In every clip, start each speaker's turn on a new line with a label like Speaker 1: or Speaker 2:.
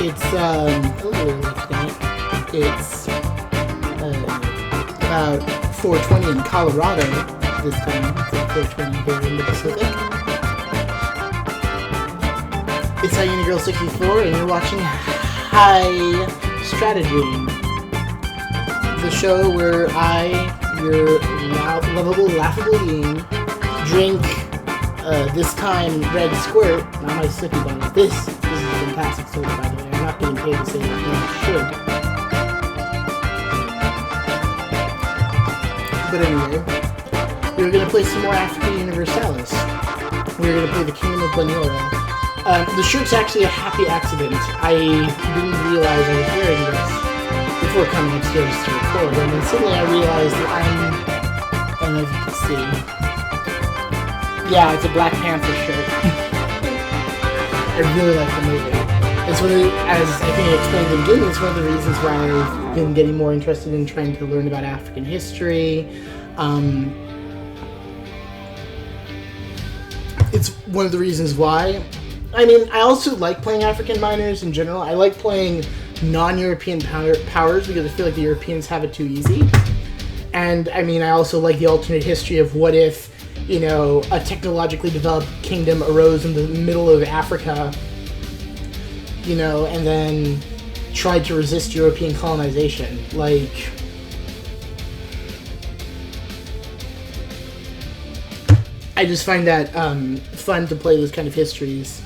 Speaker 1: It's it's about 4:20 in Colorado this time. It's like 4:20 here in the Pacific. It's Girl64, and you're watching High Strategy, the show where I, your lovable, laughable being, drink this time red squirt, not my sippy bottle. This is a fantastic soda, by the way. I'm not getting paid to say that you should. But anyway, we were going to play some more African Universalis. We were going to play the Kingdom of Bunyoro. The shirt's actually a happy accident. I didn't realize I was wearing this before coming upstairs to record, and then suddenly I realized that I don't know if you can see. Yeah, it's a Black Panther shirt. I really like the movie. It's one of the, as I think I explained in the beginning, it's one of the reasons why I've been getting more interested in trying to learn about African history. It's one of the reasons why. I mean, I also like playing African minors in general. I like playing non-European powers because I feel like the Europeans have it too easy. And, I mean, I also like the alternate history of what if, you know, a technologically developed kingdom arose in the middle of Africa, you know, and then tried to resist European colonization. Like, I just find that fun to play those kind of histories.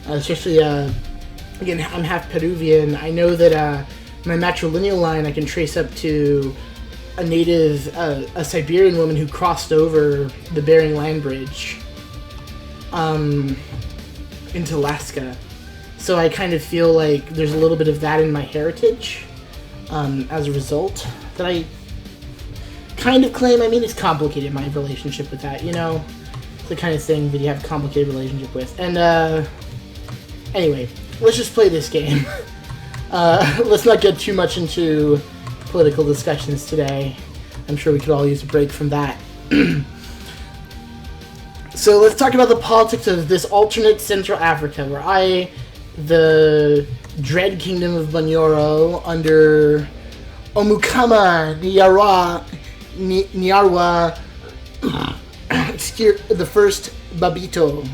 Speaker 1: Especially, again, I'm half Peruvian. I know that my matrilineal line I can trace up to a native, a Siberian woman who crossed over the Bering Land Bridge into Alaska. So I kind of feel like there's a little bit of that in my heritage as a result that I kind of claim. I mean, it's complicated, my relationship with that, you know? It's the kind of thing that you have a complicated relationship with. And, anyway, let's just play this game. Let's not get too much into political discussions today. I'm sure we could all use a break from that. So let's talk about the politics of this alternate Central Africa, where I, the dread kingdom of Bunyoro, under Omukama Nyarwa the first Babito.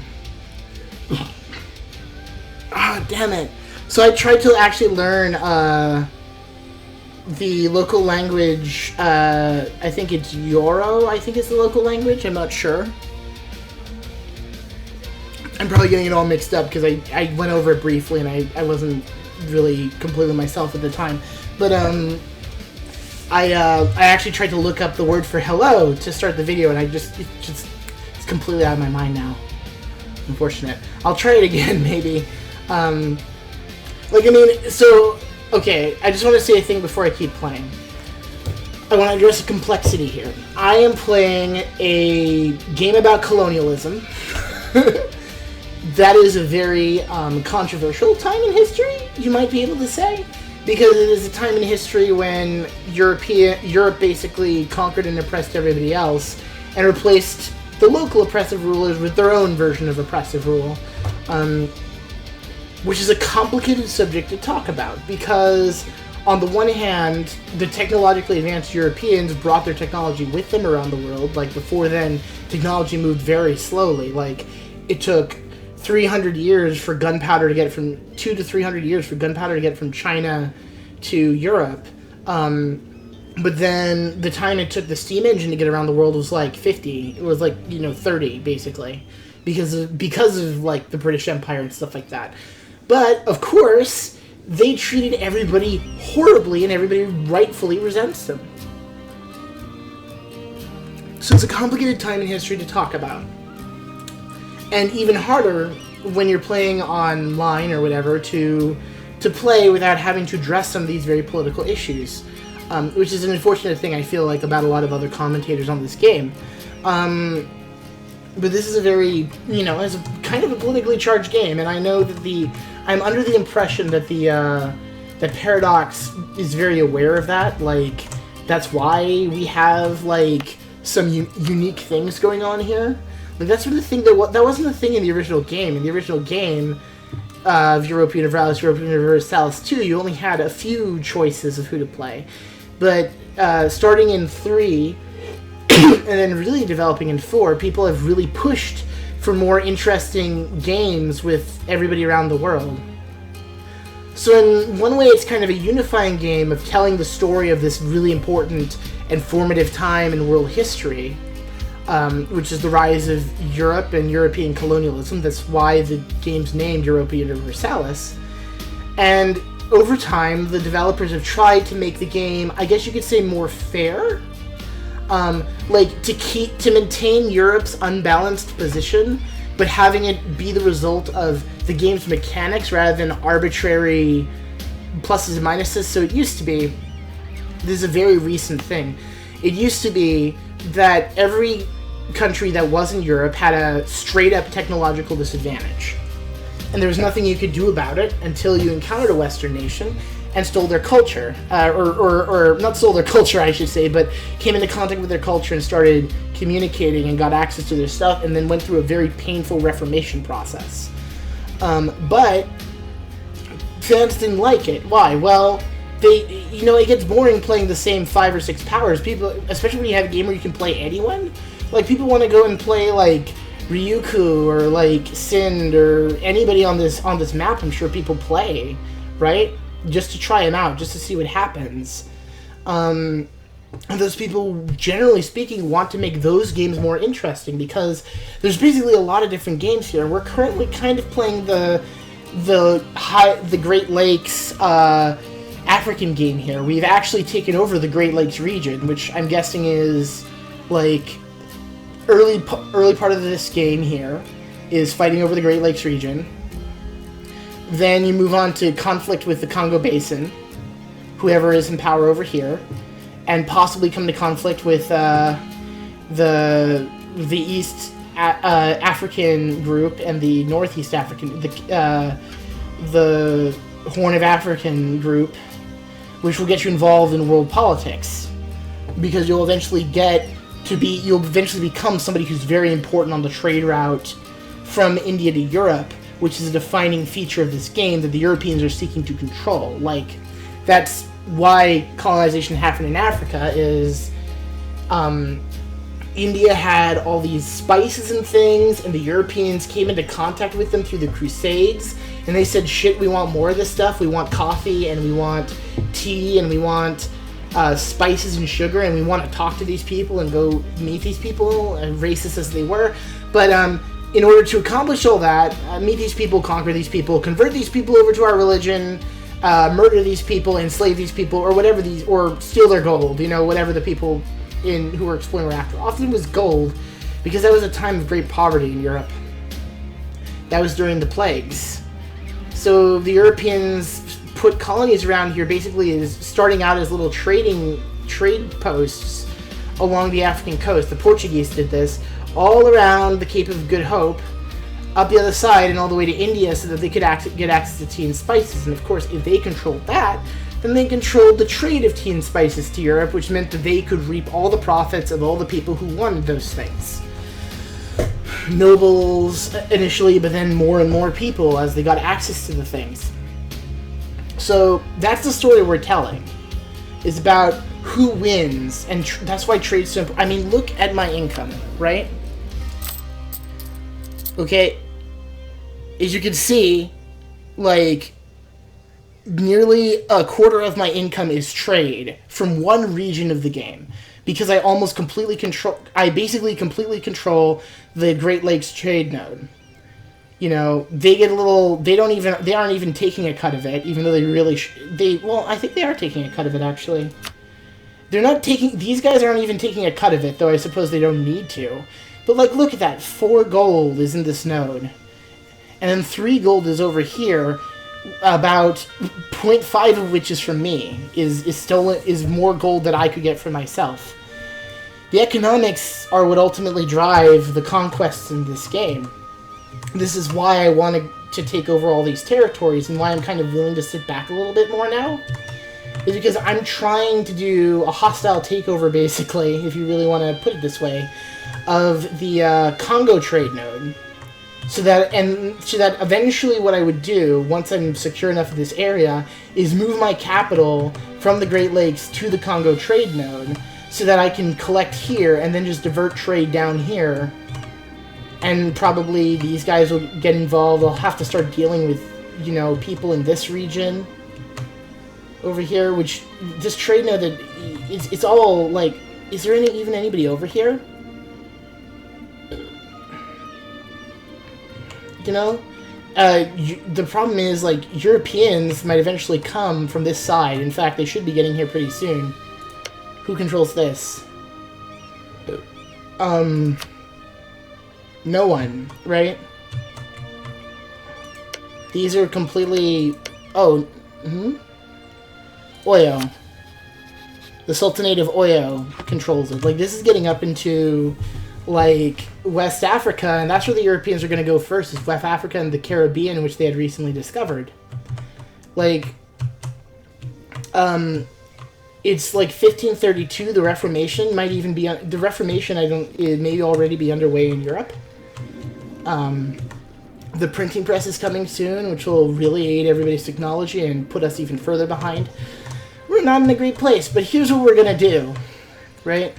Speaker 1: Ah, damn it. So I tried to actually learn the local language. I think it's Yoro, I think is the local language. I'm not sure. I'm probably getting it all mixed up because I went over it briefly and I wasn't really completely myself at the time. But I actually tried to look up the word for hello to start the video, and it's completely out of my mind now. Unfortunate. I'll try it again, maybe. Okay, I just want to say a thing before I keep playing. I want to address a complexity here. I am playing a game about colonialism. That is a very controversial time in history, you might be able to say, because it is a time in history when Europe basically conquered and oppressed everybody else and replaced the local oppressive rulers with their own version of oppressive rule. Which is a complicated subject to talk about, because on the one hand, the technologically advanced Europeans brought their technology with them around the world. Like, before then, technology moved very slowly. Like, it took 300 years for gunpowder to get from 200 to 300 years for gunpowder to get from China to Europe. But then the time it took the steam engine to get around the world was like 50. It was like, 30 basically, because of like the British Empire and stuff like that. But of course, they treated everybody horribly, and everybody rightfully resents them. So it's a complicated time in history to talk about. And even harder when you're playing online or whatever to play without having to address some of these very political issues, which is an unfortunate thing I feel like about a lot of other commentators on this game. But this is a very, it's a kind of a politically charged game, and I know that I'm under the impression that that Paradox is very aware of that. Like, that's why we have like some unique things going on here. Like, that's the thing that wasn't the thing in the original game. In the original game, of Europa Universalis, Europa Universalis 2, you only had a few choices of who to play. But starting in 3, and then really developing in 4, people have really pushed for more interesting games with everybody around the world. So in one way, it's kind of a unifying game of telling the story of this really important and formative time in world history, which is the rise of Europe and European colonialism. That's why the game's named Europa Universalis. And over time, the developers have tried to make the game, I guess you could say, more fair. To maintain Europe's unbalanced position, but having it be the result of the game's mechanics rather than arbitrary pluses and minuses. So it used to be, this is a very recent thing, it used to be that every country that wasn't Europe had a straight-up technological disadvantage. And there was nothing you could do about it until you encountered a Western nation and stole their culture. Or not stole their culture, I should say, but came into contact with their culture and started communicating and got access to their stuff, and then went through a very painful reformation process. But fans didn't like it. Why? Well, it gets boring playing the same 5 or 6 powers. People, especially when you have a game where you can play anyone, like, people want to go and play, like, Ryuku or, like, Sind or anybody on this map. I'm sure people play, right? Just to try them out, just to see what happens. And those people, generally speaking, want to make those games more interesting because there's basically a lot of different games here. We're currently kind of playing the Great Lakes African game here. We've actually taken over the Great Lakes region, which I'm guessing is like early part of this game here is fighting over the Great Lakes region. Then you move on to conflict with the Congo Basin, whoever is in power over here, and possibly come to conflict with the East African group and the Northeast African, the Horn of African group, which will get you involved in world politics, because you'll eventually become somebody who's very important on the trade route from India to Europe, which is a defining feature of this game that the Europeans are seeking to control. Like, that's why colonization happened in Africa, is India had all these spices and things, and the Europeans came into contact with them through the Crusades, and they said, shit, we want more of this stuff. We want coffee, and we want tea, and we want spices and sugar, and we want to talk to these people and go meet these people, racist as they were. But in order to accomplish all that, meet these people, conquer these people, convert these people over to our religion, murder these people, enslave these people, or whatever or steal their gold, whatever the people who were exploring were after. Often it was gold, because that was a time of great poverty in Europe. That was during the plagues. So the Europeans put colonies around here, basically as starting out as little trade posts along the African coast. The Portuguese did this all around the Cape of Good Hope, up the other side, and all the way to India, so that they could get access to tea and spices. And of course, if they controlled that, then they controlled the trade of tea and spices to Europe, which meant that they could reap all the profits of all the people who wanted those things. Nobles initially, but then more and more people as they got access to the things. So that's the story we're telling. It's about who wins, and that's why trade's so important. I mean, look at my income, right? Okay, as you can see, like, nearly a quarter of my income is trade from one region of the game, because I basically completely control the Great Lakes trade node. They get a little, they aren't even taking a cut of it, even though they really I think they are taking a cut of it, actually. These guys aren't even taking a cut of it, though I suppose they don't need to. But, like, look at that. 4 gold is in this node. And then 3 gold is over here, about 0.5 of which is from me, is more gold that I could get for myself. The economics are what ultimately drive the conquests in this game. This is why I wanted to take over all these territories, and why I'm kind of willing to sit back a little bit more now, is because I'm trying to do a hostile takeover, basically, if you really want to put it this way, of the Congo trade node. So that eventually what I would do, once I'm secure enough of this area, is move my capital from the Great Lakes to the Congo trade node, so that I can collect here and then just divert trade down here. And probably these guys will get involved. I'll have to start dealing with, you know, people in this region over here, which this trade node, that it's all like, is there even anybody over here? You know, the problem is, like, Europeans might eventually come from this side. In fact, they should be getting here pretty soon. Who controls this? No one, right? These are completely... Oh, Oyo. The Sultanate of Oyo controls it. Like, this is getting up into, like, West Africa, and that's where the Europeans are going to go first, is West Africa and the Caribbean, which they had recently discovered. Like, it's like 1532, the Reformation might even be... The Reformation, it may already be underway in Europe. The printing press is coming soon, which will really aid everybody's technology and put us even further behind. We're not in a great place, but here's what we're going to do, right?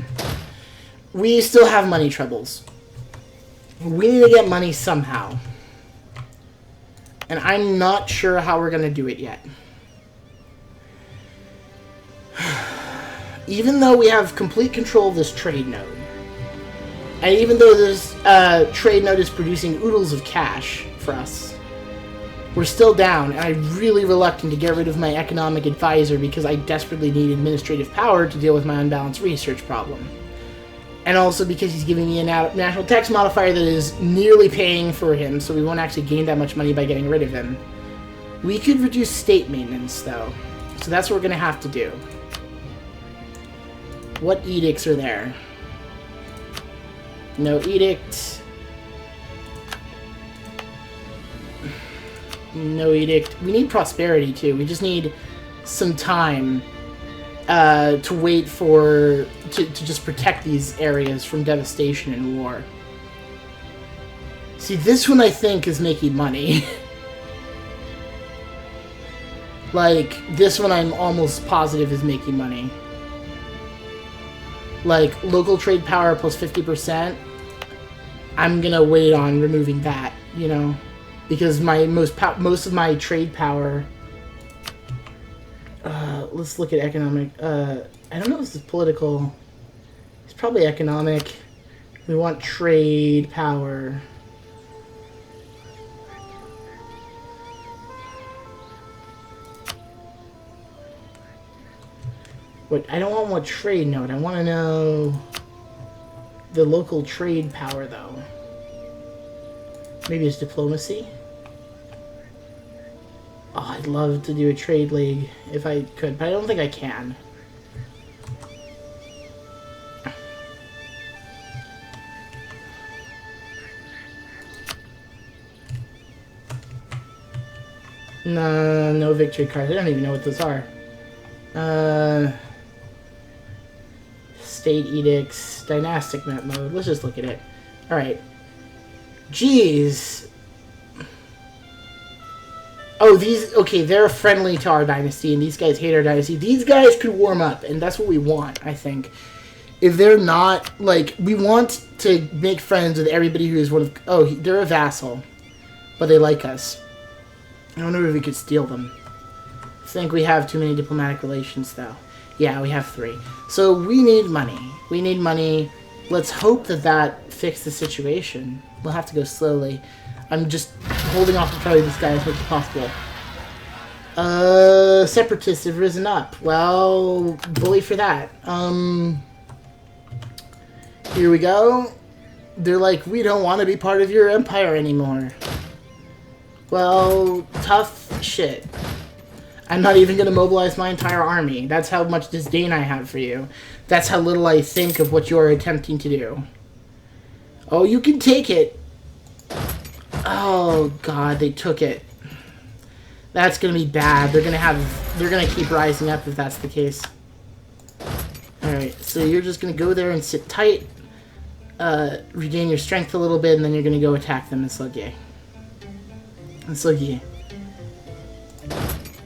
Speaker 1: We still have money troubles. We need to get money somehow. And I'm not sure how we're going to do it yet. Even though we have complete control of this trade node, and even though this trade node is producing oodles of cash for us, we're still down, and I'm really reluctant to get rid of my economic advisor because I desperately need administrative power to deal with my unbalanced research problem. And also because he's giving me a national tax modifier that is nearly paying for him, so we won't actually gain that much money by getting rid of him. We could reduce state maintenance, though, so that's what we're going to have to do. What edicts are there? No edict. No edict. We need prosperity, too. We just need some time to wait for... to just protect these areas from devastation and war. See, this one I think is making money. Like, this one I'm almost positive is making money. Like, local trade power plus 50%, I'm gonna wait on removing that, you know? Because my most of my trade power... let's look at economic... I don't know if this is political. It's probably economic. We want trade power. What, I don't want what trade node. I want to know the local trade power, though. Maybe it's diplomacy. Oh, I'd love to do a trade league if I could, but I don't think I can. No, no victory cards. I don't even know what those are. State edicts, dynastic map mode. Let's just look at it. Alright. Jeez. Oh, these... Okay, they're friendly to our dynasty, and these guys hate our dynasty. These guys could warm up, and that's what we want, I think. If they're not... Like, we want to make friends with everybody who is one of... Oh, they're a vassal. But they like us. I wonder if we could steal them. I think we have too many diplomatic relations, though. Yeah, we have 3. So we need money. We need money. Let's hope that that fixes the situation. We'll have to go slowly. I'm just holding off to probably this guy as much as possible. Separatists have risen up. Well, bully for that. Here we go. They're like, we don't want to be part of your empire anymore. Well, tough shit. I'm not even going to mobilize my entire army. That's how much disdain I have for you. That's how little I think of what you're attempting to do. Oh, you can take it. Oh, God, they took it. That's going to be bad. They're going to keep rising up if that's the case. Alright, so you're just going to go there and sit tight. regain your strength a little bit, and then you're going to go attack them in Slugye.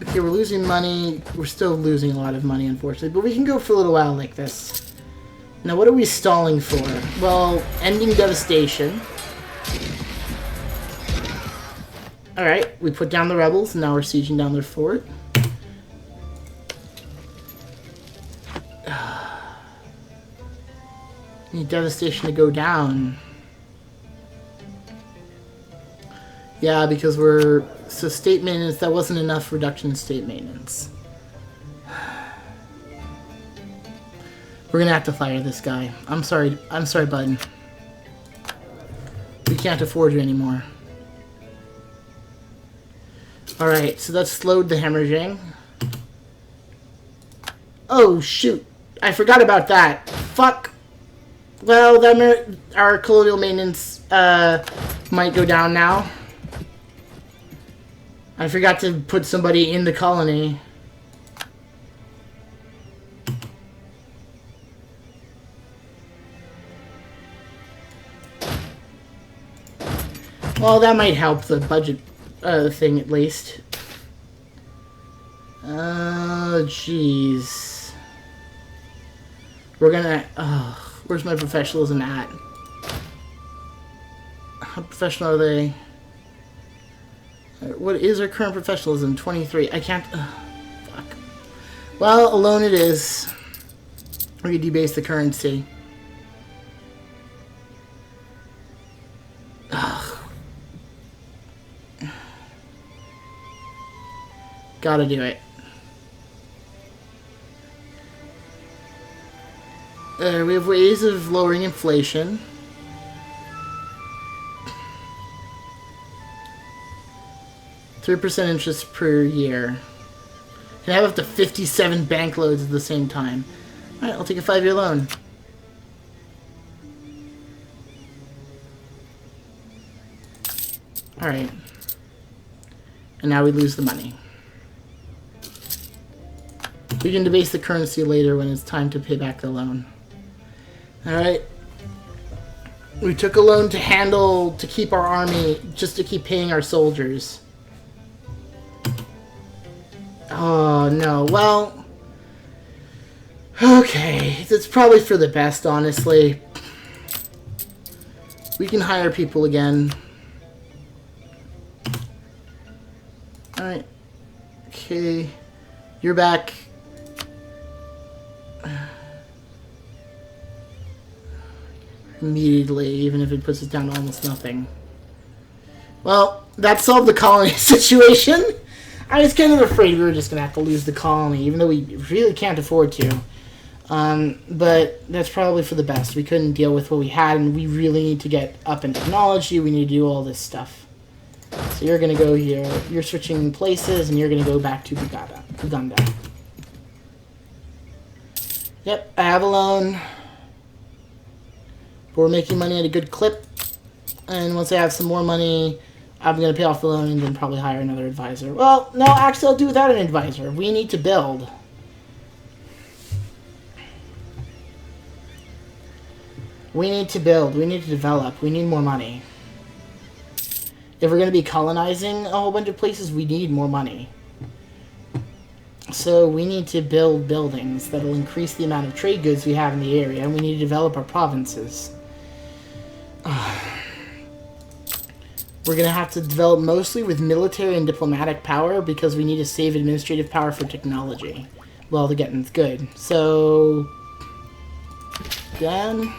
Speaker 1: Okay, we're losing money. We're still losing a lot of money, unfortunately, but we can go for a little while like this. Now, what are we stalling for? Well, ending devastation. Alright, we put down the rebels, and now we're sieging down their fort. Need devastation to go down. Yeah, because we're... So state maintenance, that wasn't enough reduction in state maintenance. We're gonna have to fire this guy. I'm sorry, bud. We can't afford you anymore. Alright, so that slowed the hemorrhaging. Oh, shoot. I forgot about that. Fuck. Well, our colonial maintenance might go down now. I forgot to put somebody in the colony. Well, that might help the budget thing at least. Oh, jeez. We're gonna... where's my professionalism at? How professional are they? What is our current professionalism? 23. I can't... fuck. Well, alone it is. We can debase the currency. Gotta do it. We have ways of lowering inflation. %3 interest per year. Can have up to 57 bank loads at the same time. Alright, I'll take a 5-year loan. Alright. And now we lose the money. We can debase the currency later when it's time to pay back the loan. Alright. We took a loan to keep our army, just to keep paying our soldiers. Oh, no. Well, okay. It's probably for the best, honestly. We can hire people again. Alright. Okay. You're back. Immediately, even if it puts us down to almost nothing. Well, that solved the colony situation. I was kind of afraid we were just going to have to lose the colony, even though we really can't afford to. But that's probably for the best. We couldn't deal with what we had, and we really need to get up in technology. We need to do all this stuff. So you're going to go here. You're switching places, and you're going to go back to Uganda. Yep, I have a loan. But we're making money at a good clip. And once I have some more money, I'm going to pay off the loan and then probably hire another advisor. Well, no, actually, I'll do without an advisor. We need to build. We need to build. We need to develop. We need more money. If we're going to be colonizing a whole bunch of places, we need more money. So we need to build buildings that will increase the amount of trade goods we have in the area, and we need to develop our provinces. We're going to have to develop mostly with military and diplomatic power because we need to save administrative power for technology. Well, the getting's good. So, Dan.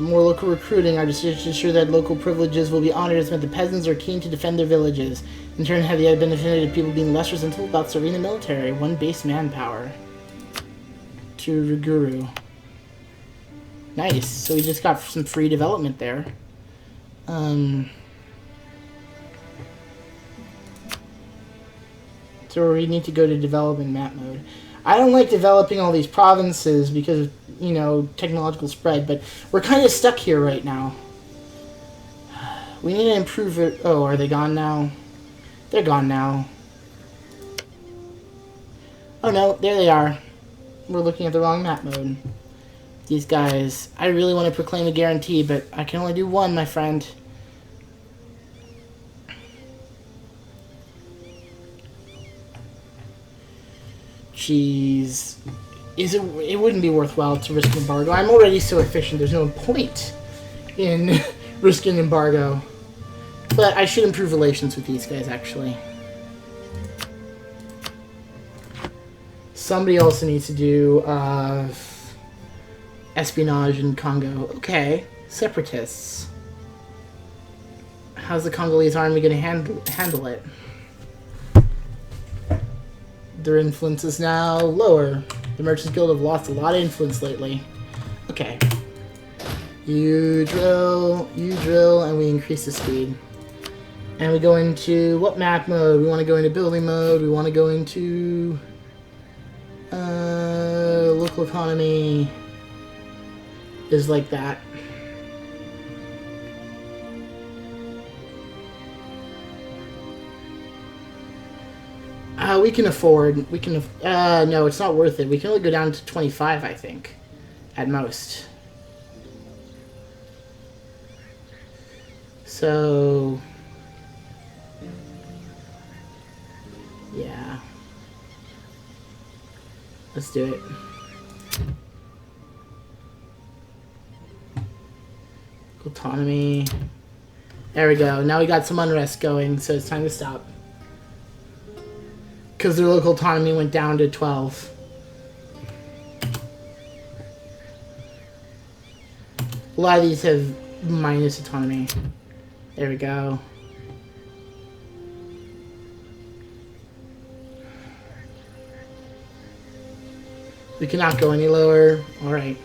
Speaker 1: More local recruiting. Our decision to ensure that local privileges will be honored has meant the peasants are keen to defend their villages. In turn, have the benefited of people being less resentful about serving the military. 1 base manpower. To Ruguru. Nice. So we just got some free development there. So we need to go to developing map mode. I don't like developing all these provinces because of, you know, technological spread, but we're kind of stuck here right now. We need to improve it. Oh, are they gone now? They're gone now. Oh no, there they are. we're looking at the wrong map mode. These guys, I really want to proclaim a guarantee, but I can only do one, my friend. Jeez. It wouldn't be worthwhile to risk an embargo. I'm already so efficient, there's no point in risking embargo. But I should improve relations with these guys, actually. Somebody also needs to do espionage in Congo. Okay, separatists. How's the Congolese army going to handle it? Their influence is now lower. The Merchants Guild have lost a lot of influence lately. Okay. You drill, and we increase the speed. And we go into what map mode? We want to go into building mode. We want to go into local economy is like that. We can afford. We can. No, it's not worth it. We can only go down to 25, I think, at most. So, yeah. Let's do it. Autonomy. There we go. Now we got some unrest going, so it's time to stop. Because their local autonomy went down to 12. A lot of these have minus autonomy. There we go. We cannot go any lower. Alright.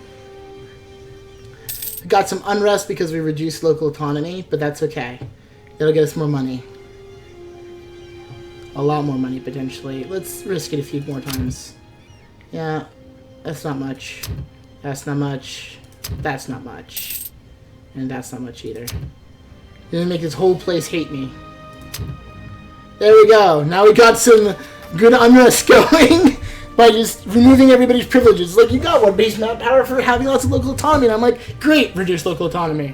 Speaker 1: We got some unrest because we reduced local autonomy, but that's okay. It'll get us more money. A lot more money, potentially. Let's risk it a few more times. Yeah, that's not much. That's not much. That's not much. And that's not much either. Gonna make this whole place hate me. There we go. Now we got some good unrest going by just removing everybody's privileges. Like, you got one base map power for having lots of local autonomy. And I'm like, great, reduce local autonomy.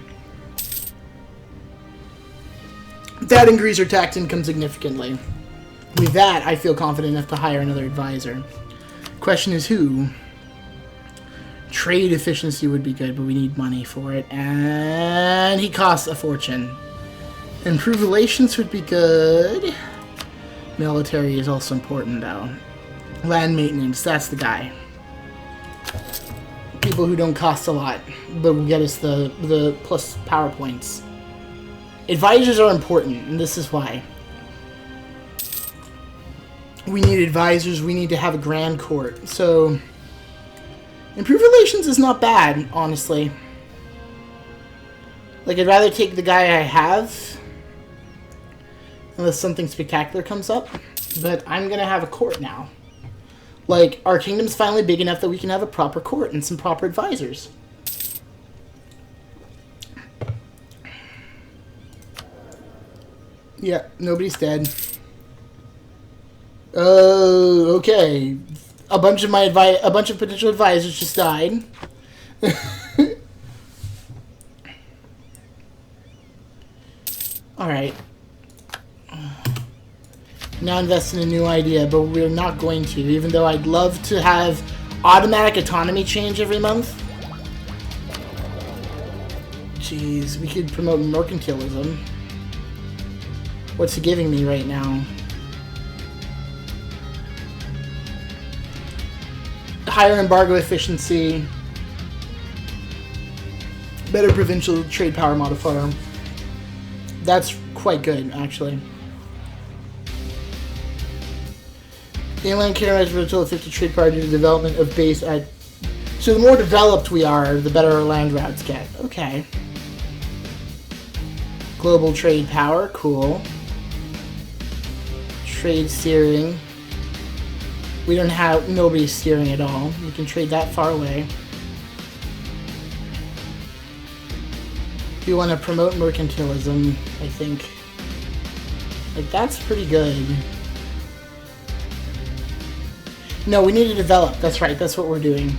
Speaker 1: That and greaser tax income significantly. With that, I feel confident enough to hire another advisor. Question is who? Trade efficiency would be good, but we need money for it. And he costs a fortune. Improved relations would be good. Military is also important, though. Land maintenance, that's the guy. People who don't cost a lot, but will get us the plus power points. Advisors are important, and this is why. We need advisors, we need to have a grand court. So, improved relations is not bad, honestly. Like, I'd rather take the guy I have, unless something spectacular comes up. But I'm gonna have a court now. Like, our kingdom's finally big enough that we can have a proper court and some proper advisors. Yeah, nobody's dead. Oh, okay. A bunch of potential advisors just died. All right. Now invest in a new idea, but we're not going to, even though I'd love to have automatic autonomy change every month. Jeez, we could promote mercantilism. What's he giving me right now? Higher embargo efficiency, better provincial trade power modifier. That's quite good, actually. Inland Canada has virtual 50 trade power due to development of base at... So the more developed we are, the better our land routes get. Okay. Global trade power, cool. Trade steering. We don't have... Nobody's steering at all. We can trade that far away. We want to promote mercantilism, I think. Like, that's pretty good. No, we need to develop. That's right. That's what we're doing.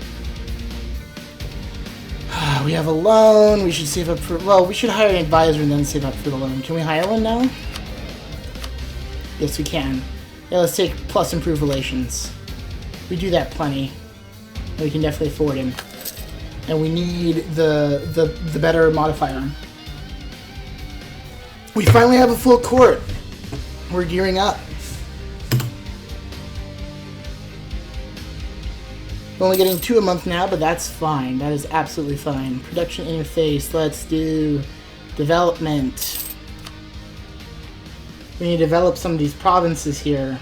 Speaker 1: We have a loan. We should save up for... Well, we should hire an advisor and then save up for the loan. Can we hire one now? Yes, we can. Yeah, let's take plus improve relations. We do that plenty. We can definitely afford him. And we need the better modifier. We finally have a full court. We're gearing up. We're only getting 2 a month now, but that's fine. That is absolutely fine. Production interface. Let's do development. We need to develop some of these provinces here.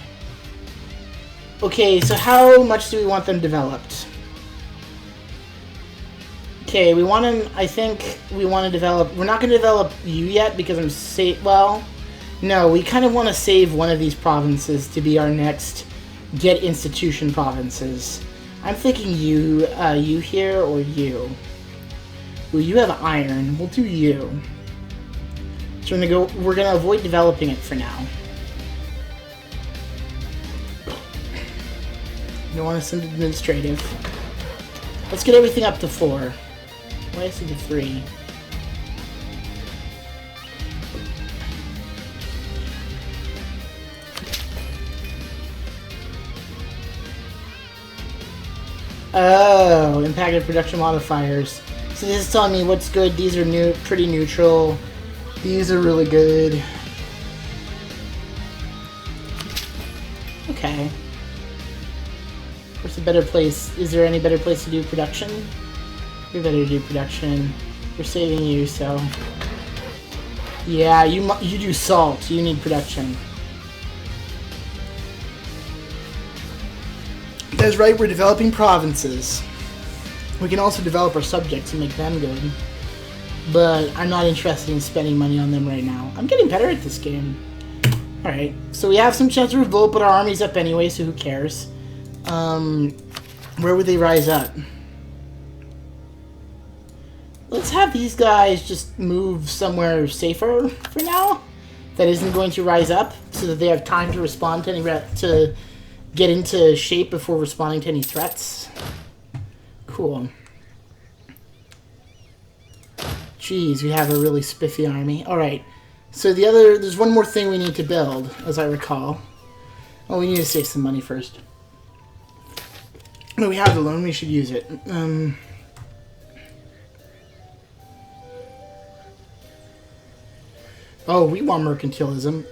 Speaker 1: Okay, so how much do we want them developed? Okay, we want them, I think we want to develop, we're not going to develop you yet because I'm well, no, we kind of want to save one of these provinces to be our next get institution provinces. I'm thinking you here or you. Well, you have iron, we'll do you. So we're gonna avoid developing it for now. You don't want to send administrative. Let's get everything up to 4. Why is it to 3? Oh, impacted production modifiers. So this is telling me what's good. These are pretty neutral. These are really good. Okay. Where's a better place? Is there any better place to do production? We better do production. We're saving you, so... Yeah, you do salt. You need production. That's right, we're developing provinces. We can also develop our subjects and make them good. But I'm not interested in spending money on them right now. I'm getting better at this game. Alright, so we have some chance to revolt, but our army's up anyway, so who cares? Where would they rise up? Let's have these guys just move somewhere safer for now. That isn't going to rise up, so that they have time to respond to any to get into shape before responding to any threats. Cool. Jeez, we have a really spiffy army. Alright, so there's one more thing we need to build, as I recall. Oh, we need to save some money first. No, we have the loan, we should use it. Oh, we want mercantilism.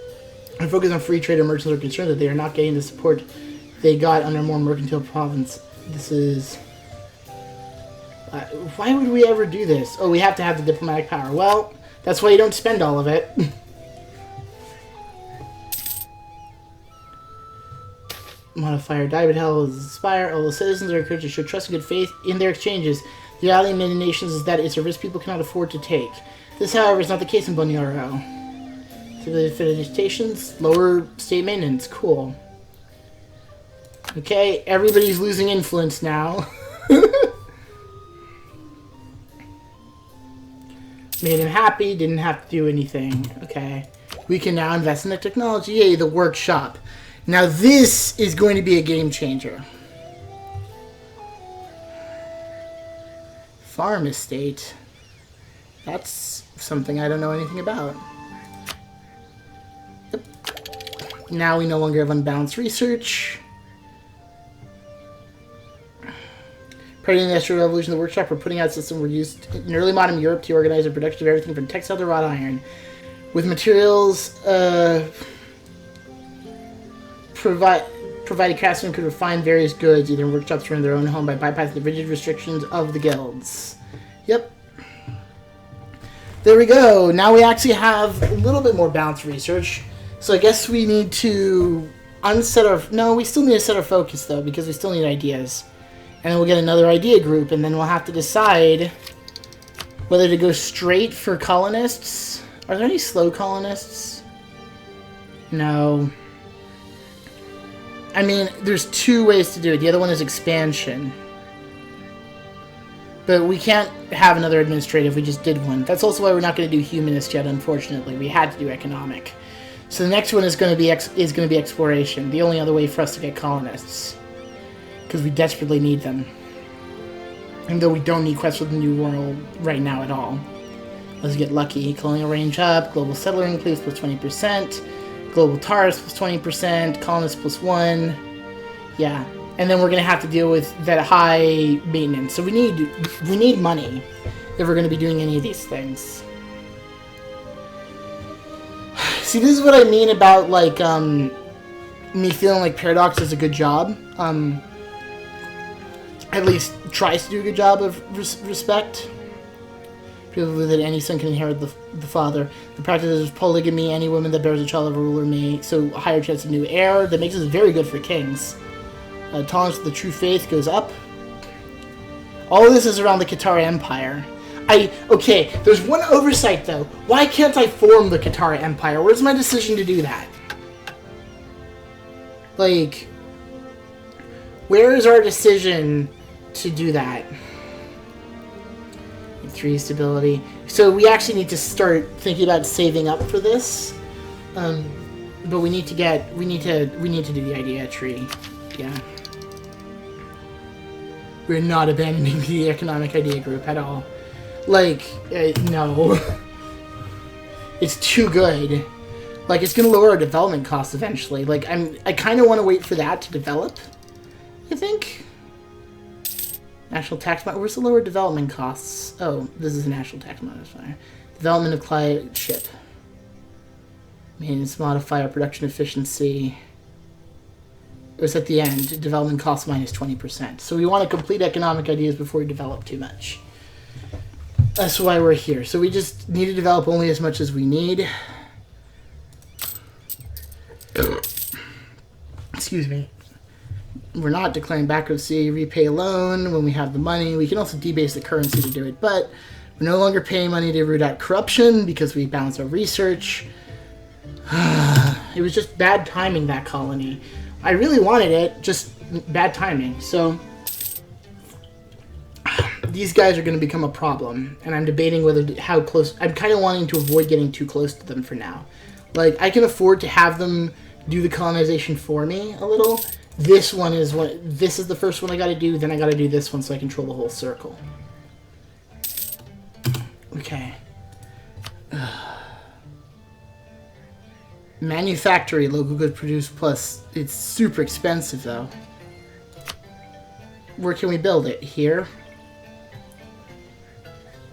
Speaker 1: I focus on free trade and merchants are concerned that they are not getting the support they got under a more mercantile province. This is... why would we ever do this? Oh, we have to have the diplomatic power. Well, that's why you don't spend all of it. Modifier Diamond Hell is Inspire. All the citizens are encouraged to show trust and good faith in their exchanges. The reality of many nations is that it's a risk people cannot afford to take. This, however, is not the case in Bonioro. Civilian stations, lower state maintenance. Cool. Okay, everybody's losing influence now. Made him happy, didn't have to do anything. Okay. We can now invest in the technology. Yay, the workshop. Now this is going to be a game changer. Farm estate. That's something I don't know anything about. Yep. Now we no longer have unbalanced research. Prior to the Industrial Revolution, the workshop for putting out systems were used in early modern Europe to organize the production of everything from textile to wrought iron. With materials provided craftsmen could refine various goods, either in workshops or in their own home, by bypassing the rigid restrictions of the guilds. Yep. There we go. Now we actually have a little bit more balanced research. So I guess we need to unset our... No, we still need to set our focus, though, because we still need ideas. And then we'll get another idea group, and then we'll have to decide whether to go straight for colonists. Are there any slow colonists? No. I mean, there's 2 ways to do it. The other one is expansion. But we can't have another administrative. We just did one. That's also why we're not going to do humanist yet, unfortunately. We had to do economic. So the next one is going to be exploration. The only other way for us to get colonists. Because we desperately need them. Even though we don't need quests with the New World right now at all. Let's get lucky. Colonial range up. Global settler increase plus 20%. Global TARS plus 20%. Colonist plus 1. Yeah. And then we're going to have to deal with that high maintenance. So we need money if we're going to be doing any of these things. See, this is what I mean about, like, me feeling like Paradox does a good job. At least tries to do a good job of respect. People believe that any son can inherit the father. The practice is polygamy. Any woman that bears a child of a ruler may. So, a higher chance of new heir. That makes us very good for kings. Tolerance to the true faith goes up. All of this is around the Katara Empire. Okay, there's one oversight though. Why can't I form the Katara Empire? Where's my decision to do that? Like, where is our decision to do that? 3 stability. So we actually need to start thinking about saving up for this. But we need to do the idea tree. Yeah. We're not abandoning the economic idea group at all. Like, no. It's too good. Like, it's gonna lower our development costs eventually. Like, I kind of want to wait for that to develop, I think. National tax mod. Where's the lower development costs? Oh, this is a national tax modifier. Development of client ship. Maintenance modifier, production efficiency. It was at the end. Development costs minus 20%. So we want to complete economic ideas before we develop too much. That's why we're here. So we just need to develop only as much as we need. Excuse me. We're not declaring bankruptcy, repay a loan when we have the money. We can also debase the currency to do it, but we're no longer paying money to root out corruption because we balance our research. It was just bad timing, that colony. I really wanted it, just bad timing. So these guys are going to become a problem, and I'm debating how close. I'm kind of wanting to avoid getting too close to them for now. Like, I can afford to have them do the colonization for me a little. This is the first one I got to do. Then I got to do this one so I control the whole circle. Okay. Manufactory, local goods produced plus. It's super expensive though. Where can we build it? Here?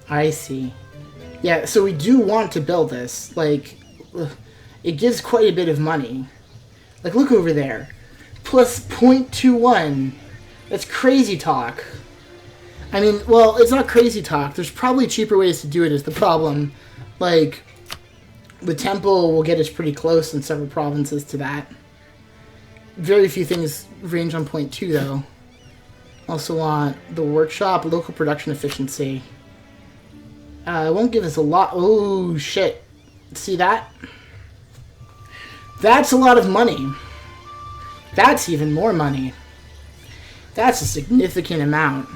Speaker 1: I see. Yeah, so we do want to build this. Like, it gives quite a bit of money. Like, look over there. Plus 0.21. That's crazy talk. I mean, well, it's not crazy talk. There's probably cheaper ways to do it is the problem. Like, the temple will get us pretty close in several provinces to that. Very few things range on 0.2, though. Also want the workshop, local production efficiency. It won't give us a lot. Oh, shit. See that? That's a lot of money. That's even more money. That's a significant amount.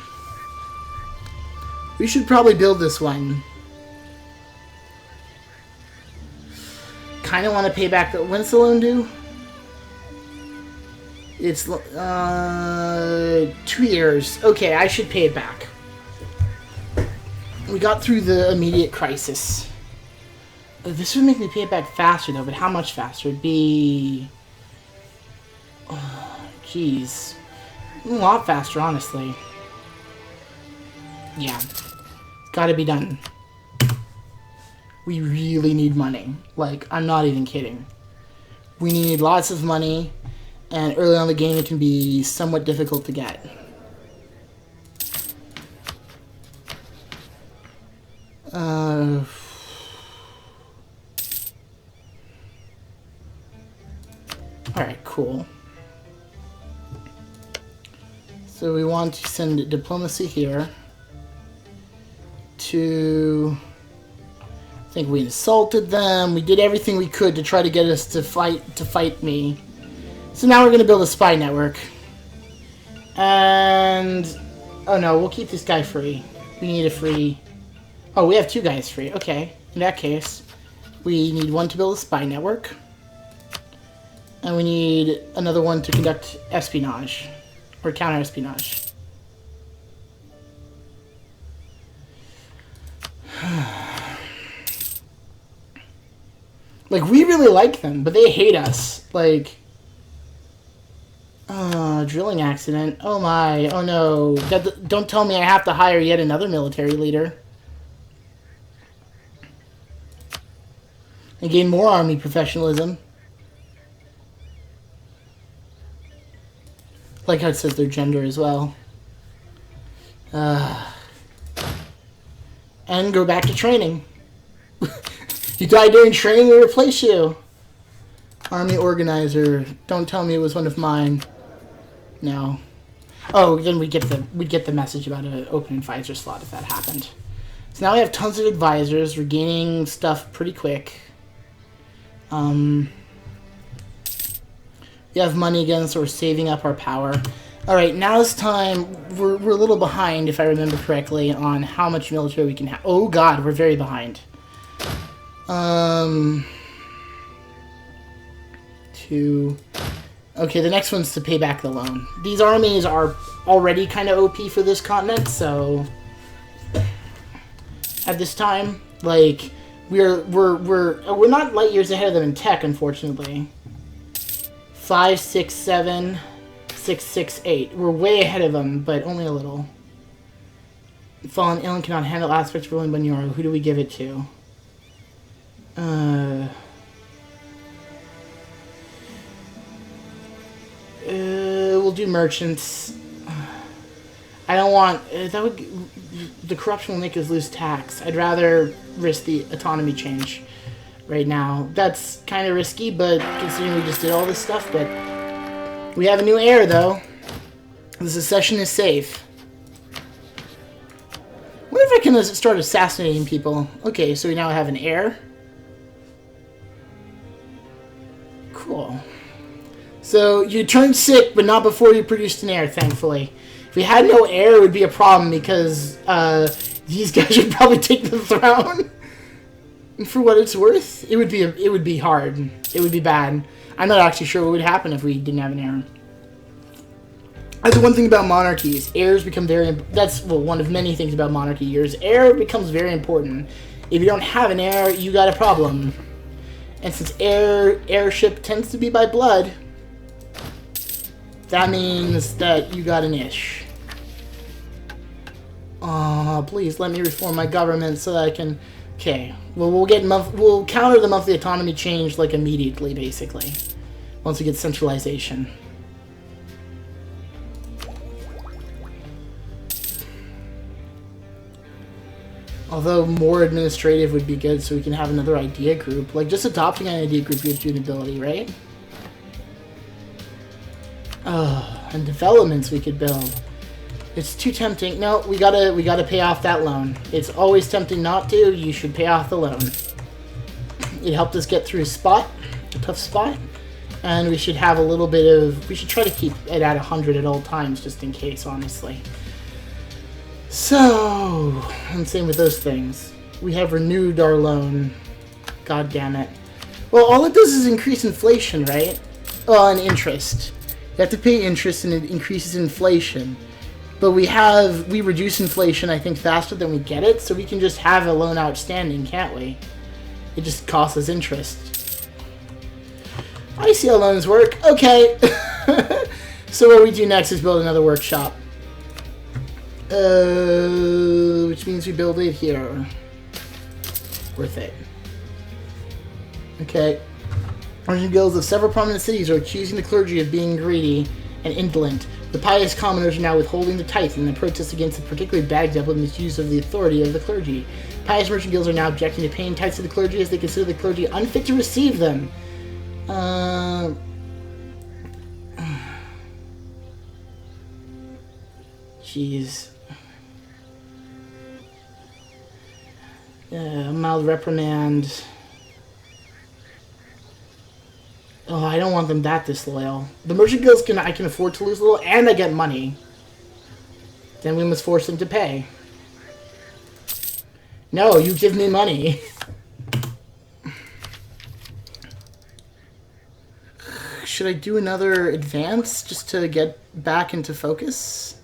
Speaker 1: We should probably build this one. Kind of want to pay back the... When's the loan due? It's 2 years. Okay, I should pay it back. We got through the immediate crisis. This would make me pay it back faster, though, but how much faster? It'd be... Jeez. A lot faster, honestly. Yeah. It's gotta be done. We really need money. Like, I'm not even kidding. We need lots of money, and early on in the game it can be somewhat difficult to get. Alright, cool. So we want to send diplomacy here to... I think we insulted them. We did everything we could to try to get us to fight me. So now we're going to build a spy network. And... oh no, we'll keep this guy free. We need a free... oh, we have 2 guys free. Okay, in that case, we need one to build a spy network. And we need another one to conduct espionage. Or counter-espionage. Like, we really like them, but they hate us. Like, drilling accident. Oh my, oh no. Don't tell me I have to hire yet another military leader. And gain more army professionalism. Like how it says their gender as well. And go back to training. You die during training, we replace you. Army organizer. Don't tell me it was one of mine. No. Oh, then we get the message about an open advisor slot if that happened. So now we have tons of advisors. We're gaining stuff pretty quick. We have money again, so we're saving up our power. Alright, now it's time. We're a little behind, if I remember correctly, on how much military we can have. Oh god, we're very behind. Okay, the next one's to pay back the loan. These armies are already kind of OP for this continent, so at this time, like, we're not light years ahead of them in tech, unfortunately. 5, 6, 7, 6, 6, 8. We're way ahead of them, but only a little. Fallen ill and cannot handle aspects of ruling Bunyoro. Who do we give it to? We'll do merchants. I don't want... that would... The corruption will make us lose tax. I'd rather risk the autonomy change right now. That's kind of risky, but considering we just did all this stuff, but... We have a new heir, though. The succession is safe. What if I can start assassinating people? Okay, so we now have an heir. Cool. So, you turned sick, but not before you produced an heir, thankfully. If we had no heir, it would be a problem, because these guys would probably take the throne. And for what it's worth, it would be hard. It would be bad. I'm not actually sure what would happen if we didn't have an heir. That's the one thing about monarchies. Heirs become very... That's, well, one of many things about monarchy years. Heir becomes very important. If you don't have an heir, you got a problem. And since heirship tends to be by blood, that means that you got an ish. Oh, please let me reform my government so that I can... Okay. Well, we'll counter the monthly autonomy change, like, immediately, basically. Once we get centralization. Although more administrative would be good so we can have another idea group. Like, just adopting an idea group gives you an ability, right? Oh, and developments we could build. It's too tempting. No, we gotta pay off that loan. It's always tempting not to. You should pay off the loan. It helped us get through a tough spot. And we should have a little bit of... We should try to keep it at 100 at all times, just in case, honestly. So, and same with those things. We have renewed our loan. God damn it. Well, all it does is increase inflation, right? Oh, and interest. You have to pay interest and it increases inflation. But we reduce inflation, I think, faster than we get it, so we can just have a loan outstanding, can't we? It just costs us interest. I see how loans work. Okay. So what we do next is build another workshop. Which means we build it here. Worth it. Okay. Merchant guilds of several prominent cities are accusing the clergy of being greedy and indolent. The pious commoners are now withholding the tithe in the protest against the particularly bad example of misuse of the authority of the clergy. Pious merchant guilds are now objecting to paying tithes to the clergy as they consider the clergy unfit to receive them. Jeez. Mild reprimand. Oh, I don't want them that disloyal. The merchant guilds I can afford to lose a little, and I get money. Then we must force them to pay. No, you give me money. Should I do another advance just to get back into focus?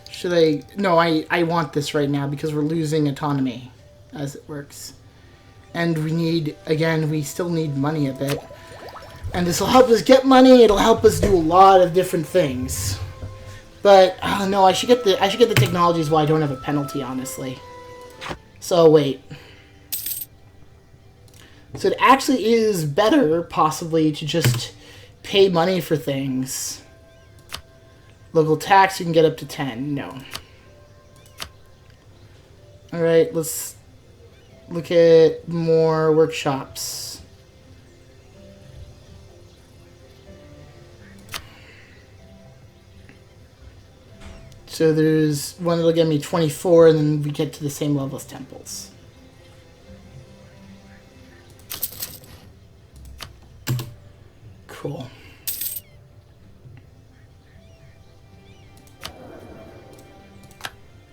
Speaker 1: Should I... No, I want this right now because we're losing autonomy as it works. And we need... Again, we still need money a bit. And this will help us get money. It'll help us do a lot of different things. But, I don't know, I should get the technologies while I don't have a penalty, honestly. So, wait. So it actually is better, possibly, to just pay money for things. Local tax, you can get up to 10. No. Alright, let's look at more workshops. So there's one that'll get me 24, and then we get to the same level as temples. Cool.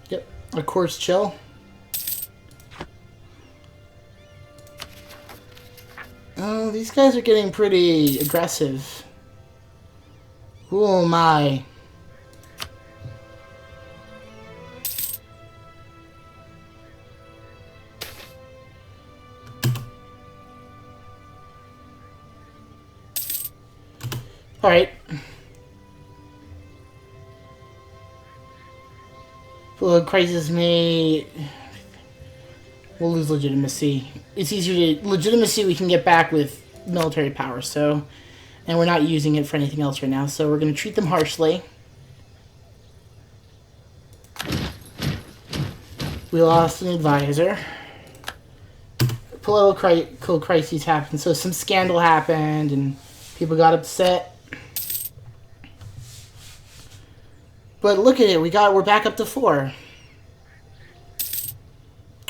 Speaker 1: Yep, of course, chill. Oh, these guys are getting pretty aggressive. Oh my. Alright. Well, crisis may... We'll lose legitimacy. It's easier to... Legitimacy we can get back with military power, so... And we're not using it for anything else right now, so we're going to treat them harshly. We lost an advisor. Political crises happened, so some scandal happened, and people got upset. But look at it, we're back up to 4.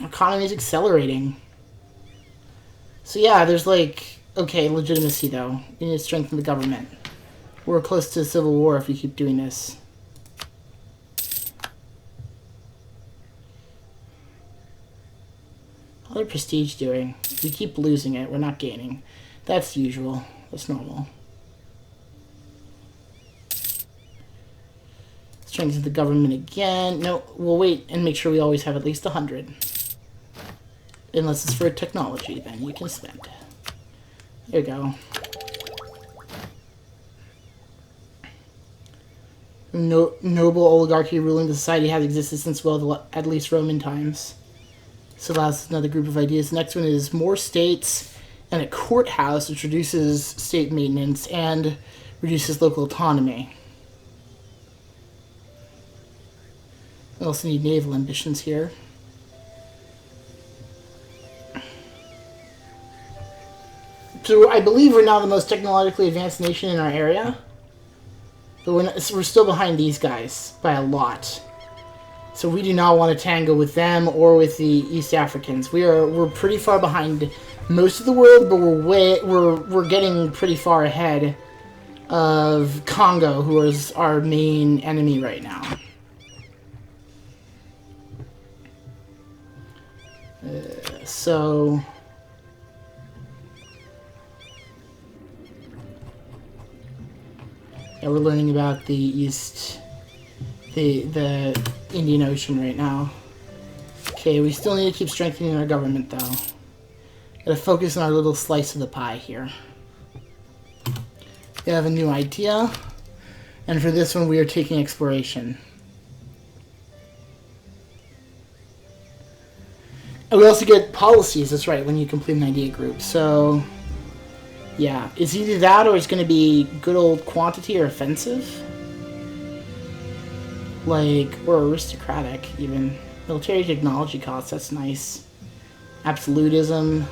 Speaker 1: Economy is accelerating. So yeah, there's like, okay, legitimacy though. We need to strengthen the government. We're close to a civil war if we keep doing this. How's our prestige doing? We keep losing it, we're not gaining. That's usual, that's normal. Strengthen the government again. No, we'll wait and make sure we always have at least 100. Unless it's for technology, then you can spend. There you go. Noble oligarchy ruling the society has existed since, well, at least Roman times. So that's another group of ideas. The next one is more states and a courthouse, which reduces state maintenance and reduces local autonomy. We also need naval ambitions here. So I believe we're now the most technologically advanced nation in our area. But we're still behind these guys by a lot. So we do not want to tango with them or with the East Africans. We're pretty far behind most of the world, but we're getting pretty far ahead of Congo, who is our main enemy right now. So yeah, we're learning about the East, the Indian Ocean right now. Okay, we still need to keep strengthening our government though. Gotta focus on our little slice of the pie here. We have a new idea, and for this one we are taking exploration. And we also get policies, that's right, when you complete an idea group. So, yeah. It's either that or it's going to be good old quantity or offensive. Like, or aristocratic, even. Military technology costs, that's nice. Absolutism.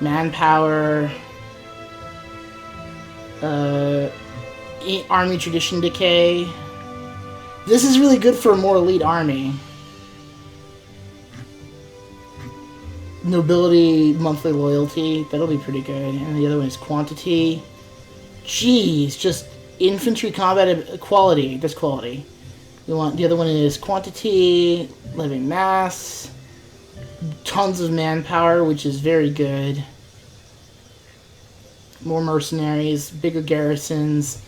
Speaker 1: Manpower. Army tradition decay. This is really good for a more elite army. Nobility, monthly loyalty, that'll be pretty good. And the other one is quantity. Jeez, just infantry combat quality. That's quality. We want the other one is quantity, living mass, tons of manpower, which is very good. More mercenaries, bigger garrisons,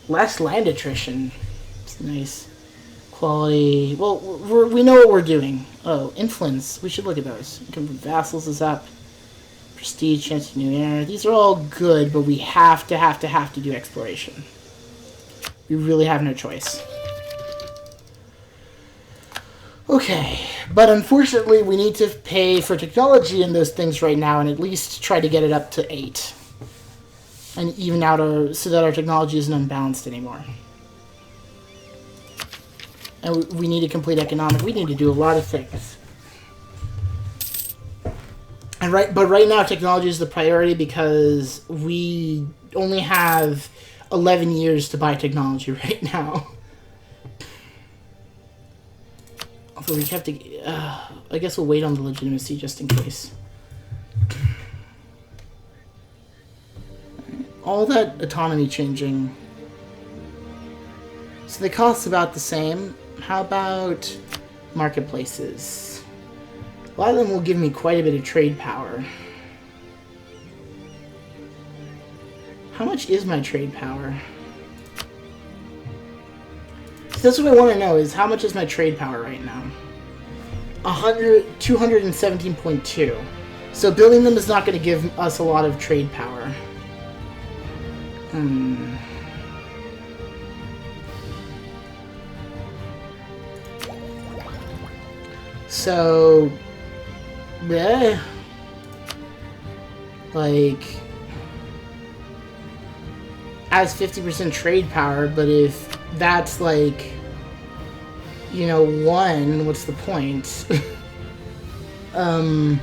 Speaker 1: less land attrition. It's nice. Quality. Well, we know what we're doing. Oh, influence. We should look at those. Vassals is up. Prestige, chance of new air. These are all good, but we have to do exploration. We really have no choice. Okay, but unfortunately we need to pay for technology in those things right now and at least try to get it up to 8. And even out so that our technology isn't unbalanced anymore. And we need a complete economic. We need to do a lot of things. But right now technology is the priority because we only have 11 years to buy technology right now. Although we have to... I guess we'll wait on the legitimacy just in case. All that autonomy changing. So the cost's about the same. How about marketplaces? A lot of them will give me quite a bit of trade power. How much is my trade power? So that's what I want to know, is how much is my trade power right now? 217.2. So building them is not going to give us a lot of trade power. So, like, as 50% trade power, but if that's like, you know, 1, what's the point? They're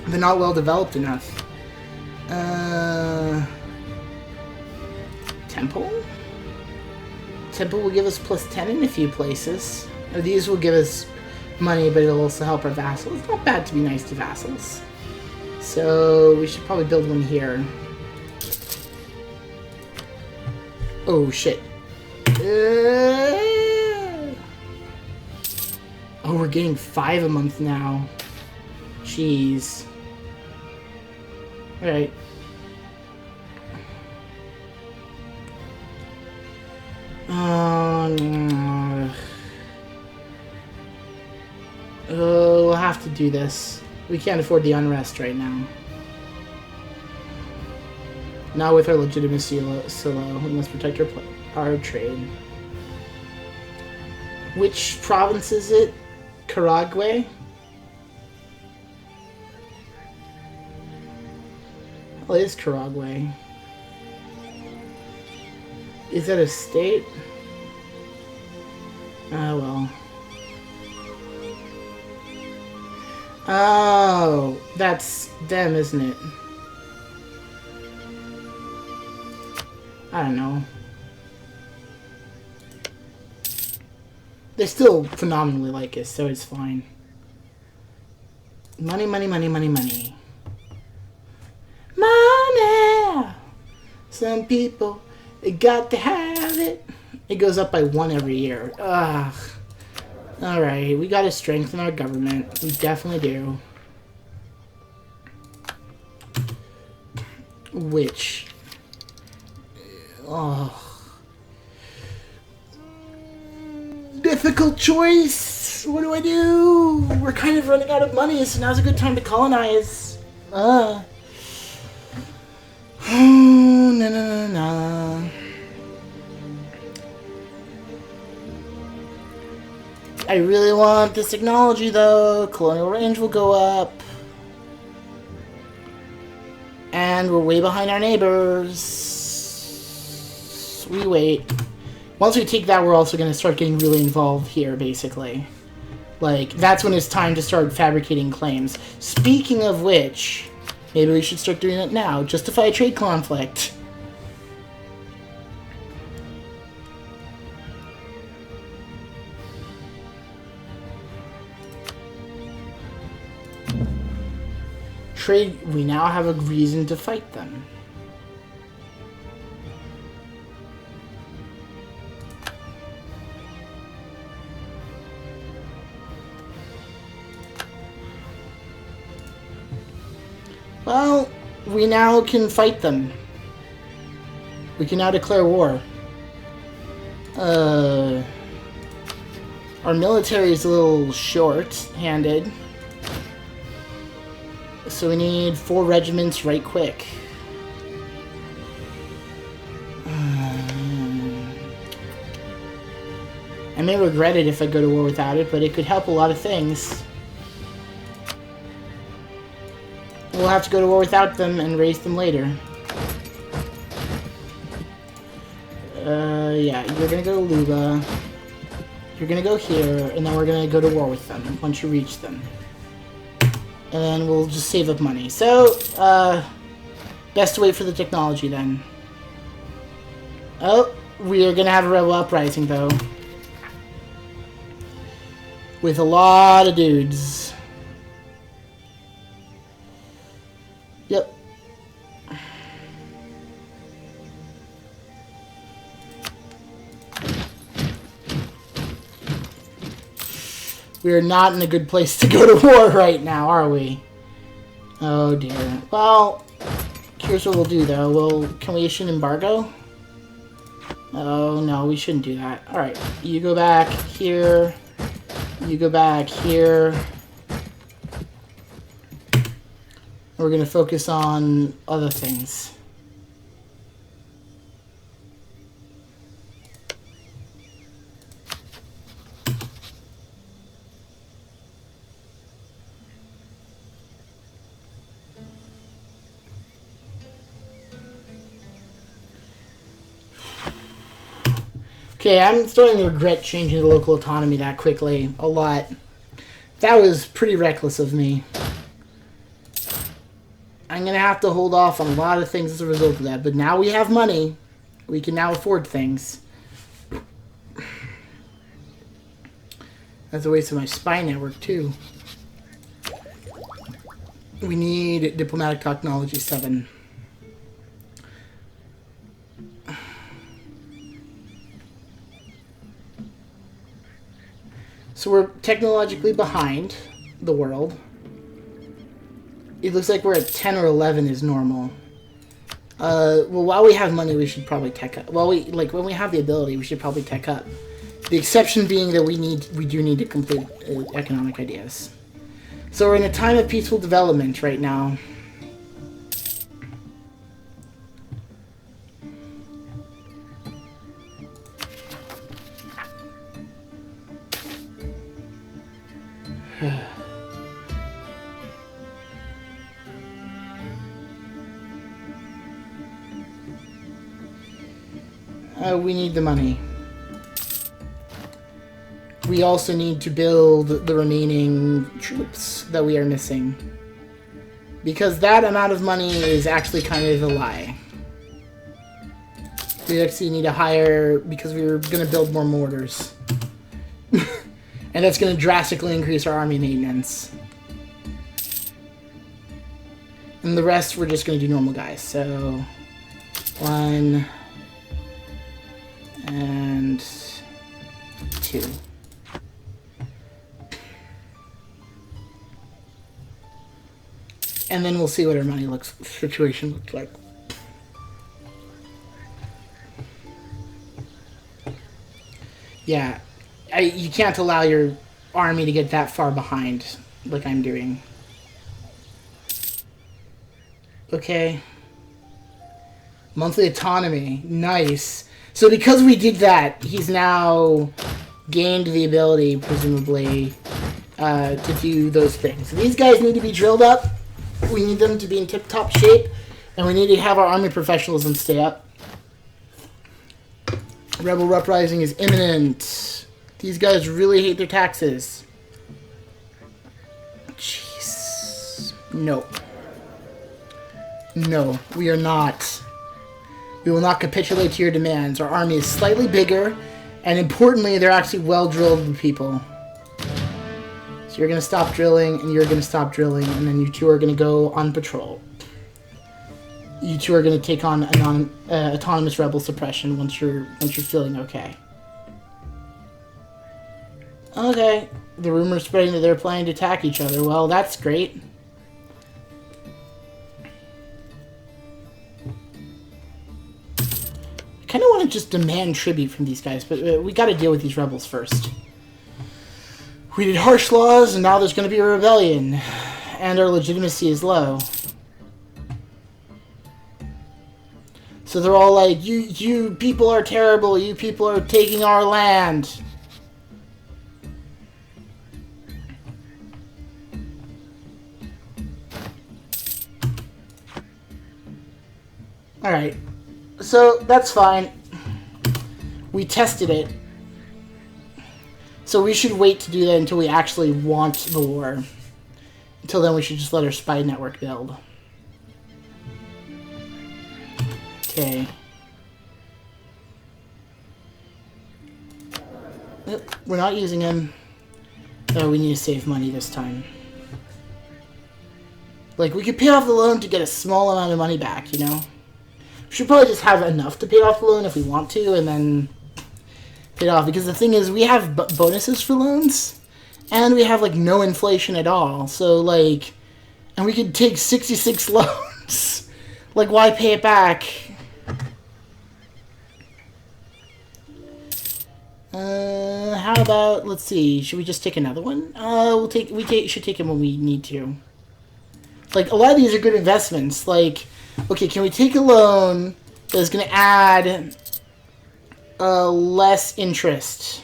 Speaker 1: not well developed enough. Temple? Temple will give us plus 10 in a few places. Or these will give us money, but it'll also help our vassals. It's not bad to be nice to vassals. So we should probably build one here. Oh shit. Oh, we're getting 5 a month now. Jeez. Alright. We'll have to do this. We can't afford the unrest right now. Not with our legitimacy so low. We must protect our trade. Which province is it? Caragway? Well, it is Caragway. Is that a state? Oh, well. Oh, that's them, isn't it? I don't know. They still phenomenally like us, so it's fine. Money, money, money, money, money. Money! Some people, they got to have it. It goes up by 1 every year. Ugh. Alright, we gotta strengthen our government. We definitely do. Which... Oh... Difficult choice! What do I do? We're kind of running out of money, so now's a good time to colonize. No, no, no, no. I really want this technology, though. Colonial range will go up. And we're way behind our neighbors. We wait. Once we take that, we're also going to start getting really involved here, basically. Like, that's when it's time to start fabricating claims. Speaking of which, maybe we should start doing it now. Justify a trade conflict. Trade, we now have a reason to fight them. Well, we now can fight them. We can now declare war. Our military is a little short-handed. So we need 4 regiments right quick. I may regret it if I go to war without it, but it could help a lot of things. We'll have to go to war without them and raise them later. Yeah, you're gonna go to Luba. You're gonna go here, and then we're gonna go to war with them once you reach them. And then we'll just save up money. So, best to wait for the technology then. Oh, we are gonna have a rebel uprising though. With a lot of dudes. Yep. We are not in a good place to go to war right now, are we? Oh dear. Well, here's what we'll do though. Can we issue an embargo? Oh no, we shouldn't do that. Alright, you go back here. You go back here. We're going to focus on other things. Okay, I'm starting to regret changing the local autonomy that quickly. A lot. That was pretty reckless of me. I'm going to have to hold off on a lot of things as a result of that. But now we have money. We can now afford things. That's a waste of my spy network, too. We need Diplomatic Technology 7. So we're technologically behind the world. It looks like we're at 10 or 11 is normal. Well, while we have money, we should probably tech up. Well, when we have the ability, we should probably tech up. The exception being that we do need to complete economic ideas. So we're in a time of peaceful development right now. We need the money. We also need to build the remaining troops that we are missing. Because that amount of money is actually kind of a lie. We actually need to hire, because we were going to build more mortars. And that's going to drastically increase our army maintenance. And the rest, we're just going to do normal guys. So, 1... and 2. And then we'll see what our money situation looks like. Yeah, you can't allow your army to get that far behind, like I'm doing. Okay. Monthly autonomy, nice. So because we did that, he's now gained the ability, presumably, to do those things. So these guys need to be drilled up. We need them to be in tip-top shape. And we need to have our army professionalism stay up. Rebel uprising is imminent. These guys really hate their taxes. Jeez. No. No, we are not. We will not capitulate to your demands. Our army is slightly bigger, and importantly, they're actually well-drilled people. So you're going to stop drilling, and you're going to stop drilling, and then you two are going to go on patrol. You two are going to take on autonomous rebel suppression once you're feeling okay. Okay, the rumor's spreading that they're planning to attack each other. Well, that's great. kind of want to just demand tribute from these guys, but we got to deal with these rebels first. We did harsh laws, and now there's going to be a rebellion, and our legitimacy is low. So they're all like, you people are terrible, you people are taking our land. Alright, so that's fine. We tested it. So we should wait to do that until we actually want the war. Until then, we should just let our spy network build. Okay. Yep, we're not using him. Oh, we need to save money this time. Like, we could pay off the loan to get a small amount of money back, you know? We should probably just have enough to pay off the loan if we want to, and then pay it off. Because the thing is, we have bonuses for loans, and we have, like, no inflation at all. So, like, and we could take 66 loans. Like, why pay it back? How about, let's see, should we just take another one? We should take them when we need to. Like, a lot of these are good investments. Like, okay, can we take a loan that's going to add less interest?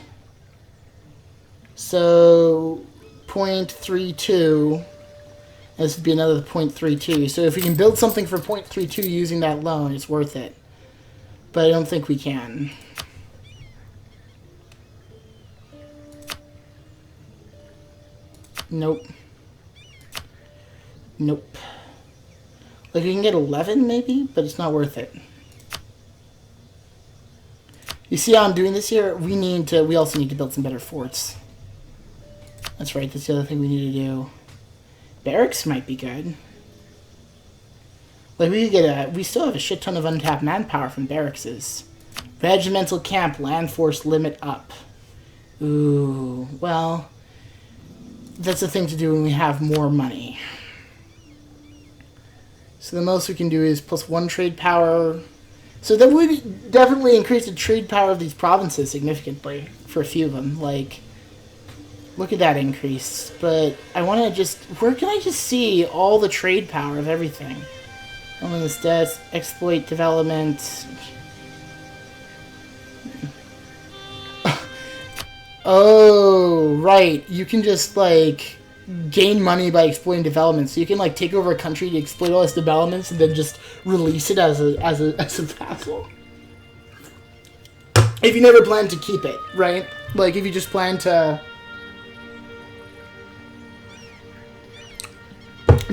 Speaker 1: So, 0.32. This would be another 0.32. So if we can build something for 0.32 using that loan, it's worth it. But I don't think we can. Nope. Nope. Like, we can get 11, maybe? But it's not worth it. You see how I'm doing this here? We also need to build some better forts. That's right, that's the other thing we need to do. Barracks might be good. Like, we still have a shit ton of untapped manpower from barrackses. Regimental camp, land force limit up. Ooh, well, that's the thing to do when we have more money. So the most we can do is +1 trade power. So that would definitely increase the trade power of these provinces significantly for a few of them. Like, look at that increase. But I want to just... Where can I just see all the trade power of everything? Only stats, exploit development. Oh, right. You can just, like, gain money by exploiting development. So you can, like, take over a country to exploit all its developments and then just release it as a vassal. If you never plan to keep it, right? Like, if you just plan to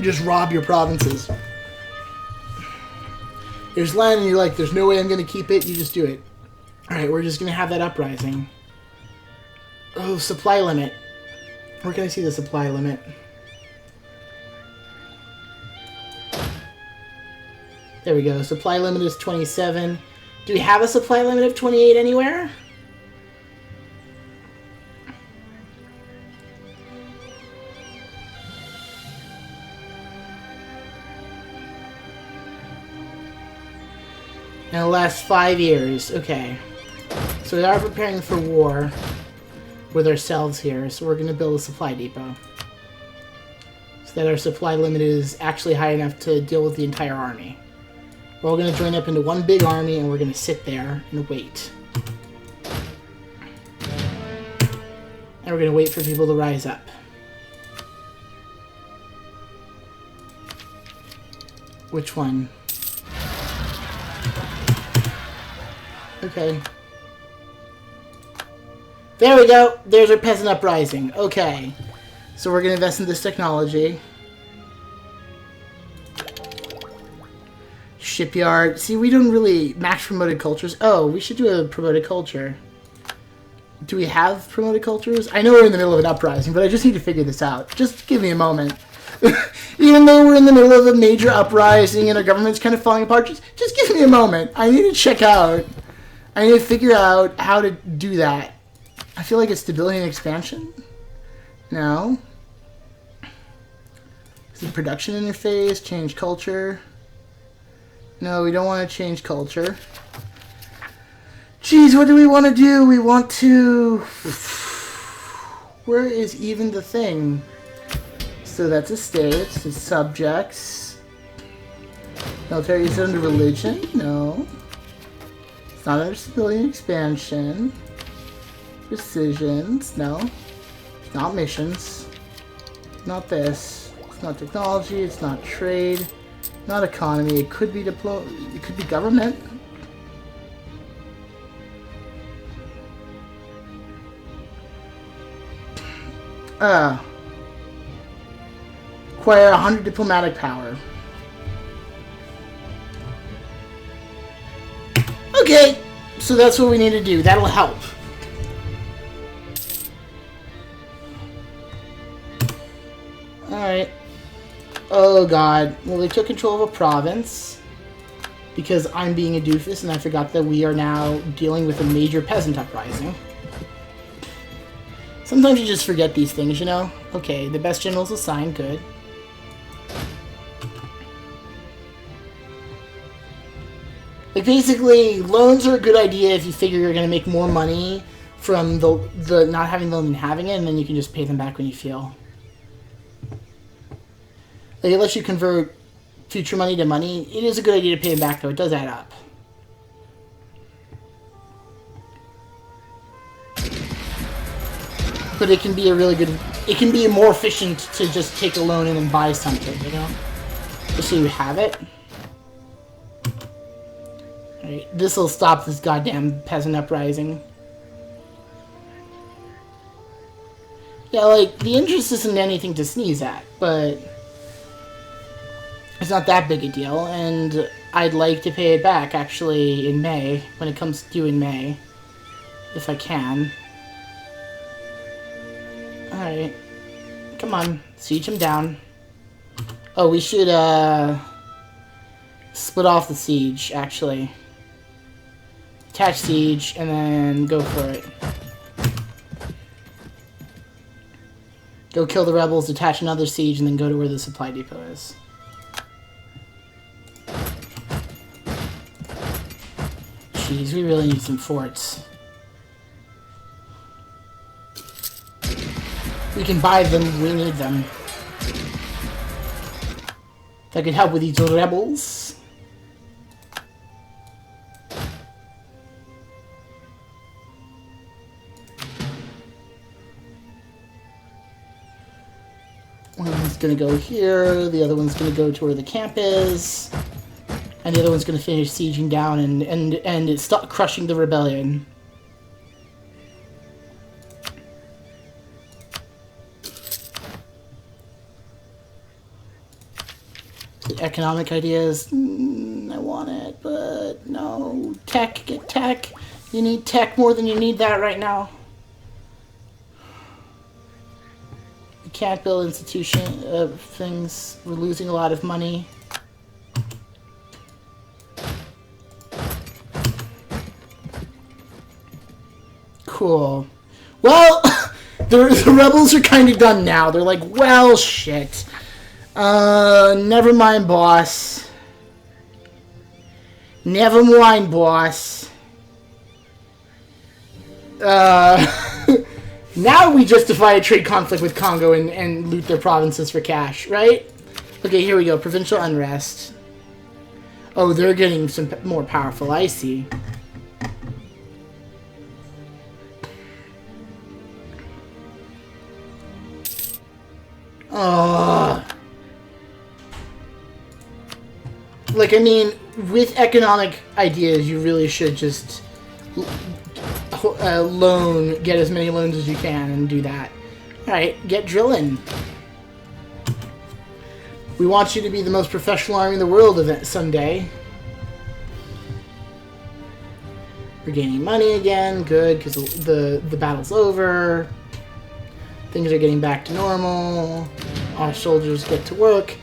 Speaker 1: just rob your provinces. There's land and you're like, there's no way I'm going to keep it, you just do it. Alright, we're just going to have that uprising. Oh, supply limit. Where can I see the supply limit? There we go. Supply limit is 27. Do we have a supply limit of 28 anywhere? In the last 5 years. Okay. So we are preparing for war with ourselves here, so we're going to build a supply depot. So that our supply limit is actually high enough to deal with the entire army. We're all going to join up into one big army, and we're going to sit there and wait. And we're going to wait for people to rise up. Which one? Okay. There we go. There's our peasant uprising. Okay. So we're going to invest in this technology. Shipyard. See, we don't really match promoted cultures. Oh, we should do a promoted culture. Do we have promoted cultures? I know we're in the middle of an uprising, but I just need to figure this out. Just give me a moment. Even though we're in the middle of a major uprising and our government's kind of falling apart, just give me a moment. I need to check out. I need to figure out how to do that. I feel like it's stability and expansion. No. Is it production interface? Change culture? No, we don't want to change culture. Geez, what do we want to do? We want to... Where is even the thing? So that's estates, it's subjects. Military is under religion? No. It's not under civilian expansion. Decisions? No. It's not missions. Not this. It's not technology, it's not trade. Not economy. It could be it could be government. Acquire 100 diplomatic power. Okay, so that's what we need to do. That'll help. Alright. Oh god. Well, they took control of a province because I'm being a doofus and I forgot that we are now dealing with a major peasant uprising. Sometimes you just forget these things, you know? Okay, the best general's assigned, good. Like, basically, loans are a good idea if you figure you're going to make more money from the not having the loan than having it, and then you can just pay them back when you feel. Like, it lets you convert future money to money. It is a good idea to pay them back, though. It does add up. But it can be a really good... It can be more efficient to just take a loan and then buy something, you know? Just so you have it. Alright, this'll stop this goddamn peasant uprising. Yeah, like, the interest isn't anything to sneeze at, but... It's not that big a deal, and I'd like to pay it back, actually, in May, when it comes due in May. If I can. Alright. Come on. Siege him down. Oh, we should, split off the siege, actually. Attach siege, and then go for it. Go kill the rebels, attach another siege, and then go to where the supply depot is. Jeez, we really need some forts. We can buy them, we need them. That could help with these rebels. One's gonna go here, the other one's gonna go to where the camp is. And the other one's gonna finish sieging down and stop crushing the rebellion. Economic ideas, I want it, but no. Tech, get tech. You need tech more than you need that right now. We can't build institution things. We're losing a lot of money. Cool. Well, the rebels are kind of done now. They're like, well, shit. Never mind, boss. Never mind, boss. Now we justify a trade conflict with Congo and loot their provinces for cash, right? Okay, here we go. Provincial unrest. Oh, they're getting some more powerful. I see. Like, I mean, with economic ideas, you really should just get as many loans as you can and do that. Alright, get drilling. We want you to be the most professional army in the world someday. We're gaining money again, good, because the battle's over. Things are getting back to normal. Our soldiers get to work.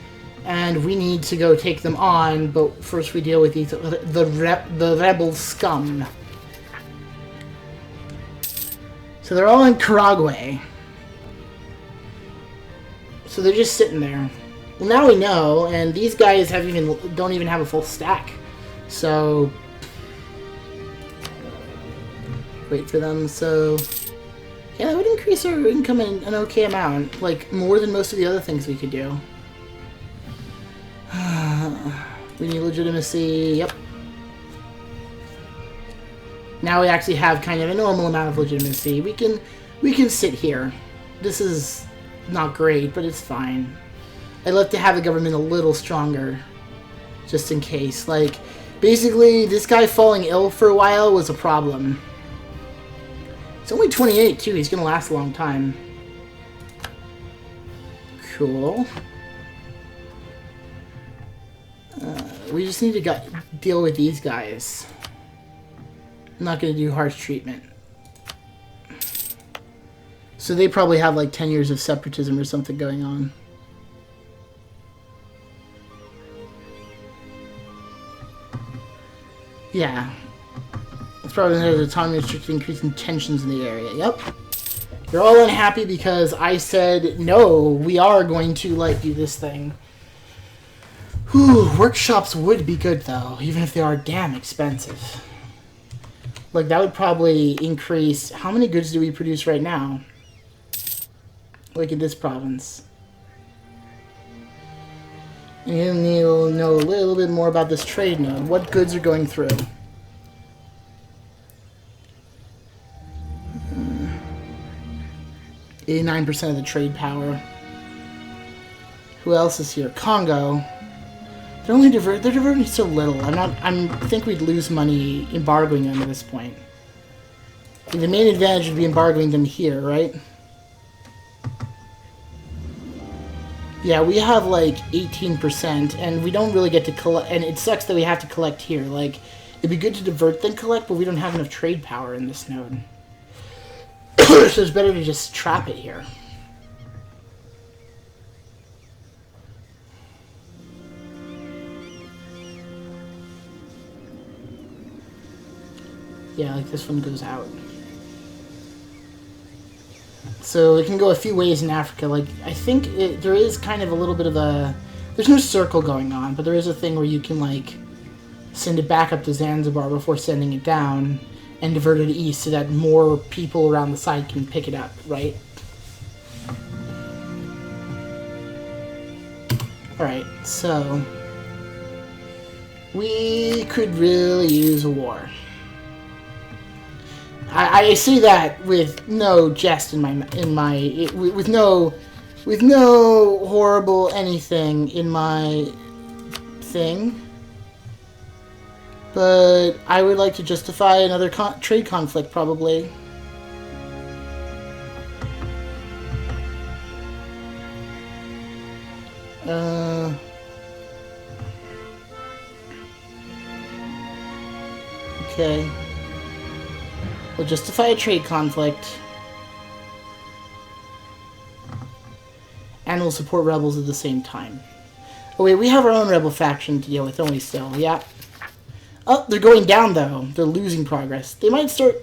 Speaker 1: And we need to go take them on, but first we deal with the rebel scum. So they're all in Karagwe. So they're just sitting there. Well, now we know, and these guys don't even have a full stack. So wait for them, so... Yeah, that would increase our income in an okay amount. Like, more than most of the other things we could do. We need legitimacy, yep. Now we actually have kind of a normal amount of legitimacy. We can sit here. This is not great, but it's fine. I'd love to have the government a little stronger. Just in case. Like, basically, this guy falling ill for a while was a problem. He's only 28, too. He's gonna last a long time. Cool. We just need to deal with these guys. I'm not gonna do harsh treatment. So they probably have like 10 years of separatism or something going on. Yeah. It's probably another autonomy restricted increasing tensions in the area. Yep. You're all unhappy because I said, no, we are going to, like, do this thing. Whew, workshops would be good, though, even if they are damn expensive. Like, that would probably increase... How many goods do we produce right now? Like, in this province. And you'll know a little bit more about this trade node. What goods are going through? 89% of the trade power. Who else is here? Congo. They're diverting so little. I think we'd lose money embargoing them at this point. The main advantage would be embargoing them here, right? Yeah, we have like 18%, and we don't really get to collect, and it sucks that we have to collect here. Like, it'd be good to divert than collect, but we don't have enough trade power in this node. So it's better to just trap it here. Yeah, like this one goes out. So it can go a few ways in Africa. Like, I think there is kind of a little bit of a... There's no circle going on, but there is a thing where you can, like, send it back up to Zanzibar before sending it down and divert it east so that more people around the side can pick it up, right? Alright, so... we could really use a war. I say that with no jest with no horrible anything in my thing, but I would like to justify another trade conflict probably. Okay. We'll justify a trade conflict. And we'll support rebels at the same time. Oh wait, we have our own rebel faction to deal with, don't we still? Yeah. Oh, they're going down though. They're losing progress. They might start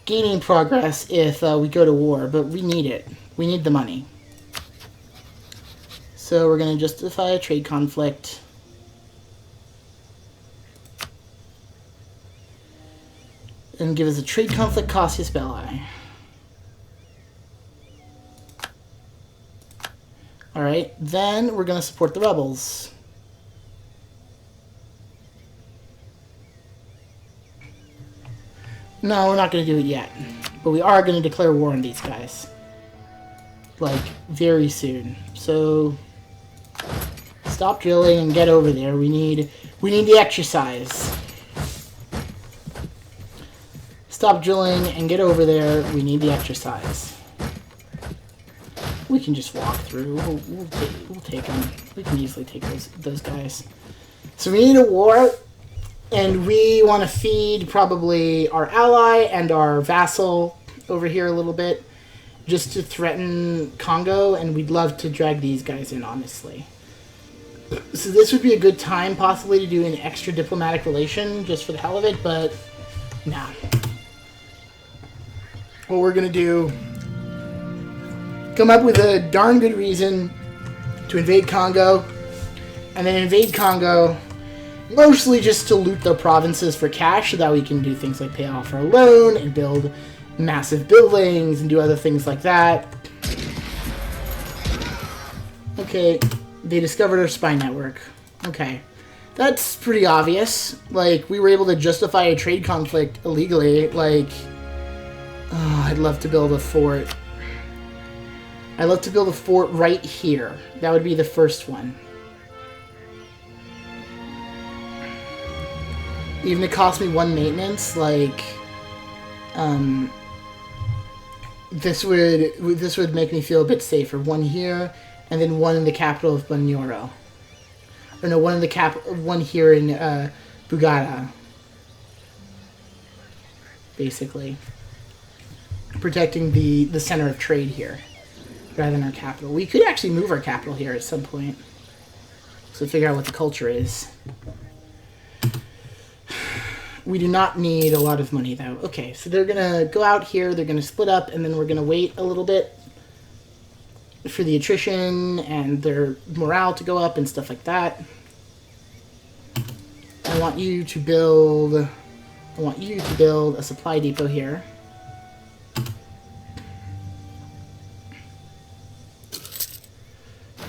Speaker 1: gaining progress if we go to war, but we need it. We need the money. So we're going to justify a trade conflict. And give us a trade conflict casus belli. Alright, then we're going to support the rebels. No, we're not going to do it yet. But we are going to declare war on these guys. Like, very soon. So, stop drilling and get over there. We need the exercise. Stop drilling and get over there. We need the exercise. We can just walk through. We'll take them. We can easily take those guys. So we need a war, and we want to feed probably our ally and our vassal over here a little bit, just to threaten Congo, and we'd love to drag these guys in, honestly. So this would be a good time, possibly, to do an extra diplomatic relation, just for the hell of it, but nah. What we're going to do, come up with a darn good reason to invade Congo, and then invade Congo, Mostly just to loot the provinces for cash so that we can do things like pay off our loan and build massive buildings and do other things like that. Okay, they discovered our spy network. Okay. That's pretty obvious. Like, we were able to justify a trade conflict illegally. Like, oh, I'd love to build a fort. I'd love to build a fort right here. That would be the first one. Even if it cost me 1 maintenance, like, this would make me feel a bit safer. 1 here, and then 1 in the capital of Bunyoro. Or no, 1 in the one here in Bugada. Basically, protecting the center of trade here, rather than our capital. We could actually move our capital here at some point. So figure out what the culture is. We do not need a lot of money, though. Okay, so they're going to go out here, they're going to split up, and then we're going to wait a little bit for the attrition and their morale to go up and stuff like that. I want you to build a supply depot here.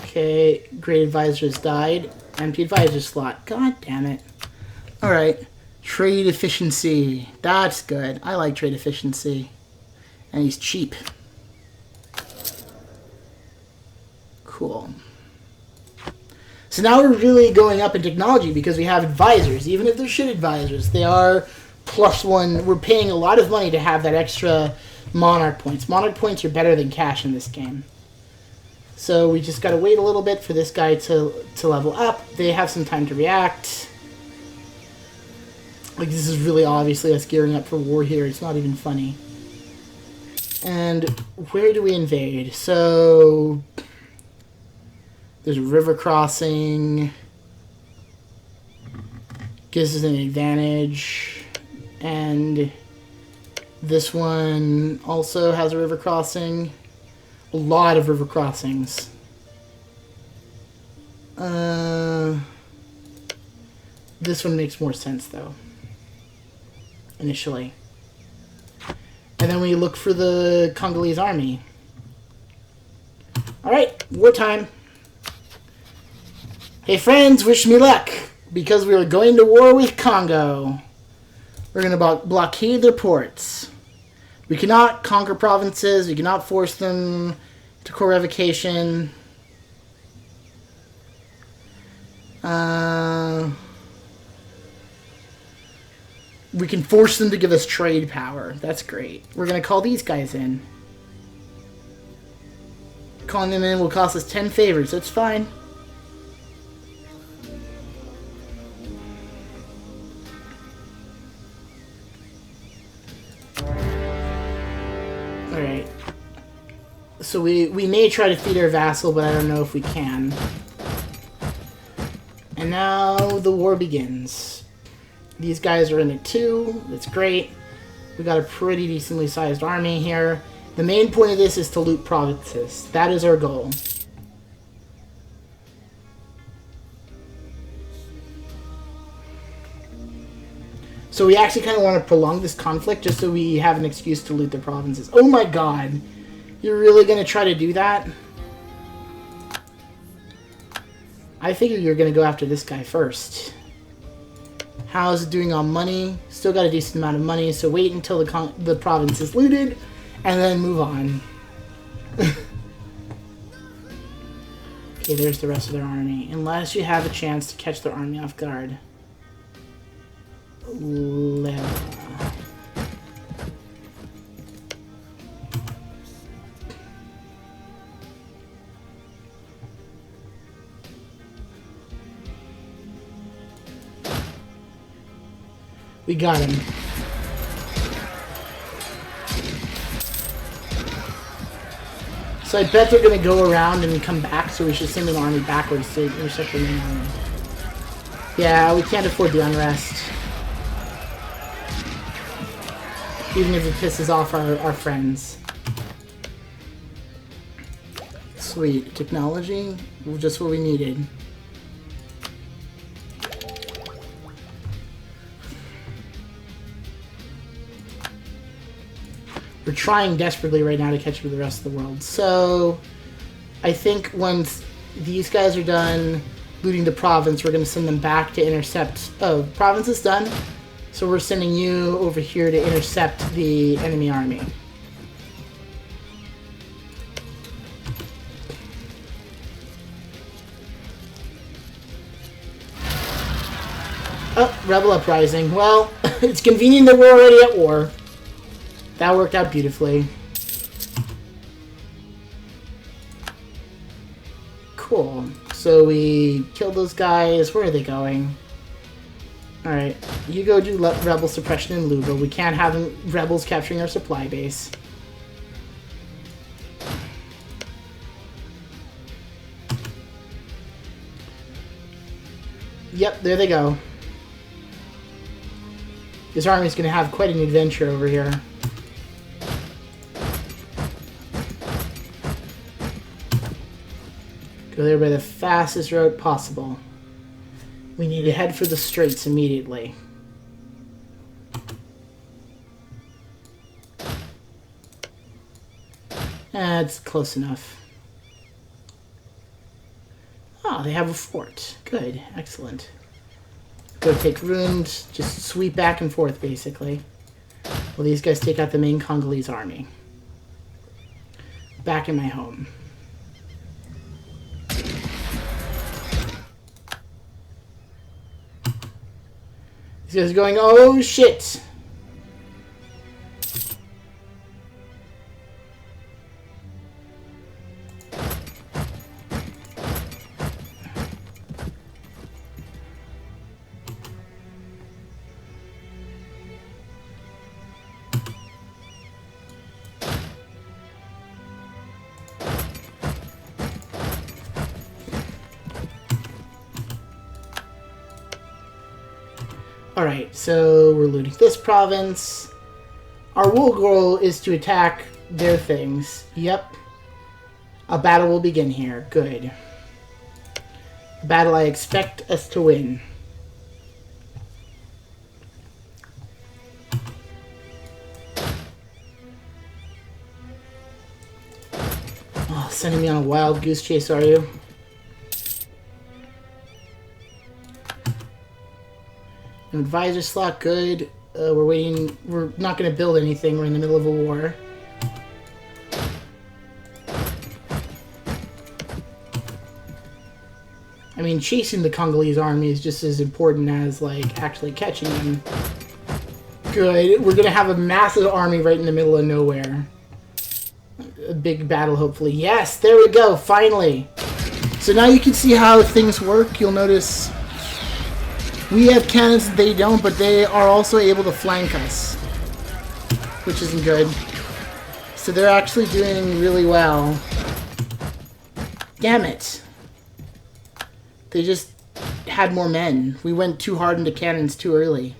Speaker 1: Okay, great advisor has died. Empty advisor slot. God damn it. Alright. Trade efficiency. That's good. I like trade efficiency. And he's cheap. Cool. So now we're really going up in technology because we have advisors. Even if they're shit advisors, they are +1. We're paying a lot of money to have that extra monarch points. Monarch points are better than cash in this game. So we just gotta wait a little bit for this guy to level up. They have some time to react. Like, this is really obviously us gearing up for war here. It's not even funny. And where do we invade? So there's a river crossing. Gives us an advantage. And this one also has a river crossing. A lot of river crossings. This one makes more sense, though. Initially. And then we look for the Congolese army. Alright, wartime. Hey friends, wish me luck. Because we are going to war with Congo. We're going to blockade their ports. We cannot conquer provinces. We cannot force them to core revocation. We can force them to give us trade power. That's great. We're going to call these guys in. Calling them in will cost us 10 favors. That's fine. Alright. So we may try to feed our vassal, but I don't know if we can. And now the war begins. These guys are in it too. That's great. We got a pretty decently sized army here. The main point of this is to loot provinces. That is our goal. So we actually kind of want to prolong this conflict just so we have an excuse to loot the provinces. Oh my god. You're really going to try to do that? I figure you're going to go after this guy first. How's it doing on money? Still got a decent amount of money, so wait until the province is looted, and then move on. Okay, there's the rest of their army. Unless you have a chance to catch their army off guard. We got him. So I bet they're going to go around and come back, so we should send an army backwards to intercept the main army. Yeah, we can't afford the unrest. Even if it pisses off our friends. Sweet. Technology? Just what we needed. We're trying desperately right now to catch up to the rest of the world. So I think once these guys are done looting the province, we're going to send them back to intercept... Oh, province is done. So we're sending you over here to intercept the enemy army. Oh, rebel uprising. Well, it's convenient that we're already at war. That worked out beautifully. Cool. So we killed those guys. Where are they going? Alright. You go do rebel suppression in Luba. We can't have rebels capturing our supply base. Yep, there they go. This army's going to have quite an adventure over here. Go there by the fastest route possible. We need to head for the straits immediately. That's close enough. Oh, they have a fort. Good. Excellent. Go take ruins. Just sweep back and forth, basically. Well, these guys take out the main Congolese army. Back in my home. These guys are going, oh shit! Alright, so we're looting this province. Our real goal is to attack their things. Yep. A battle will begin here. Good. A battle I expect us to win. Oh, sending me on a wild goose chase, are you? Advisor slot, good. We're waiting. We're not going to build anything. We're in the middle of a war. I mean, chasing the Congolese army is just as important as, like, actually catching them. Good. We're going to have a massive army right in the middle of nowhere. A big battle, hopefully. Yes, there we go, finally. So now you can see how things work. You'll notice... we have cannons, they don't, but they are also able to flank us. Which isn't good. So they're actually doing really well. Damn it. They just had more men. We went too hard into cannons too early.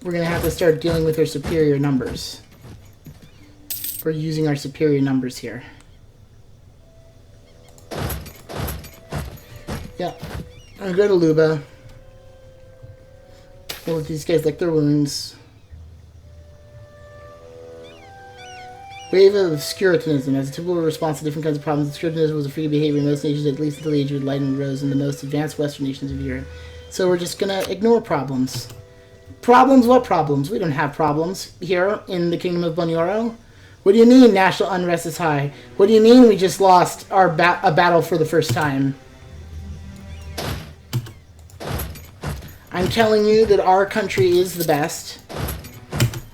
Speaker 1: We're going to have to start dealing with our superior numbers. We're using our superior numbers here. Yeah, I'm going to Luba. We'll let these guys lick their wounds. Wave of Scuritonism. As a typical response to different kinds of problems, Scuritonism was a free behavior in most nations, at least until the age of enlightenment rose in the most advanced Western nations of Europe. So we're just going to ignore problems. Problems? What problems? We don't have problems here in the Kingdom of Bunyoro. What do you mean national unrest is high? What do you mean we just lost our a battle for the first time? I'm telling you that our country is the best,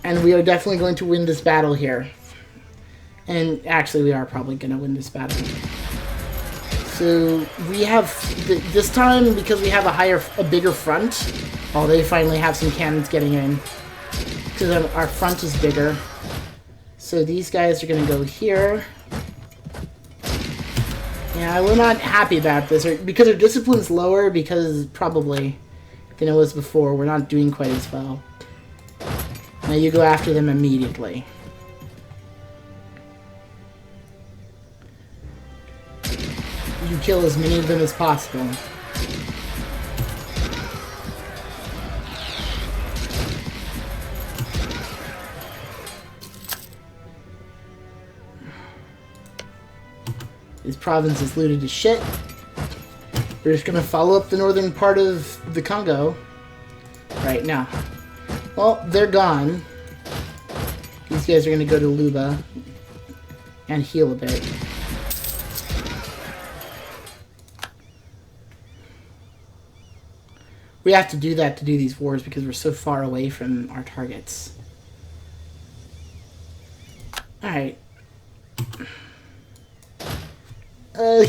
Speaker 1: and we are definitely going to win this battle here. And actually, we are probably going to win this battle. So we have this time, because we have a bigger front. Oh, they finally have some cannons getting in because our front is bigger. So these guys are going to go here. Yeah, we're not happy about this because our discipline's lower because probably. Than it was before. We're not doing quite as well. Now you go after them immediately. You kill as many of them as possible. This province is looted to shit. We're just gonna follow up the northern part of the Congo right now. Well, they're gone. These guys are gonna go to Luba and heal a bit. We have to do that to do these wars because we're so far away from our targets. Alright.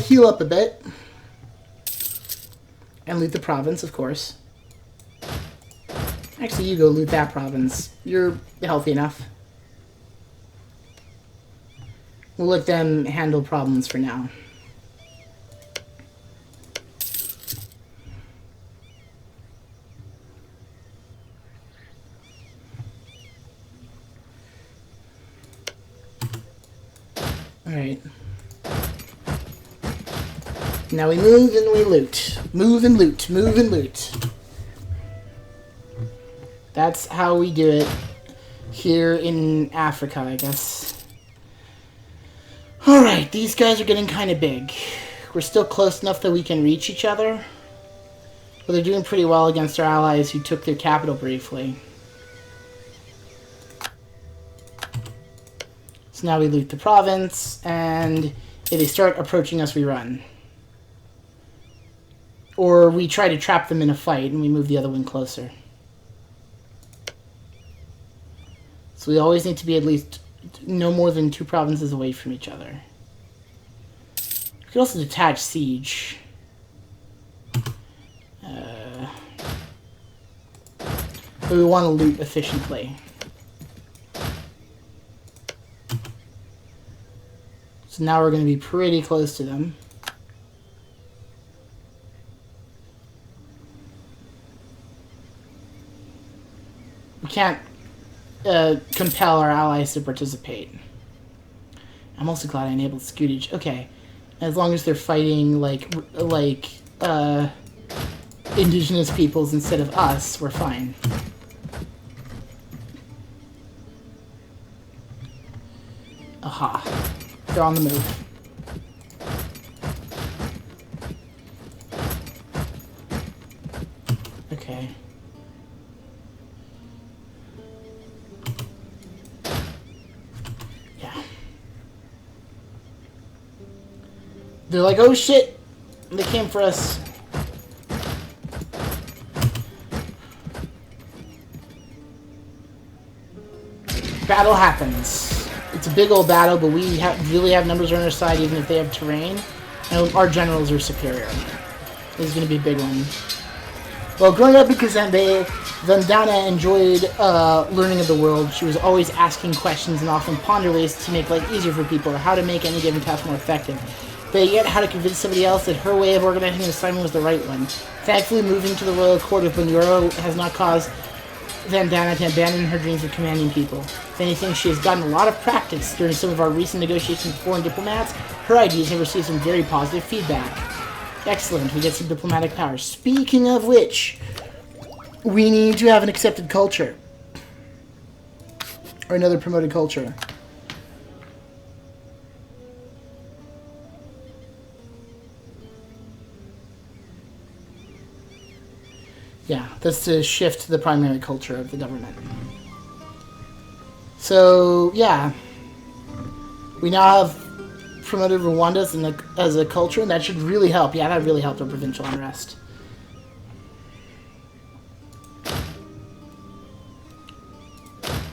Speaker 1: Heal up a bit. And loot the province, of course. Actually, you go loot that province. You're healthy enough. We'll let them handle problems for now. Alright. Now we move and we loot. Move and loot. Move and loot. That's how we do it here in Africa, I guess. Alright, these guys are getting kind of big. We're still close enough that we can reach each other. But they're doing pretty well against our allies who took their capital briefly. So now we loot the province, and if they start approaching us, we run. Or we try to trap them in a fight, and we move the other one closer. So we always need to be at least no more than 2 provinces away from each other. We could also detach siege. But we want to loot efficiently. So now we're going to be pretty close to them. We can't compel our allies to participate. I'm also glad I enabled scutage. Okay, as long as they're fighting like indigenous peoples instead of us, we're fine. Aha. They're on the move. Okay. Yeah. They're like, oh shit! They came for us. Battle happens. It's a big old battle, but we really have numbers on our side, even if they have terrain. And our generals are superior. This is going to be a big one. Well, growing up in Kazembe, Vandana enjoyed learning of the world. She was always asking questions and often pondered ways to make life easier for people, or how to make any given task more effective. But yet, how to convince somebody else that her way of organizing an assignment was the right one. Thankfully, moving to the royal court of Bunyoro has not caused Vandana to abandon her dreams of commanding people. If anything, she has gotten a lot of practice during some of our recent negotiations with foreign diplomats. Her ideas have received some very positive feedback. Excellent, we get some diplomatic power. Speaking of which, we need to have an accepted culture. Or another promoted culture. Yeah, that's to shift the primary culture of the government. So, yeah. We now have promoted Rwanda as a culture, and that should really help. Yeah, that really helped our provincial unrest.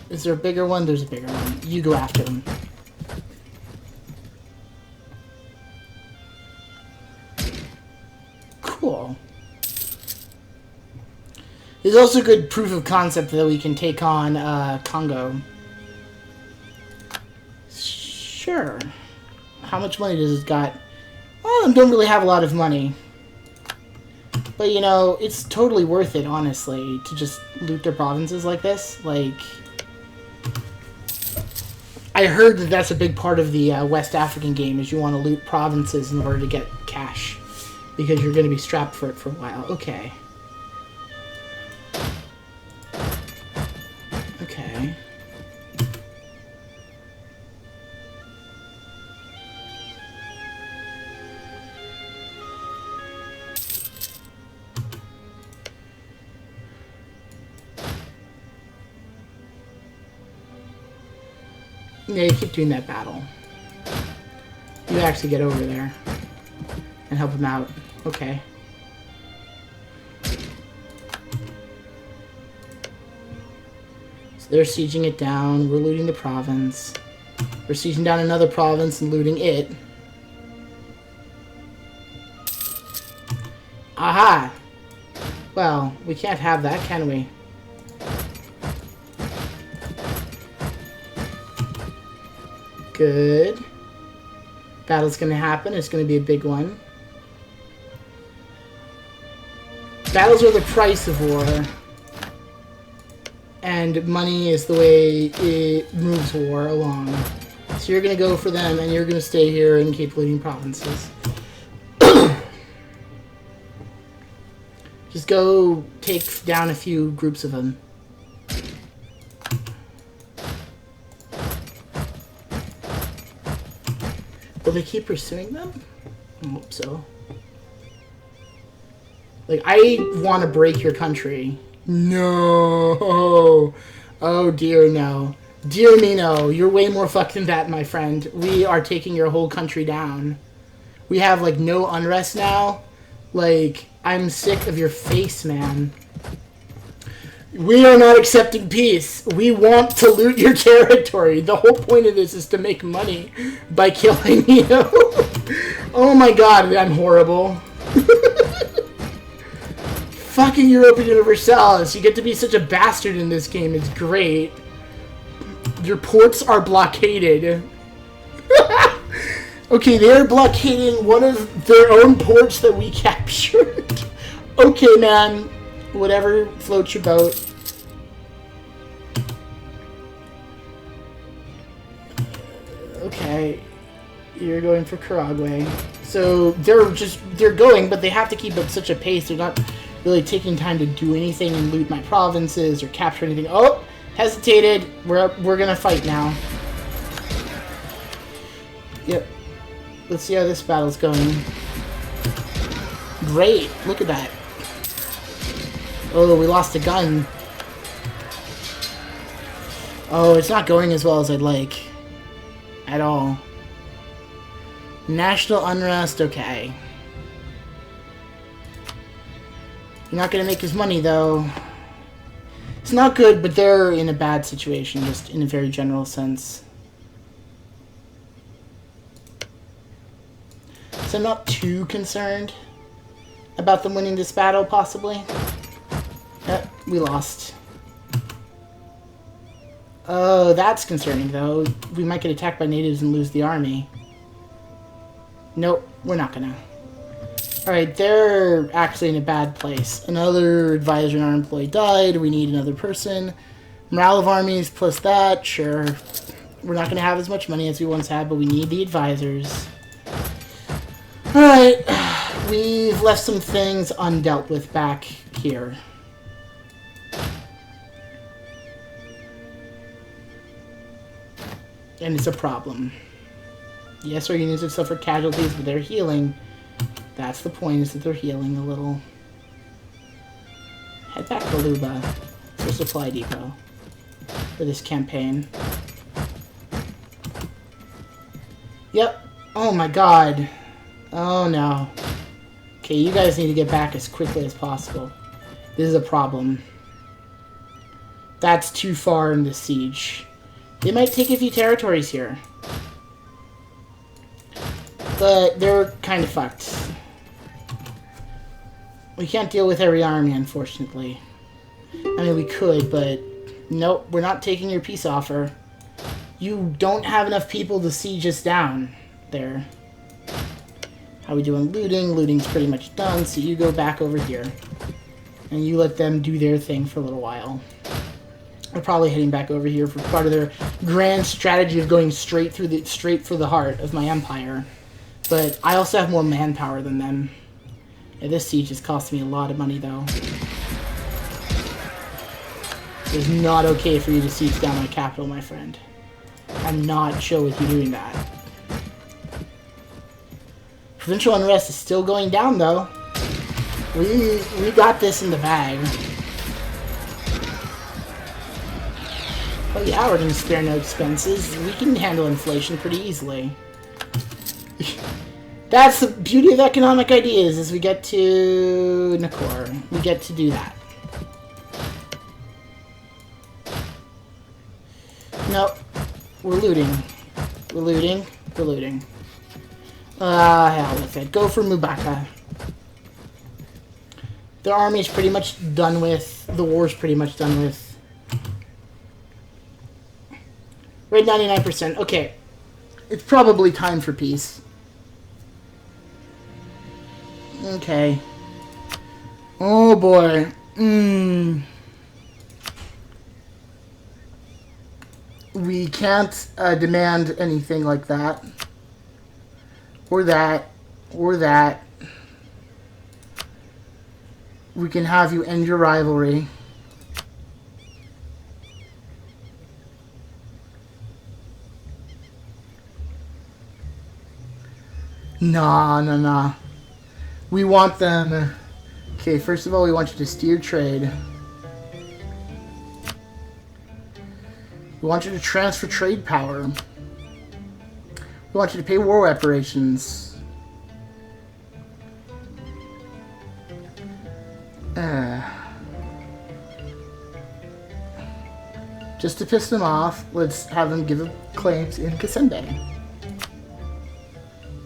Speaker 1: Is there a bigger one? There's a bigger one. You go after them. Cool. There's also good proof of concept that we can take on Congo. Sure. How much money does it got? Well, I don't really have a lot of money. But, you know, it's totally worth it, honestly, to just loot their provinces like this. Like, I heard that that's a big part of the West African game, is you want to loot provinces in order to get cash. Because you're going to be strapped for it for a while. Okay. Okay. Yeah, you keep doing that battle. You actually get over there and help him out. Okay. So they're sieging it down. We're looting the province. We're sieging down another province and looting it. Aha! Well, we can't have that, can we? Good. Battle's gonna happen. It's gonna be a big one. Battles are the price of war. And money is the way it moves war along. So you're gonna go for them, and you're gonna stay here and keep looting provinces. Just go take down a few groups of them. Will they keep pursuing them? I hope so. Like, I want to break your country. No. Oh dear, no. Dear me, no. You're way more fucked than that, my friend. We are taking your whole country down. We have, like, no unrest now. Like, I'm sick of your face, man. We are not accepting peace. We want to loot your territory. The whole point of this is to make money by killing you. Oh my god, I'm horrible. Fucking Europa Universalis. You get to be such a bastard in this game. It's great. Your ports are blockaded. Okay, they're blockading one of their own ports that we captured. Okay, man. Whatever floats your boat. Okay. You're going for Karagwe. So they're going, but they have to keep up such a pace. They're not really taking time to do anything and loot my provinces or capture anything. Oh! Hesitated. We're gonna fight now. Yep. Let's see how this battle's going. Great. Look at that. Oh, we lost a gun. Oh, it's not going as well as I'd like. At all. National unrest, okay. You're not gonna make his money, though. It's not good, but they're in a bad situation, just in a very general sense. So I'm not too concerned about them winning this battle, possibly. We lost. Oh, that's concerning, though. We might get attacked by natives and lose the army. Nope, we're not gonna. Alright, they're actually in a bad place. Another advisor in our employee died. We need another person. Morale of armies plus that, sure. We're not gonna have as much money as we once had, but we need the advisors. Alright, we've left some things undealt with back here. And it's a problem. Yes, our units have suffered casualties, but they're healing. That's the point, is that they're healing a little. Head back to Luba. It's a supply depot for this campaign. Yep. Oh my god. Oh no. Okay, you guys need to get back as quickly as possible. This is a problem. That's too far in the siege. They might take a few territories here. But they're kind of fucked. We can't deal with every army, unfortunately. I mean, we could, but nope, we're not taking your peace offer. You don't have enough people to siege us down there. How we doing looting? Looting's pretty much done, so you go back over here. And you let them do their thing for a little while. They're probably heading back over here for part of their grand strategy of going straight for the heart of my empire. But I also have more manpower than them. Yeah, this siege is costing me a lot of money, though. It's not okay for you to siege down my capital, my friend. I'm not chill with you doing that. Provincial unrest is still going down, though. We got this in the bag. Oh yeah, we're gonna spare no expenses. We can handle inflation pretty easily. That's the beauty of economic ideas, is we get to Nakor. We get to do that. Nope. We're looting. We're looting. We're looting. Hell with it. Go for Mubaka. The army's pretty much done with. The war's pretty much done with. We're at 99%. Okay. It's probably time for peace. Okay. Oh boy. We can't demand anything like that. Or that. Or that. We can have you end your rivalry. Nah. We want them... Okay, first of all, we want you to steer trade. We want you to transfer trade power. We want you to pay war reparations. Just to piss them off, let's have them give up claims in Kasende.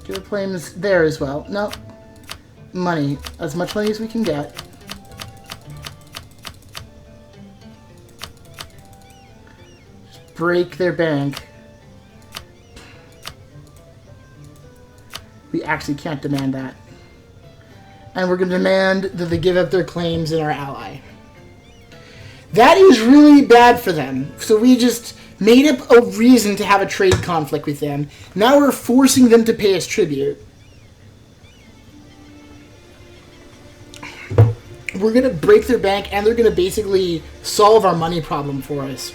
Speaker 1: Give up claims there as well. No. Money. As much money as we can get. Just break their bank. We actually can't demand that. And we're going to demand that they give up their claims in our ally. That is really bad for them. So we just made up a reason to have a trade conflict with them. Now we're forcing them to pay us tribute. We're going to break their bank, and they're going to basically solve our money problem for us.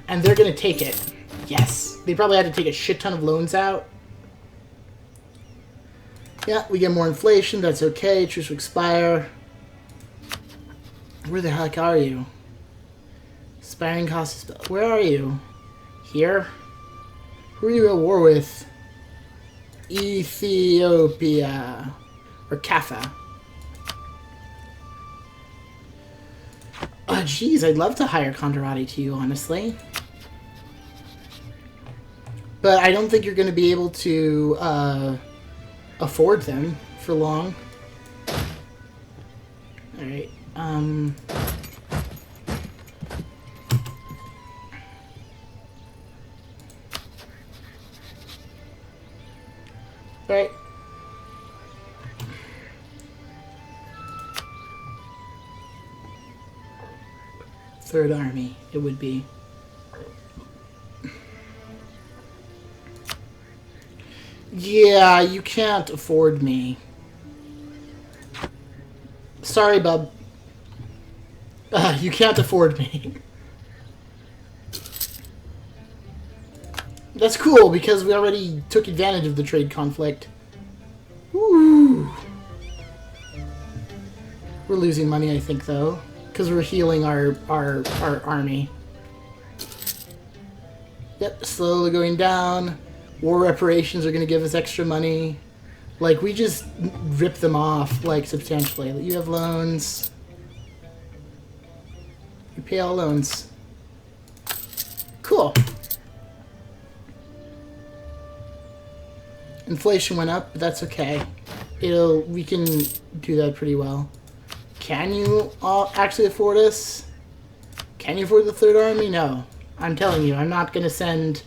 Speaker 1: And they're going to take it. Yes. They probably had to take a shit ton of loans out. Yeah, we get more inflation. That's okay. Truce will expire. Where the heck are you? Expiring costs. Where are you? Here? Who are you at war with? Ethiopia. Or Kaffa. Oh, jeez, I'd love to hire Kondarati to you, honestly. But I don't think you're going to be able to afford them for long. Alright, Right. Third Army, it would be. Yeah, you can't afford me. Sorry, bub. You can't afford me. That's cool, because we already took advantage of the trade conflict. Ooh. We're losing money, I think, though. Because we're healing our army. Yep, slowly going down. War reparations are going to give us extra money. Like, we just rip them off, like, substantially. You have loans. You pay all loans. Cool. Inflation went up, but that's okay. We can do that pretty well. Can you actually afford us? Can you afford the Third Army? No. I'm telling you, I'm not going to send...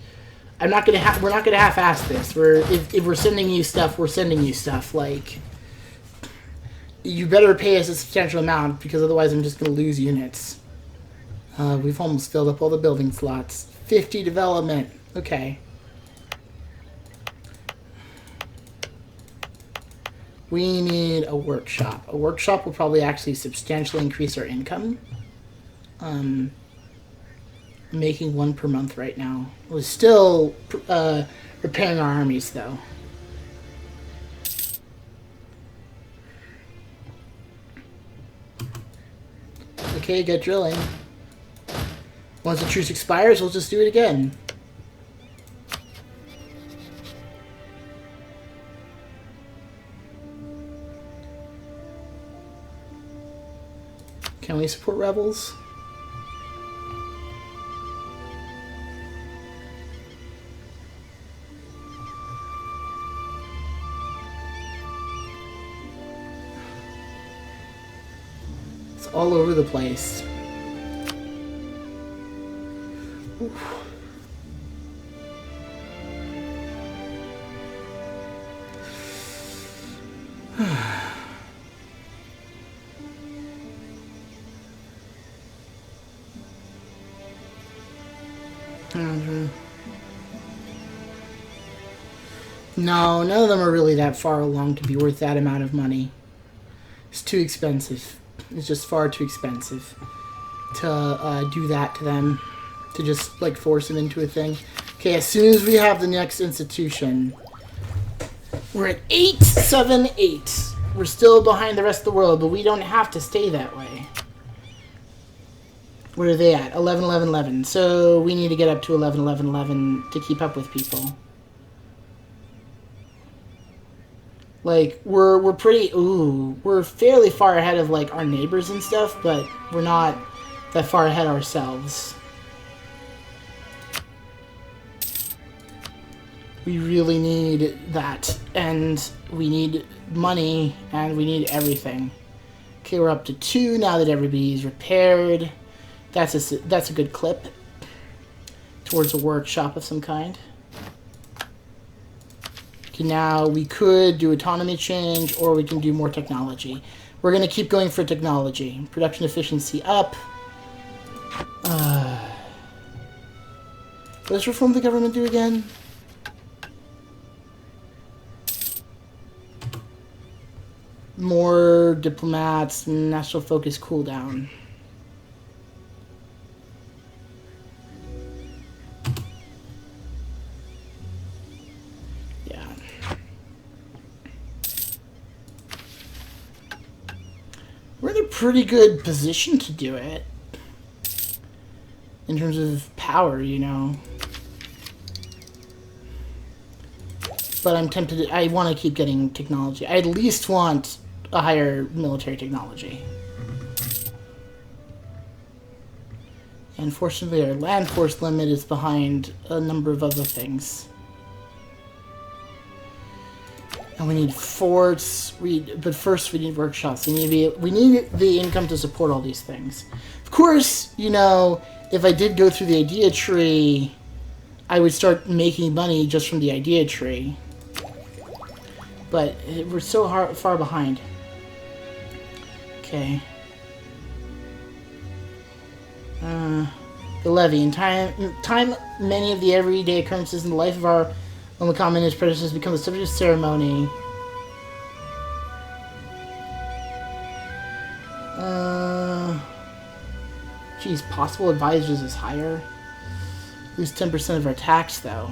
Speaker 1: we're not gonna half-ass this. If we're sending you stuff, we're sending you stuff. Like, you better pay us a substantial amount, because otherwise I'm just gonna lose units. We've almost filled up all the building slots. 50 development. Okay. We need a workshop. A workshop will probably actually substantially increase our income. Making one per month right now. We're still repairing our armies, though. Okay, get drilling. Once the truce expires, we'll just do it again. Can we support rebels? It's all over the place. Oof. No, none of them are really that far along to be worth that amount of money. It's too expensive. It's just far too expensive to do that to them. To just, like, force them into a thing. Okay, as soon as we have the next institution, we're at 878. We're still behind the rest of the world, but we don't have to stay that way. Where are they at? 11, 11, 11. So we need to get up to 11, 11, 11 to keep up with people. Like, we're pretty... Ooh, we're fairly far ahead of, like, our neighbors and stuff, but we're not that far ahead ourselves. We really need that, and we need money, and we need everything. Okay, we're up to 2 now that everybody's repaired. That's a good clip towards a workshop of some kind. Okay, now we could do autonomy change, or we can do more technology. We're going to keep going for technology. Production efficiency up. What does reform the government do again? More diplomats, national focus cooldown. Yeah. We're in a pretty good position to do it. In terms of power, you know. But I'm tempted. I want to keep getting technology. I at least want a higher military technology. Unfortunately, our land force limit is behind a number of other things. And we need forts. But first we need workshops. We need the income to support all these things. Of course, you know, if I did go through the idea tree, I would start making money just from the idea tree. But we're so far behind. Okay. The levy. In time, many of the everyday occurrences in the life of our Omicom and his predecessors become the subject of ceremony. Geez, possible advisors is higher. Lose 10% of our tax, though.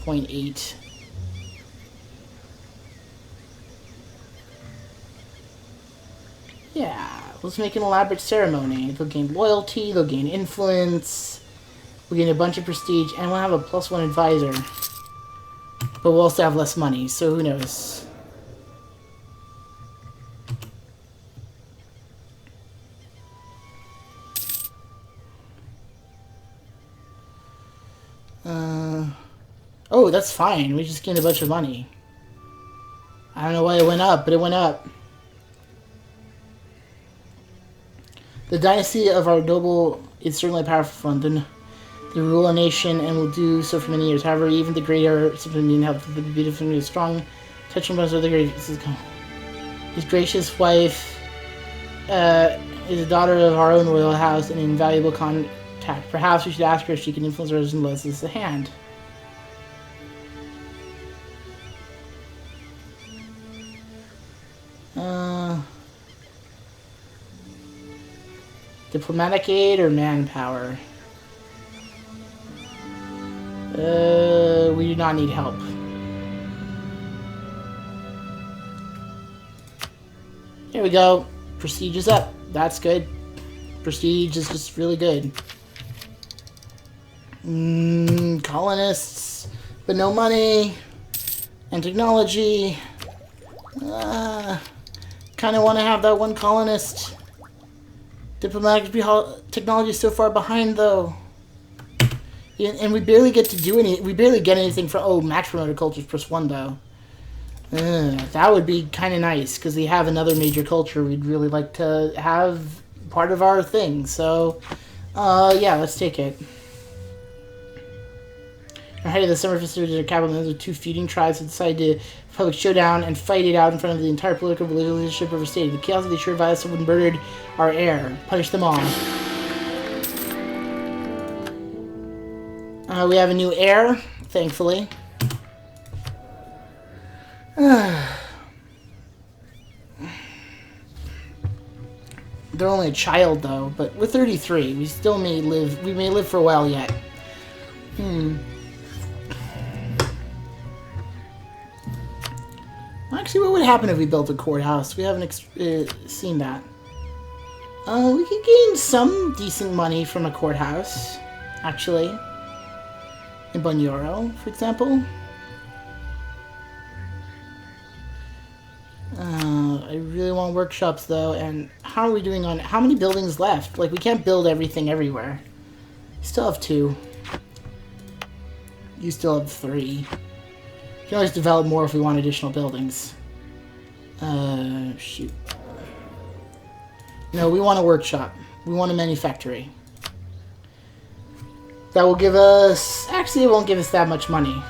Speaker 1: 0.8. Yeah, let's make an elaborate ceremony. They'll gain loyalty, they'll gain influence, we'll gain a bunch of prestige, and we'll have a +1 advisor. But we'll also have less money, so who knows. Oh, that's fine. We just gained a bunch of money. I don't know why it went up, but it went up. The dynasty of our noble is certainly a powerful one. They rule a nation and will do so for many years. However, even the great are something have the beautiful, strong, touching bonds of the great. His gracious wife is a daughter of our own royal house and an invaluable contact. Perhaps we should ask her if she can influence others and lend us a hand. Diplomatic aid or manpower? We do not need help. Here we go. Prestige is up. That's good. Prestige is just really good. Colonists, but no money. And technology. Kind of want to have that one colonist. Diplomatic technology is so far behind, though. Yeah, and we barely get to do any. We barely get anything from. Oh, match promoted cultures +1, though. That would be kind of nice, because we have another major culture we'd really like to have part of our thing. So, yeah, let's take it. Ahead of the summer festivities of capital, the two feuding tribes have decided to public showdown and fight it out in front of the entire political leadership of our state. The chaos of the sheer violence would murdered our heir. Punish them all. We have a new heir, thankfully. They're only a child, though, but we're 33. We still may live. We may live for a while yet. Actually, what would happen if we built a courthouse? We haven't seen that. We could gain some decent money from a courthouse, actually. In Bunyoro, for example. I really want workshops, though, and how are we doing on... How many buildings left? Like, we can't build everything everywhere. We still have 2. You still have 3. You can always develop more if we want additional buildings. Shoot. No, we want a workshop. We want a manufactory. That will give us... Actually, it won't give us that much money.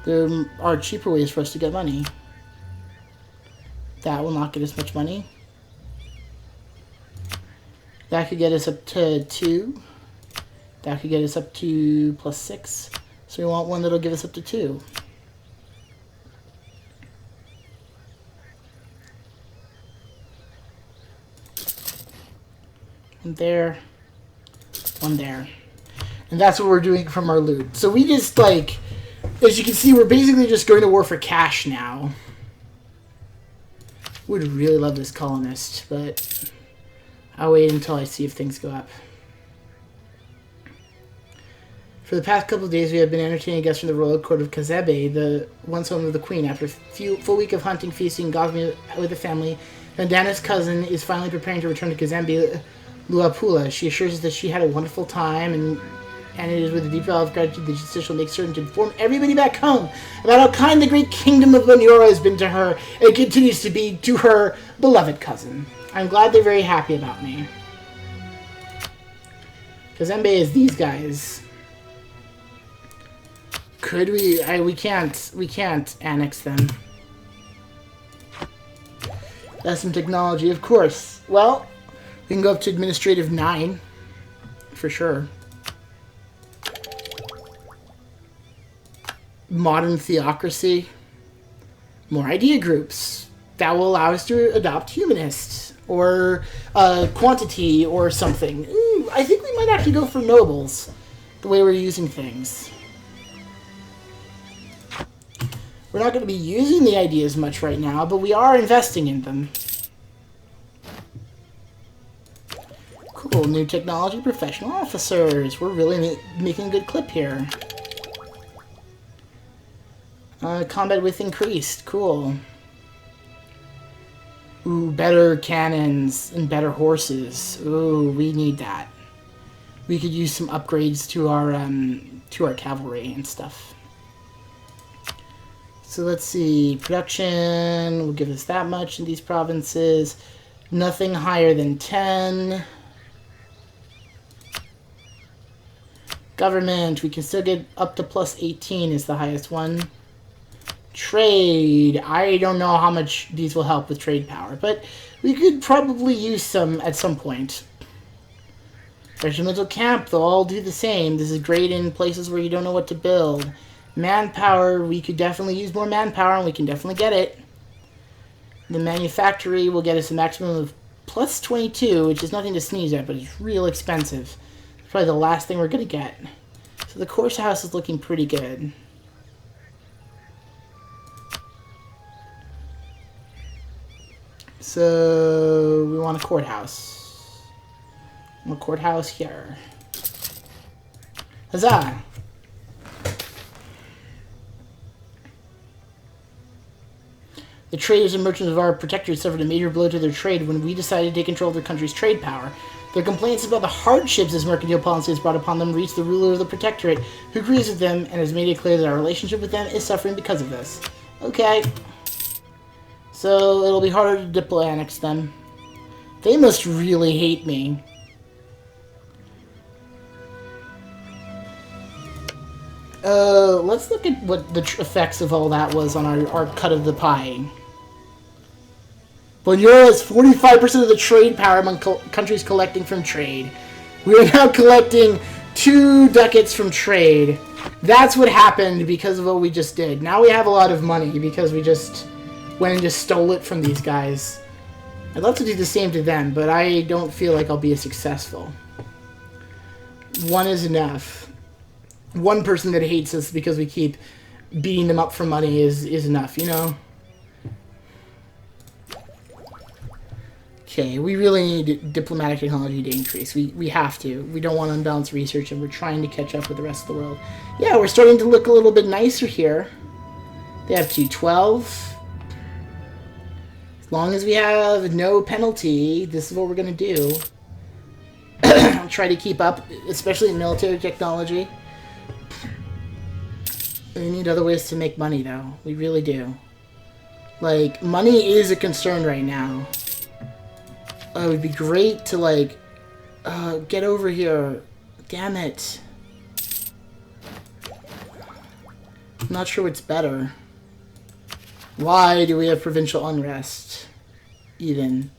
Speaker 1: There are cheaper ways for us to get money. That will not get us much money. That could get us up to 2. That could get us up to +6. So we want one that'll give us up to 2. One there. One there. And that's what we're doing from our loot. So we just, like... As you can see, we're basically just going to war for cash now. Would really love this colonist, but I'll wait until I see if things go up. For the past couple of days, we have been entertaining guests from the royal court of Kazebe, the once home of the queen. After a full week of hunting, feasting, gossiping with the family, Vandana's cousin is finally preparing to return to Kazembe, Luapula. She assures us that she had a wonderful time, and it is with a deep vow of gratitude that she will make certain to inform everybody back home about how kind the great kingdom of Bunyoro has been to her and continues to be to her beloved cousin. I'm glad they're very happy about me. Kazembe is these guys. Could we? We can't annex them. That's some technology, of course. Well, we can go up to administrative 9 for sure. Modern theocracy. More idea groups. That will allow us to adopt humanists. Or quantity or something. Ooh, I think we might actually go for nobles. The way we're using things. We're not going to be using the ideas much right now, but we are investing in them. Cool. New technology professional officers. We're really making a good clip here. Combat with increased. Cool. Ooh, better cannons and better horses. Ooh, we need that. We could use some upgrades to our cavalry and stuff. So let's see. Production will give us that much in these provinces. Nothing higher than 10. Government, we can still get up to +18 is the highest one. Trade. I don't know how much these will help with trade power, but we could probably use some at some point. Regimental camp, they'll all do the same. This is great in places where you don't know what to build. Manpower, we could definitely use more manpower, and we can definitely get it. The manufactory will get us a maximum of +22, which is nothing to sneeze at, but it's real expensive. It's probably the last thing we're going to get. So the course house is looking pretty good. So we want a courthouse. A courthouse here. Huzzah! The traders and merchants of our protectorate suffered a major blow to their trade when we decided to take control of their country's trade power. Their complaints about the hardships this mercantile policy has brought upon them reached the ruler of the protectorate, who agrees with them and has made it clear that our relationship with them is suffering because of this. Okay. So it'll be harder to diplo-annex them. They must really hate me. Let's look at what the effects of all that was on our cut of the pie. Bonura has 45% of the trade power among countries collecting from trade. We are now collecting 2 ducats from trade. That's what happened because of what we just did. Now we have a lot of money because we just went and just stole it from these guys. I'd love to do the same to them, but I don't feel like I'll be as successful. 1 is enough. 1 person that hates us because we keep beating them up for money is enough, you know? Okay, we really need diplomatic technology to increase. We have to. We don't want unbalanced research, and we're trying to catch up with the rest of the world. Yeah, we're starting to look a little bit nicer here. They have 212. As long as we have no penalty, this is what we're going to do. I'll try to keep up, especially in military technology. We need other ways to make money, though. We really do. Like, money is a concern right now. It would be great to, like, get over here. Damn it. I'm not sure what's better. Why do we have provincial unrest? Even.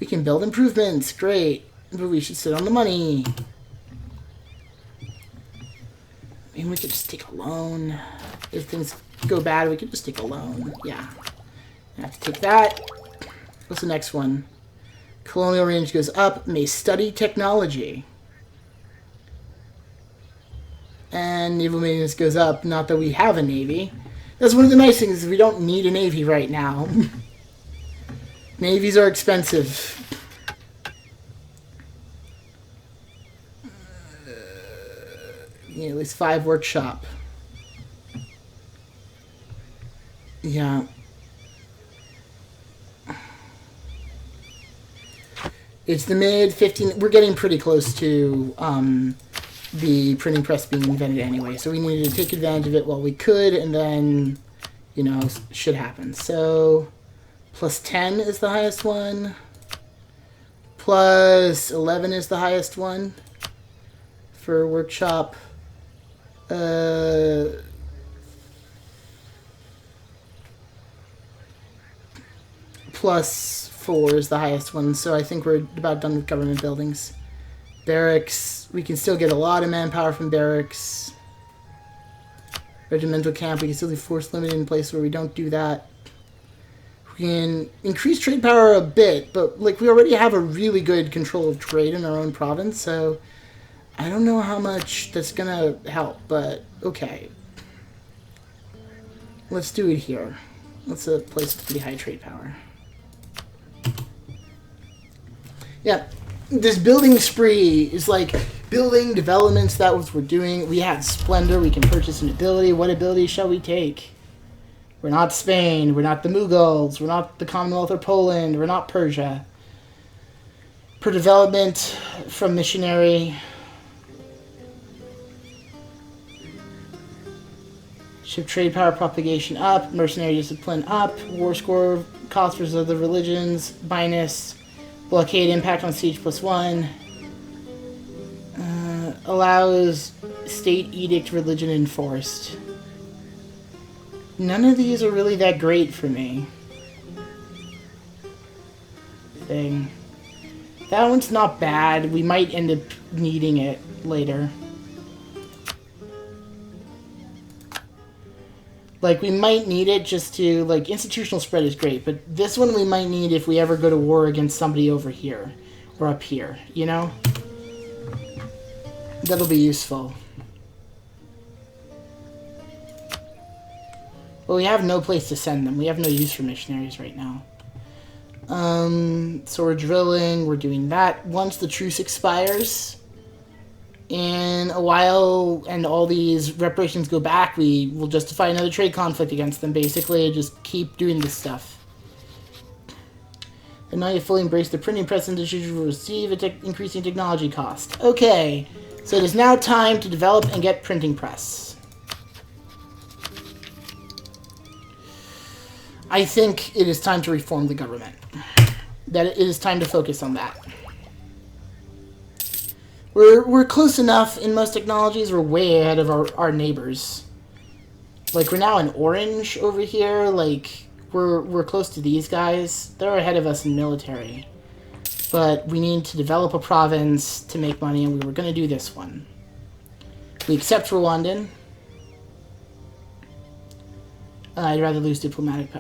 Speaker 1: We can build improvements. Great. But we should sit on the money. I mean, we could just take a loan. If things go bad, we could just take a loan. Yeah. I have to take that. What's the next one? Colonial range goes up. May study technology. And naval maintenance goes up. Not that we have a navy. That's one of the nice things is we don't need a navy right now. Navies are expensive. Yeah, at least 5 workshop. Yeah. It's the mid-15... We're getting pretty close to the printing press being invented anyway. So we needed to take advantage of it while we could, and then, you know, shit happens. So, plus 10 is the highest one. Plus 11 is the highest one for workshop. Plus 4 is the highest one, so I think we're about done with government buildings. Barracks, we can still get a lot of manpower from barracks. Regimental camp, we can still do force limited in places where we don't do that. We can increase trade power a bit, but like we already have a really good control of trade in our own province, so I don't know how much that's gonna help, but okay. Let's do it here. That's a place with pretty high trade power. Yeah, this building spree is like building developments. That was what we're doing. We had splendor. We can purchase an ability. What ability shall we take? We're not Spain. We're not the Mughals. We're not the Commonwealth or Poland. We're not Persia. Per development from missionary. Ship trade power propagation up. Mercenary discipline up. War score cost versus other religions minus. Blockade impact on siege +1. Allows state edict religion enforced. None of these are really that great for me. Thing. That one's not bad. We might end up needing it later. Like, we might need it just to, like, institutional spread is great, but this one we might need if we ever go to war against somebody over here, or up here, you know? That'll be useful. Well, we have no place to send them. We have no use for missionaries right now. So we're drilling, we're doing that. Once the truce expires, in a while, and all these reparations go back, we will justify another trade conflict against them, basically, and just keep doing this stuff. And now you fully embrace the printing press industry, you will receive an increasing technology cost. Okay, so it is now time to develop and get printing press. I think it is time to reform the government. That it is time to focus on that. We're close enough in most technologies. We're way ahead of our neighbors. Like, we're now in orange over here. Like, we're close to these guys. They're ahead of us in military. But we need to develop a province to make money, and we were going to do this one. We accept Rwandan. I'd rather lose diplomatic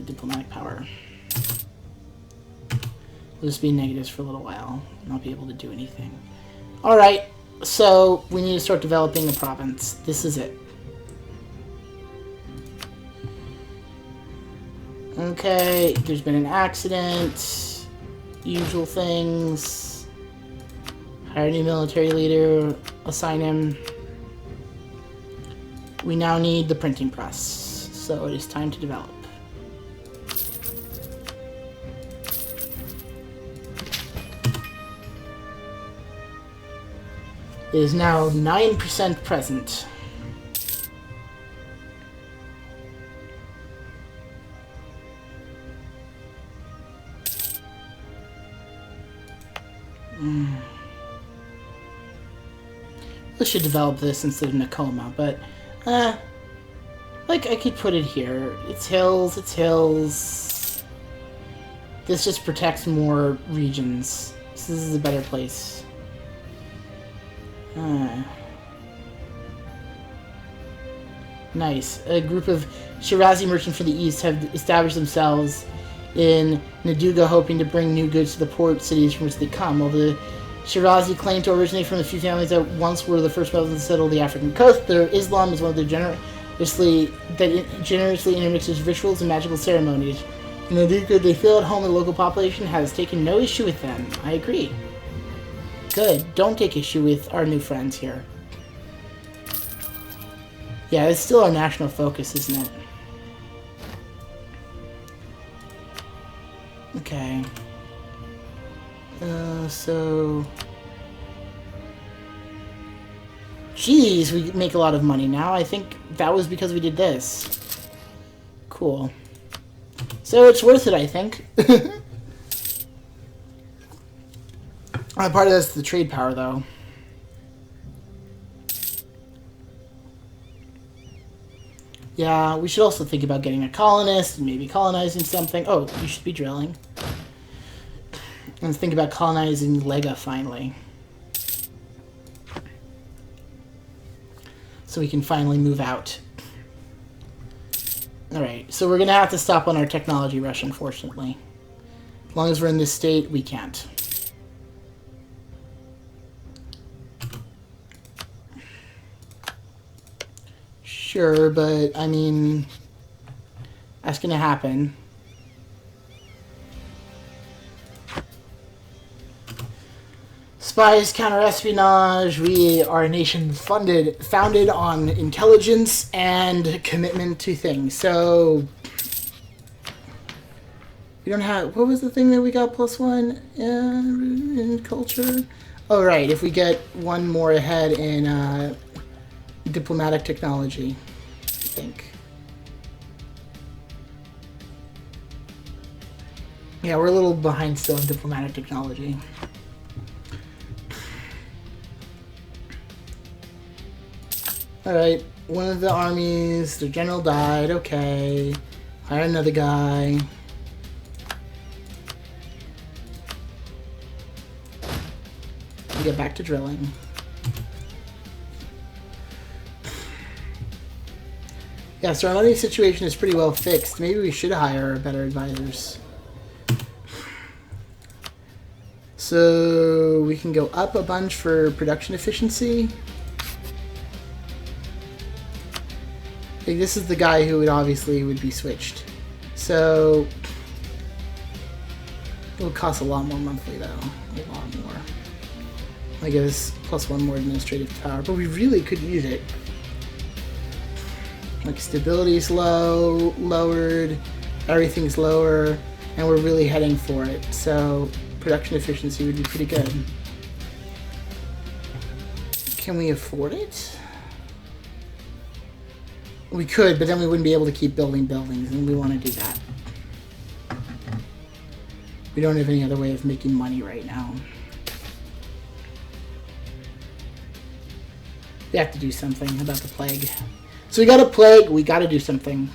Speaker 1: diplomatic power. We'll just be negatives for a little while. Not be able to do anything. Alright, so we need to start developing a province. This is it. Okay, there's been an accident. Usual things. Hire a new military leader. Assign him. We now need the printing press. So it is time to develop. It is now 9% present. I should develop this instead of Nakoma, but like, I could put it here. It's hills, it's hills. This just protects more regions. So this is a better place. Nice. A group of Shirazi merchants from the east have established themselves in Naduga, hoping to bring new goods to the port cities from which they come. While the Shirazi claim to originate from the few families that once were the first Muslims to settle the African coast, their Islam is one of their generously intermixes rituals and magical ceremonies. In Naduga, they feel at home, and the local population has taken no issue with them. I agree. Good. Don't take issue with our new friends here. Yeah, it's still our national focus, isn't it? Okay. So... Geez, we make a lot of money now. I think that was because we did this. Cool. So it's worth it, I think. Part of that's the trade power, though. Yeah, we should also think about getting a colonist and maybe colonizing something. Oh, you should be drilling. Let's think about colonizing Lega finally. So we can finally move out. Alright, so we're going to have to stop on our technology rush, unfortunately. As long as we're in this state, we can't. Sure, but, I mean, that's going to happen. Spies, counter-espionage, we are a nation founded on intelligence and commitment to things. So, we don't have, what was the thing that we got +1 in culture? Oh, right, if we get one more ahead in diplomatic technology, I think. Yeah, we're a little behind still in diplomatic technology. Alright, one of the armies, the general died, okay. Hire another guy. We get back to drilling. Yeah, so our money situation is pretty well fixed. Maybe we should hire better advisors. So we can go up a bunch for production efficiency. Like, this is the guy who would be switched. So it would cost a lot more monthly, though. A lot more. I guess plus 1 more administrative power, but we really could use it. Like, stability's lowered, everything's lower, and we're really heading for it. So production efficiency would be pretty good. Can we afford it? We could, but then we wouldn't be able to keep building buildings, and we want to do that. We don't have any other way of making money right now. We have to do something about the plague. So we got a plague, we got to do something.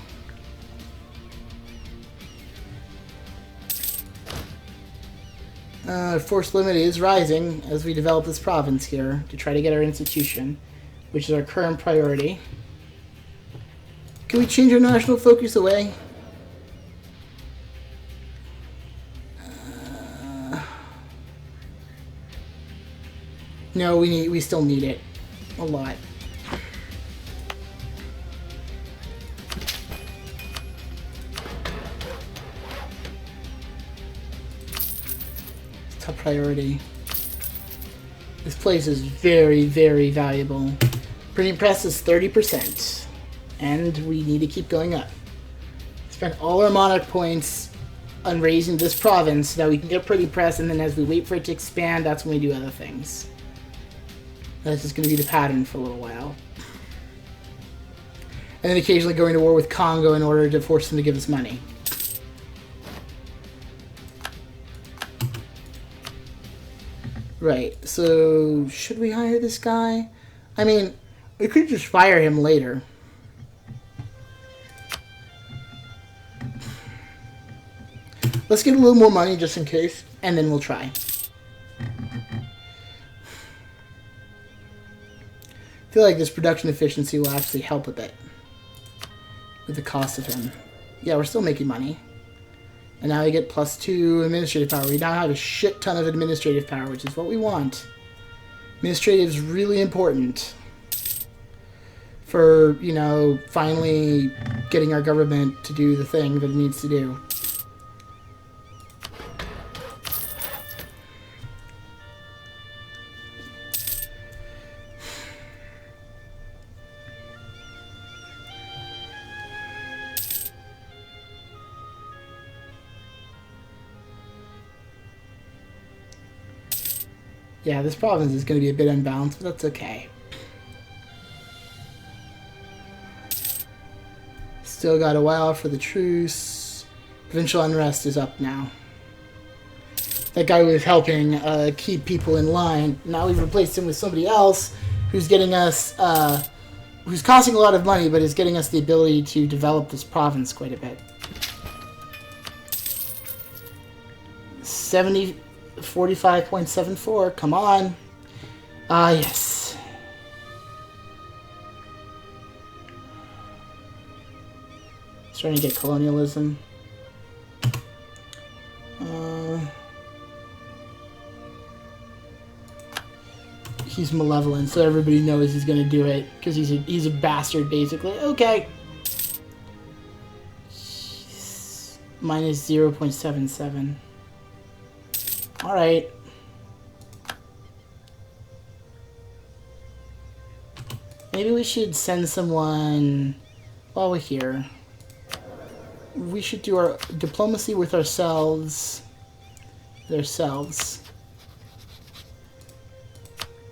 Speaker 1: Force limit is rising as we develop this province here to try to get our institution, which is our current priority. Can we change our national focus away? No, we still need it a lot. Top priority. This place is very, very valuable. Printing press is 30%, and we need to keep going up. Spend all our monarch points on raising this province so that we can get printing press, and then as we wait for it to expand, that's when we do other things. That's just going to be the pattern for a little while. And then occasionally going to war with Congo in order to force them to give us money. Right, so should we hire this guy? I mean, we could just fire him later. Let's get a little more money just in case, and then we'll try. I feel like this production efficiency will actually help a bit with the cost of him. Yeah, we're still making money. And now we get +2 administrative power. We now have a shit ton of administrative power, which is what we want. Administrative is really important for, you know, finally getting our government to do the thing that it needs to do. Yeah, this province is going to be a bit unbalanced, but that's okay. Still got a while for the truce. Provincial unrest is up now. That guy was helping keep people in line. Now we've replaced him with somebody else who's getting us, who's costing a lot of money, but is getting us the ability to develop this province quite a bit. 45.74, come on. Ah, yes. Starting to get colonialism. He's malevolent, so everybody knows he's gonna do it, because he's a bastard, basically. Okay. Minus 0.77. Alright. Maybe we should send someone while we're here. We should do our diplomacy with ourselves.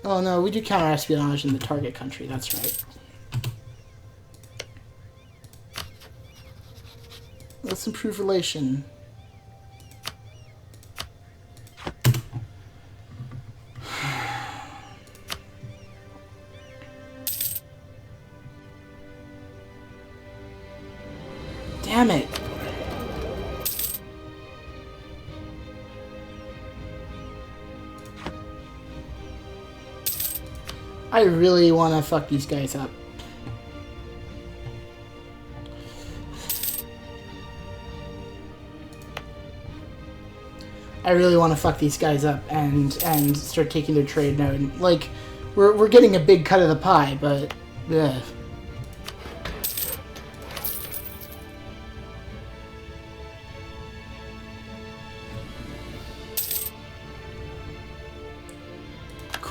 Speaker 1: Oh no, we do counter-espionage in the target country, that's right. Let's improve relation. Damn it. I really want to fuck these guys up. I really want to fuck these guys up and start taking their trade node. Like, we're getting a big cut of the pie, but ugh.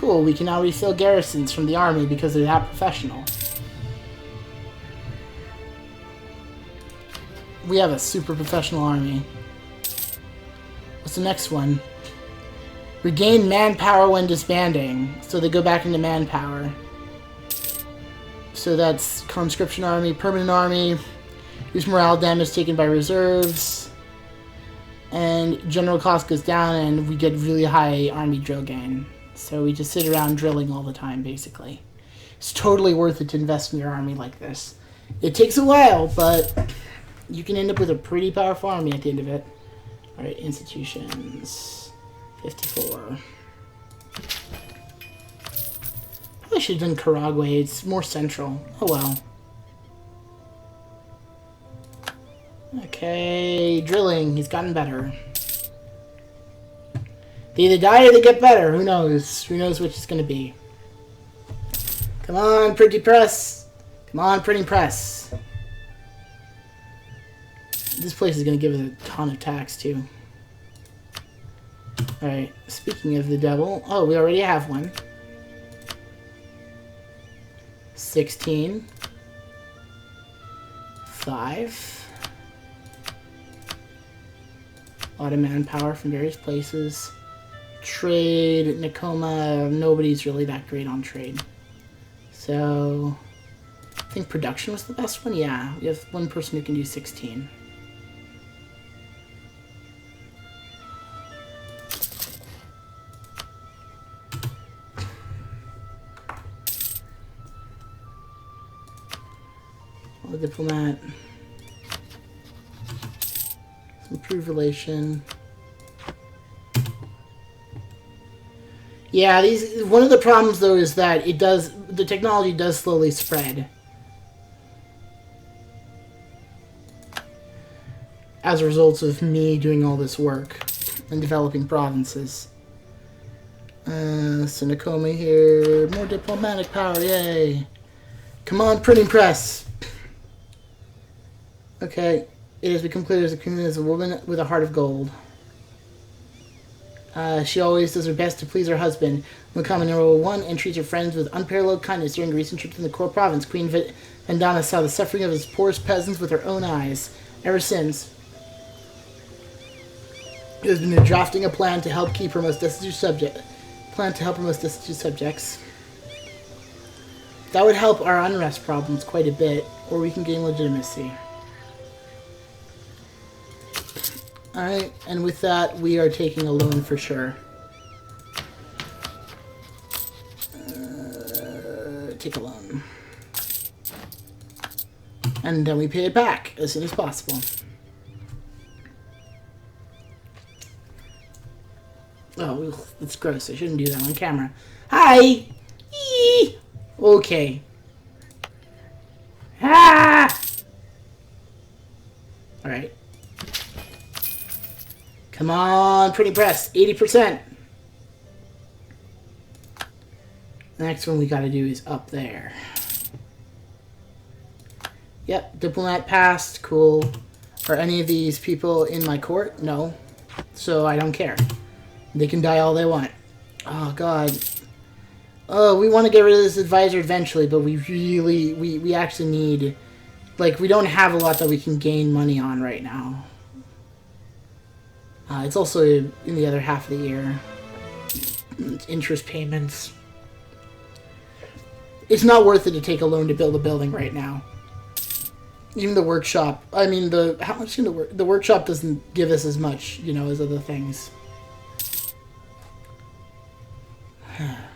Speaker 1: Cool, we can now refill garrisons from the army because they're that professional. We have a super professional army. What's the next one? Regain manpower when disbanding. So they go back into manpower. So that's conscription army, permanent army. Use morale damage taken by reserves. And general cost goes down and we get really high army drill gain. So we just sit around drilling all the time, basically. It's totally worth it to invest in your army like this. It takes a while, but you can end up with a pretty powerful army at the end of it. Alright, institutions. 54. I should have done Karagwe. It's more central. Oh well. Okay, drilling. He's gotten better. They either die or they get better. Who knows? Who knows which it's going to be. Come on, printing press. Come on, printing press. This place is going to give us a ton of tax, too. Alright, speaking of the devil. Oh, we already have one. 16. 5. A lot of manpower from various places. Trade, Nakoma, nobody's really that great on trade. So, I think production was the best one? Yeah, we have one person who can do 16. A diplomat. Improve relation. Yeah, one of the problems though is that the technology does slowly spread. As a result of me doing all this work and developing provinces. So Nakoma here, more diplomatic power, yay. Come on, printing press. Okay, it has become clear there's a queen as a woman with a heart of gold. She always does her best to please her husband. Nakama number 1 and treats her friends with unparalleled kindness. During a recent trip to the core province, Queen Vandana saw the suffering of his poorest peasants with her own eyes. Ever since, it has been drafting a plan to help keep her most destitute subjects. That would help our unrest problems quite a bit, or we can gain legitimacy. Alright, and with that, we are taking a loan for sure. Take a loan. And then we pay it back as soon as possible. Oh, that's gross. I shouldn't do that on camera. Hi! Eee! Okay. Ah! Alright. Come on, printing press. 80%. The next one we gotta do is up there. Yep, diplomat passed. Cool. Are any of these people in my court? No. So I don't care. They can die all they want. Oh, God. Oh, we want to get rid of this advisor eventually, but we really... We actually need... Like, we don't have a lot that we can gain money on right now. It's also in the other half of the year. Interest payments. It's not worth it to take a loan to build a building right now. Even the workshop. I mean, how much can the workshop doesn't give us as much, you know, as other things.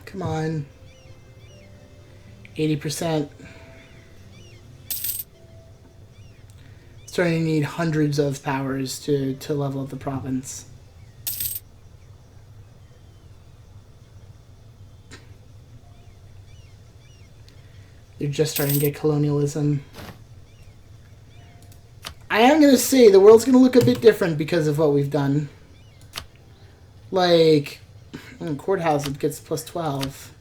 Speaker 1: Come on. 80%. Starting to need hundreds of powers to level up the province. They're just starting to get colonialism. I am going to say the world's going to look a bit different because of what we've done. Like, courthouse, it gets plus 12.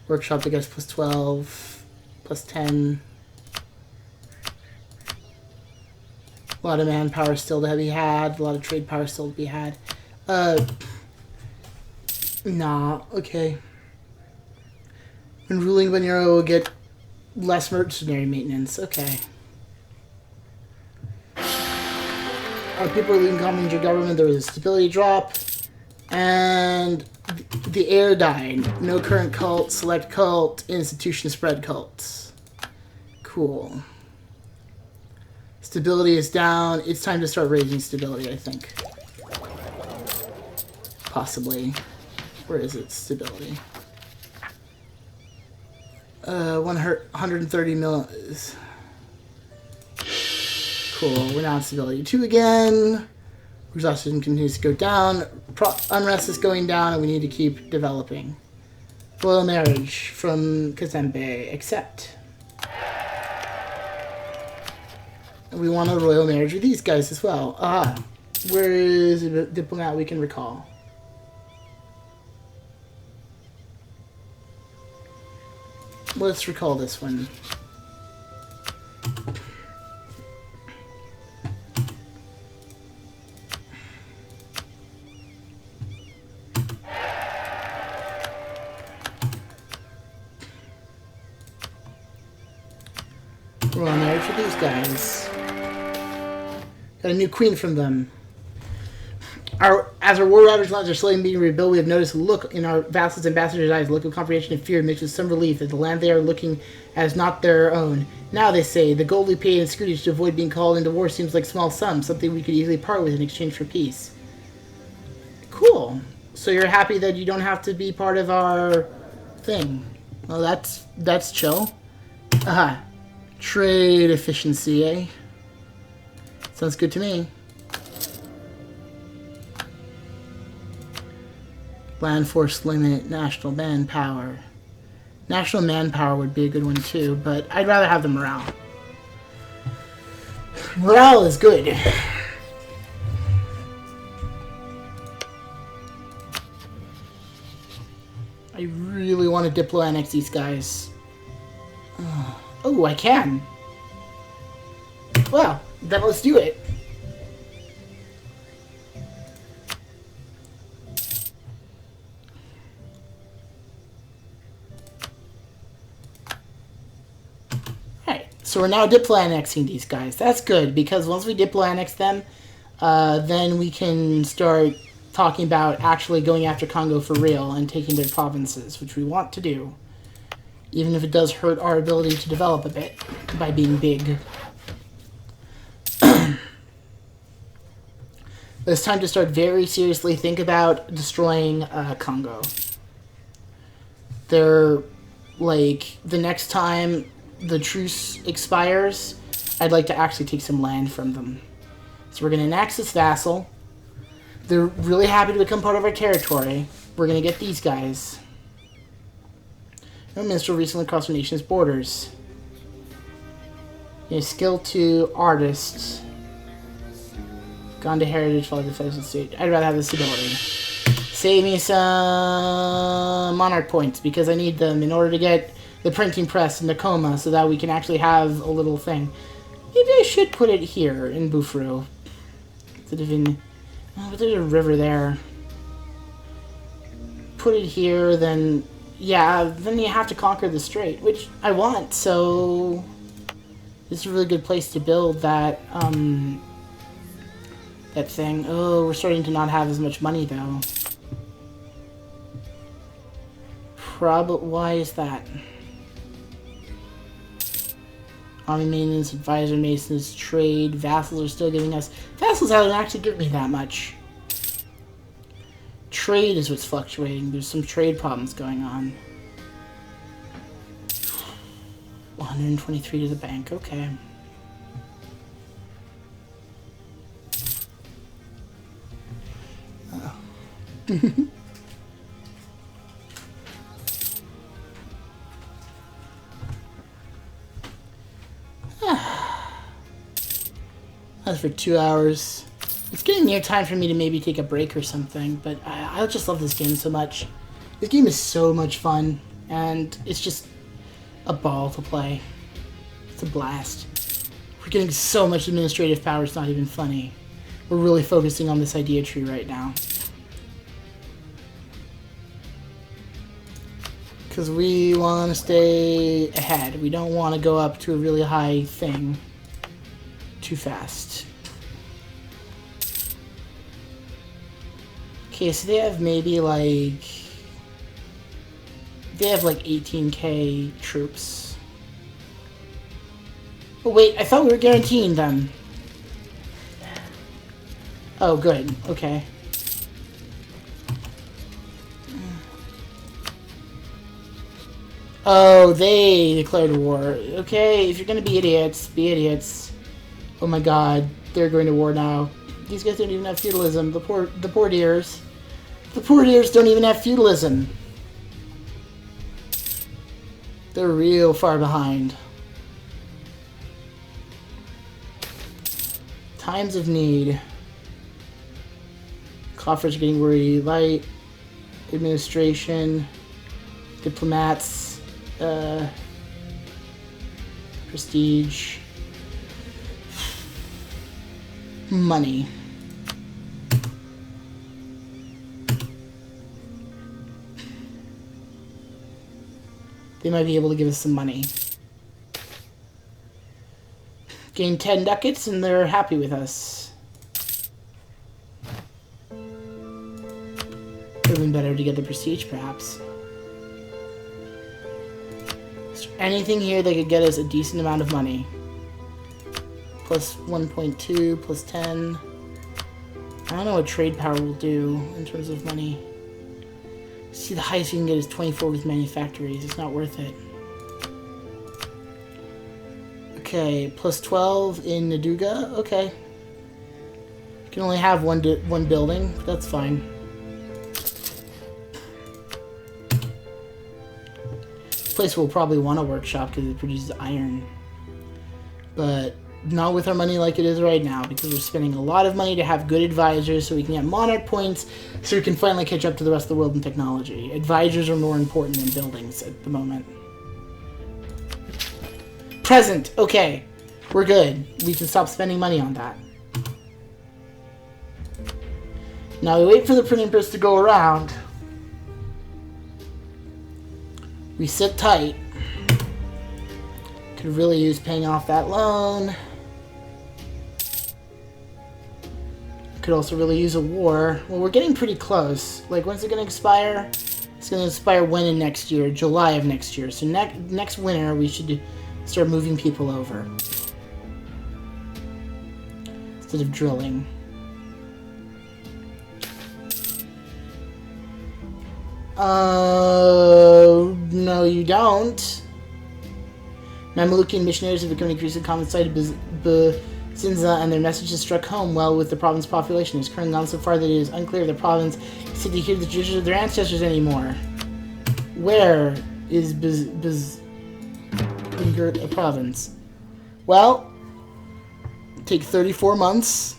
Speaker 1: Workshop, it gets plus 12. Plus 10. A lot of manpower still to be had. A lot of trade power still to be had. Nah, okay. When ruling Banero will get less mercenary maintenance. Okay. Our people are leaving common your government. There was a stability drop. And the heir died. No current cult. Select cult. Institution spread cults. Cool. Stability is down. It's time to start raising stability, I think. Possibly. Where is it? Stability. 130 mil. Cool. We're now at stability 2 again. Exhaustion continues to go down. Unrest is going down, and we need to keep developing. Royal marriage from Kazembe. Accept. And we want a royal marriage with these guys as well. Ah. Where is a diplomat we can recall? Let's recall this one. We're on marriage for these guys. Got a new queen from them. As our war ravaged lands are slowly being rebuilt, we have noticed a look in our vassals' ambassadors' eyes, a look of comprehension and fear mixed with some relief that the land they are looking at is not their own. Now, they say, the gold we pay in security to avoid being called into war seems like small sums, something we could easily part with in exchange for peace. Cool. So you're happy that you don't have to be part of our thing. Well, that's chill. Aha. Trade efficiency, eh? Sounds good to me. Land force limit, national manpower. National manpower would be a good one too, but I'd rather have the morale. Morale is good. I really want to Diplo annex these guys. Oh, I can. Well, then let's do it. So we're now Diplo annexing these guys. That's good, because once we Diplo annex them, then we can start talking about actually going after Congo for real and taking their provinces, which we want to do. Even if it does hurt our ability to develop a bit by being big. But it's time to start very seriously think about destroying Congo. They're, like, the next time the truce expires, I'd like to actually take some land from them. So we're going to annex this vassal. They're really happy to become part of our territory. We're going to get these guys. No minstrel recently crossed our nation's borders. Skill 2, artists. Gone to heritage, followed the federal state. I'd rather have this ability. Save me some monarch points, because I need them in order to get the printing press in Nakoma, so that we can actually have a little thing. Maybe I should put it here in Bufuru. Instead of in... Oh, but there's a river there. Put it here, then... Yeah, then you have to conquer the strait, which I want, so... This is a really good place to build that, that thing. Oh, we're starting to not have as much money, though. Why is that? Army maintenance, advisor masons, trade, vassals are still giving us... Vassals haven't actually given me that much. Trade is what's fluctuating. There's some trade problems going on. 123 to the bank, okay. Oh. That's for 2 hours. It's getting near time for me to maybe take a break or something, but I just love this game so much. This game is so much fun, and it's just a ball to play. It's a blast. We're getting so much administrative power, it's not even funny. We're really focusing on this idea tree right now. Because we want to stay ahead. We don't want to go up to a really high thing too fast. Okay, so they have maybe like... They have like 18k troops. Oh wait, I thought we were guaranteeing them. Oh, good. Okay. Oh, they declared war. Okay, if you're gonna be idiots, be idiots. Oh my god, they're going to war now. These guys don't even have feudalism. The poor dears. The poor dears don't even have feudalism. They're real far behind. Times of need. Coffers are getting worried. Light. Administration. Diplomats. Prestige. Money. They might be able to give us some money. Gain 10 ducats and they're happy with us. Would have been better to get the prestige, perhaps. Is there anything here that could get us a decent amount of money? Plus 1.2, plus 10. I don't know what trade power will do in terms of money. See, the highest you can get is 24 with manufactories. It's not worth it. Okay, plus 12 in Naduga. Okay. You can only have one building. But that's fine. This place will probably want a workshop because it produces iron. But not with our money like it is right now, because we're spending a lot of money to have good advisors so we can get monarch points so we can finally catch up to the rest of the world in technology. Advisors are more important than buildings at the moment. Present! Okay. We're good. We can stop spending money on that. Now we wait for the printing press to go around. We sit tight. Could really use paying off that loan. Could also really use a war. Well, we're getting pretty close. Like, when's it going to expire? It's going to expire when in next year? July of next year. So next winter, we should start moving people over. Instead of drilling. No you don't. Mamelukian missionaries have become increasingly common sight of Zinza, and their message has struck home well with the province's population. It's currently gone so far that it is unclear if the province is to hear the traditions of their ancestors anymore. Where is a province? Well, take 34 months.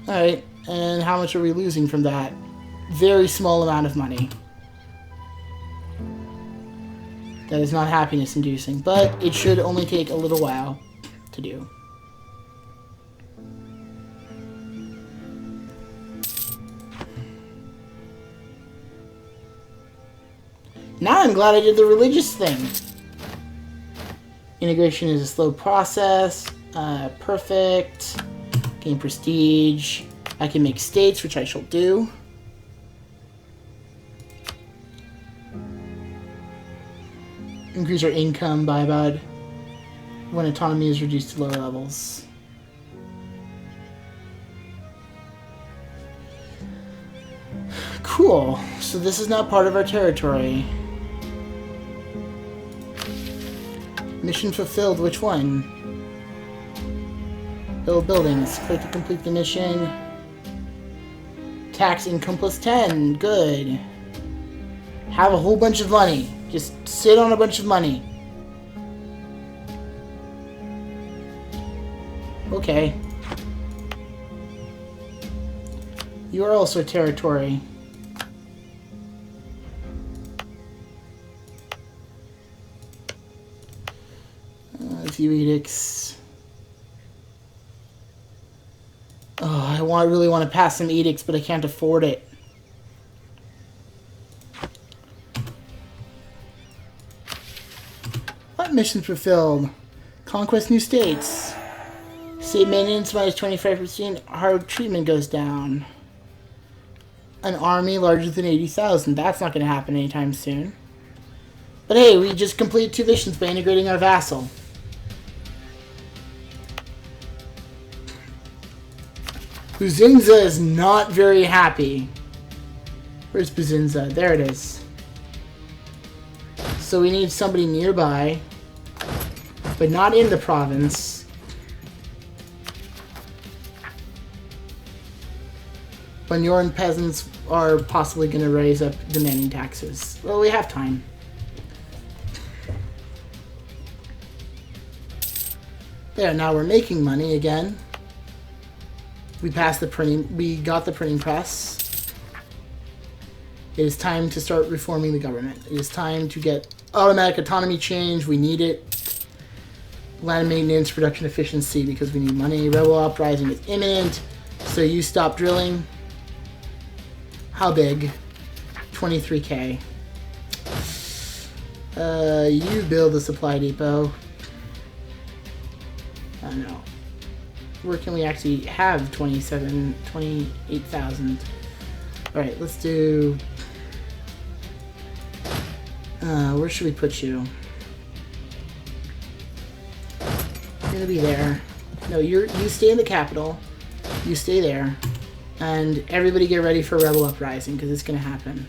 Speaker 1: Alright, and how much are we losing from that? Very small amount of money. That is not happiness inducing, but it should only take a little while to do. Now I'm glad I did the religious thing. Integration is a slow process. Perfect. Gain prestige. I can make states, which I shall do. Increase our income by about when autonomy is reduced to lower levels. Cool. So this is now part of our territory. Mission fulfilled. Which one? Build buildings. Click to complete the mission. Tax income plus 10. Good. Have a whole bunch of money. Just sit on a bunch of money. Okay. You are also territory. A few edicts. Oh, really want to pass some edicts, but I can't afford it. What missions fulfilled? Conquest new states. State maintenance minus 25%. Hard treatment goes down. An army larger than 80,000. That's not going to happen anytime soon. But hey, we just completed 2 missions by integrating our vassal. Buzinza is not very happy. Where's Buzinza? There it is. So we need somebody nearby, but not in the province. Banyoran peasants are possibly going to raise up demanding taxes. Well, we have time. There, now we're making money again. We passed the printing. We got the printing press. It is time to start reforming the government. It is time to get automatic autonomy change. We need it. Land maintenance, production efficiency, because we need money. Rebel uprising is imminent. So you stop drilling. How big? 23k. You build a supply depot. I don't know. Where can we actually have 28,000? Alright, let's do... where should we put you? You're gonna be there. No, you stay in the capital. You stay there. And everybody get ready for Rebel Uprising, because it's gonna happen.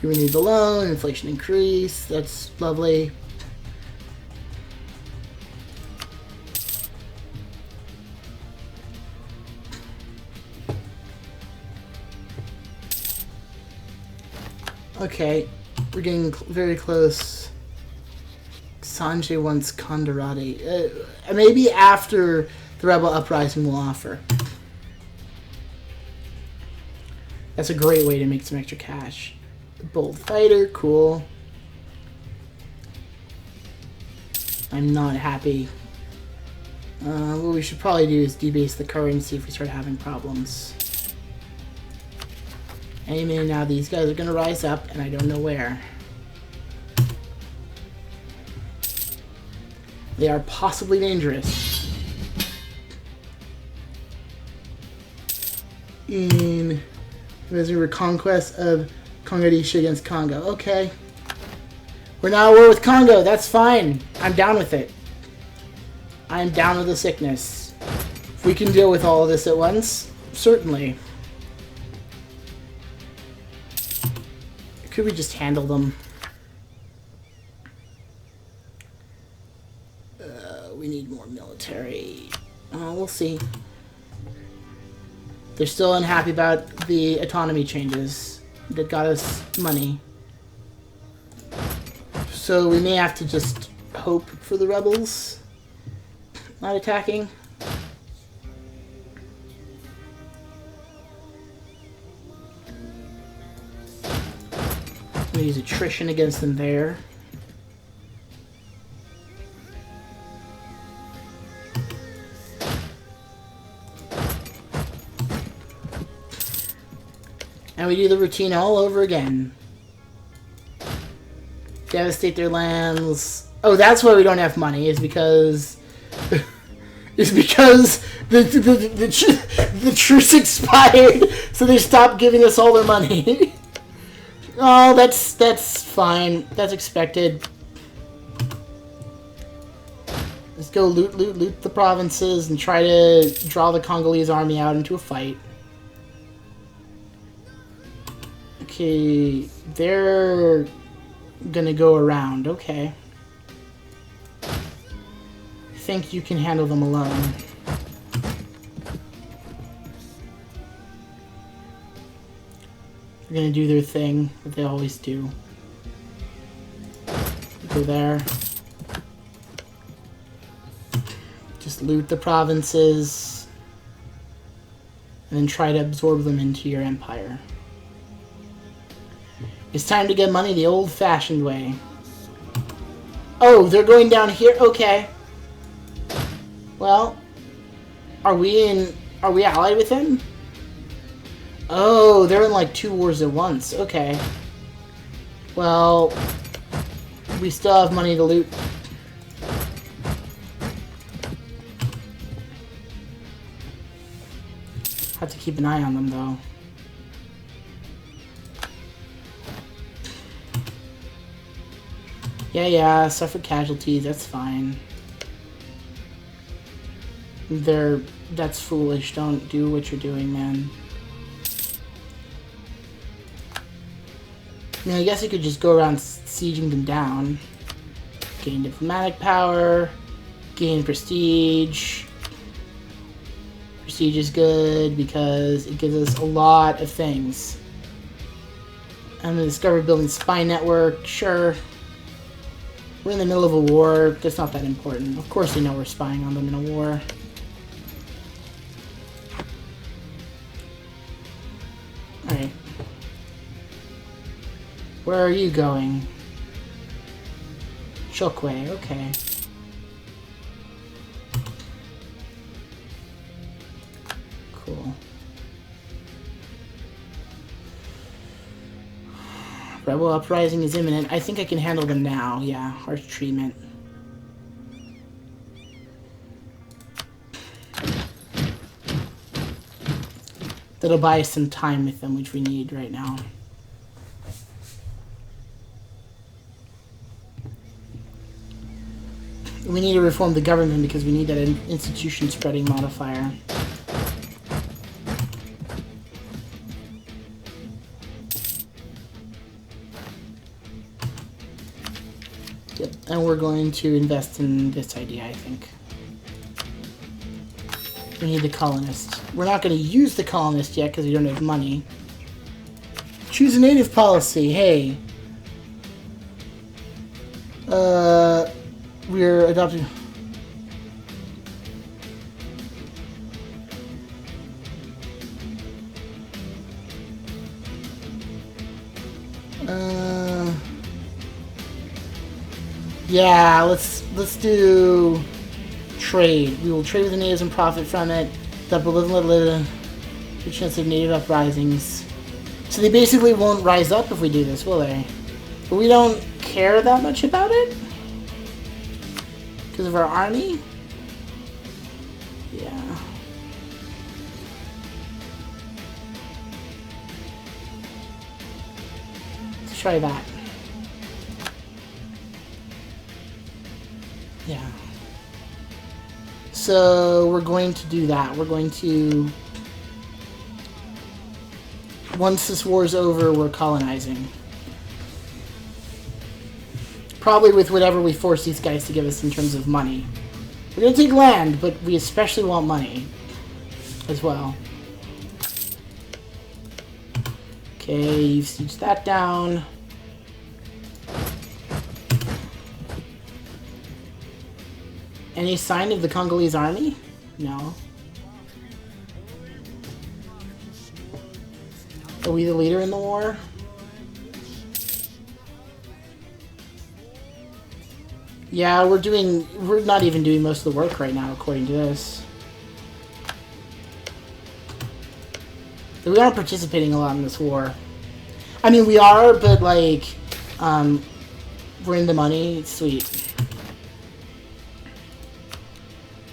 Speaker 1: You renew the loan, inflation increase, that's lovely. Okay, we're getting very close. Sanjay wants Kandarati. Maybe after the Rebel Uprising will offer. That's a great way to make some extra cash. Bold fighter, cool. I'm not happy. What we should probably do is debase the currency if we start having problems. Any minute now, these guys are going to rise up, and I don't know where. They are possibly dangerous. In the reconquest of Congadisha against Congo. Okay. We're now at war with Congo. That's fine. I'm down with it. I'm down with the sickness. If we can deal with all of this at once, certainly. Could we just handle them? We need more military. We'll see. They're still unhappy about the autonomy changes that got us money. So we may have to just hope for the rebels not attacking. I'm gonna use attrition against them there. And we do the routine all over again. Devastate their lands. Oh, that's why we don't have money, is because... the truce expired, so they stopped giving us all their money. Oh, that's fine. That's expected. Let's go loot the provinces and try to draw the Congolese army out into a fight. Okay, they're gonna go around. Okay. I think you can handle them alone. They're gonna do their thing that they always do. Go there. Just loot the provinces. And then try to absorb them into your empire. It's time to get money the old-fashioned way. Oh, they're going down here? Okay. Well, are we allied with him? Oh, they're in like 2 wars at once. Okay. Well, we still have money to loot. Have to keep an eye on them, though. Yeah, suffer casualties, that's fine. That's foolish. Don't do what you're doing, man. I mean, I guess you could just go around sieging them down. Gain diplomatic power, gain prestige. Prestige is good because it gives us a lot of things. I'm gonna discover building spy network, sure. We're in the middle of a war, that's not that important. Of course they know we're spying on them in a war. Alright. Where are you going? Chokwe, okay. Cool. Rebel uprising is imminent. I think I can handle them now. Yeah, harsh treatment. That'll buy us some time with them, which we need right now. We need to reform the government because we need that institution spreading modifier. Yep, and we're going to invest in this idea, I think. We need the colonist. We're not going to use the colonist yet because we don't have money. Choose a native policy. Hey. We're adopting... Yeah, let's do trade. We will trade with the natives and profit from it. The chance of native uprisings. So they basically won't rise up if we do this, will they? But we don't care that much about it? Because of our army? Yeah. Let's try that. Yeah. So we're going to do that. We're going to... Once this war is over, we're colonizing. Probably with whatever we force these guys to give us in terms of money. We're going to take land, but we especially want money as well. Okay, you've sieged that down. Any sign of the Congolese army? No. Are we the leader in the war? Yeah, we're not even doing most of the work right now, according to this. We aren't participating a lot in this war. I mean, we are, but like, we're in the money. It's sweet.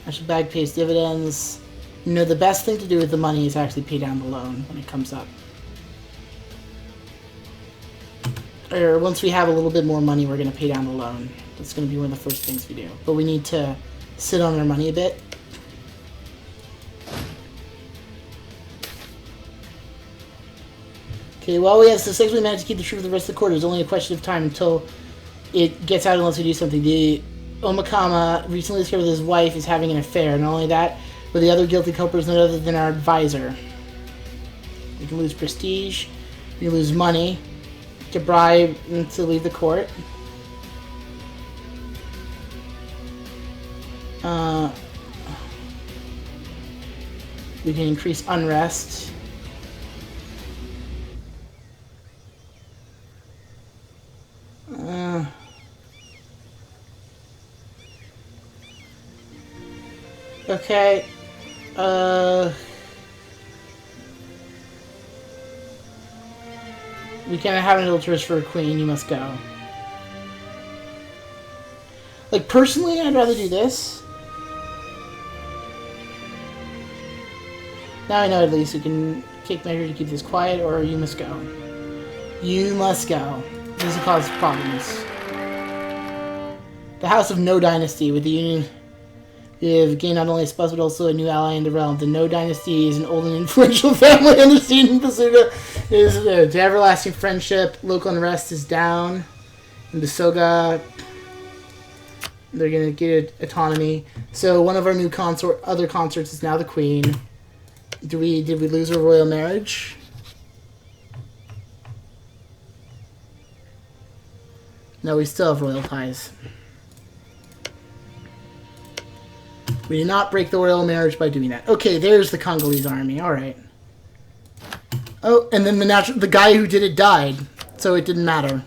Speaker 1: National bag pays dividends. You know, the best thing to do with the money is actually pay down the loan when it comes up. Or once we have a little bit more money, we're going to pay down the loan. That's going to be one of the first things we do. But we need to sit on our money a bit. Okay, well, we have successfully managed to keep the truth for the rest of the quarter. It's only a question of time until it gets out unless we do something. The Omakama recently discovered that his wife is having an affair. Not only that, but the other guilty culprit is none other than our advisor. We can lose prestige. We can lose money to bribe him to leave the court. We can increase unrest. Okay. We cannot have an illustrious for a queen. You must go. Like, personally, I'd rather do this. Now I know at least we can take measures to keep this quiet, or you must go. You must go. This will cause problems. The House of No Dynasty. With the Union, we have gained not only a spouse, but also a new ally in the realm. The No Dynasty is an old and influential family understood in Basuga. Is to everlasting friendship. Local unrest is down. In Basuga, they're going to get autonomy. So one of our new other consorts is now the queen. Did we lose our royal marriage? No, we still have royal ties. We did not break the royal marriage by doing that. Okay, there's the Congolese army. All right. Oh, and then the guy who did it died, so it didn't matter.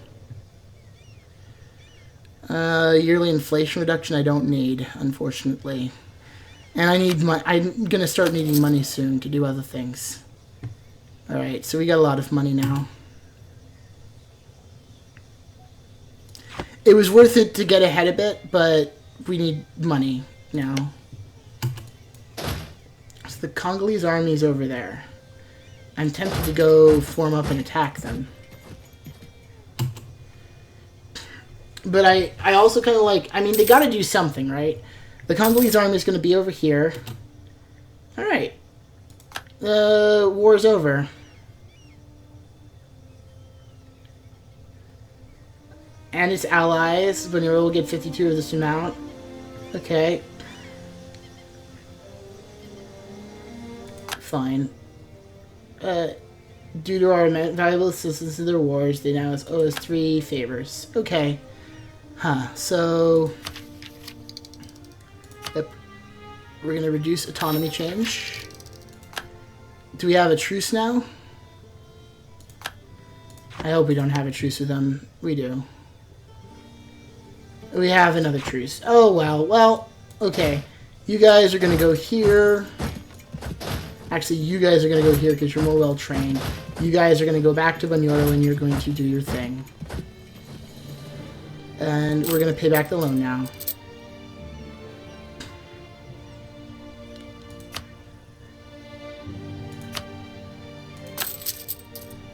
Speaker 1: Yearly inflation reduction I don't need, unfortunately. And I need I'm gonna start needing money soon to do other things. All right, so we got a lot of money now. It was worth it to get ahead a bit, but we need money now. So the Congolese army's over there. I'm tempted to go form up and attack them. But I also kind of like, I mean, they gotta do something, right? The Congolese army is going to be over here. Alright. The war's over. And its allies, Vanilla will get 52 of this amount. Okay. Fine. Due to our valuable assistance in their wars, they now owe us 3 favors. Okay. Huh, so... Yep. We're going to reduce autonomy change. Do we have a truce now? I hope we don't have a truce with them. We do. We have another truce. Oh, well. Well, okay. You guys are going to go here. Actually, you guys are going to go here because you're more well-trained. You guys are going to go back to Banyoro and you're going to do your thing. And we're going to pay back the loan now.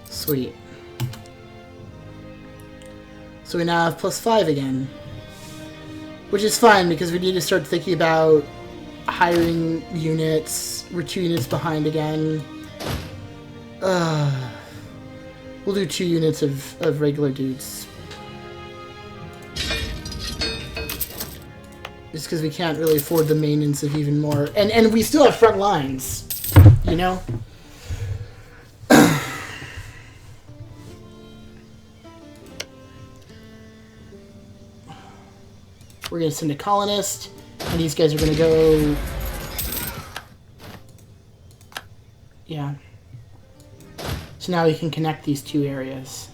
Speaker 1: Sweet. So we now have +5 again. Which is fine, because we need to start thinking about hiring units. We're 2 units behind again. We'll do 2 units of regular dudes. Just because we can't really afford the maintenance of even more. And we still have front lines, you know? We're going to send a colonist, and these guys are going to go... Yeah. So now we can connect these 2 areas.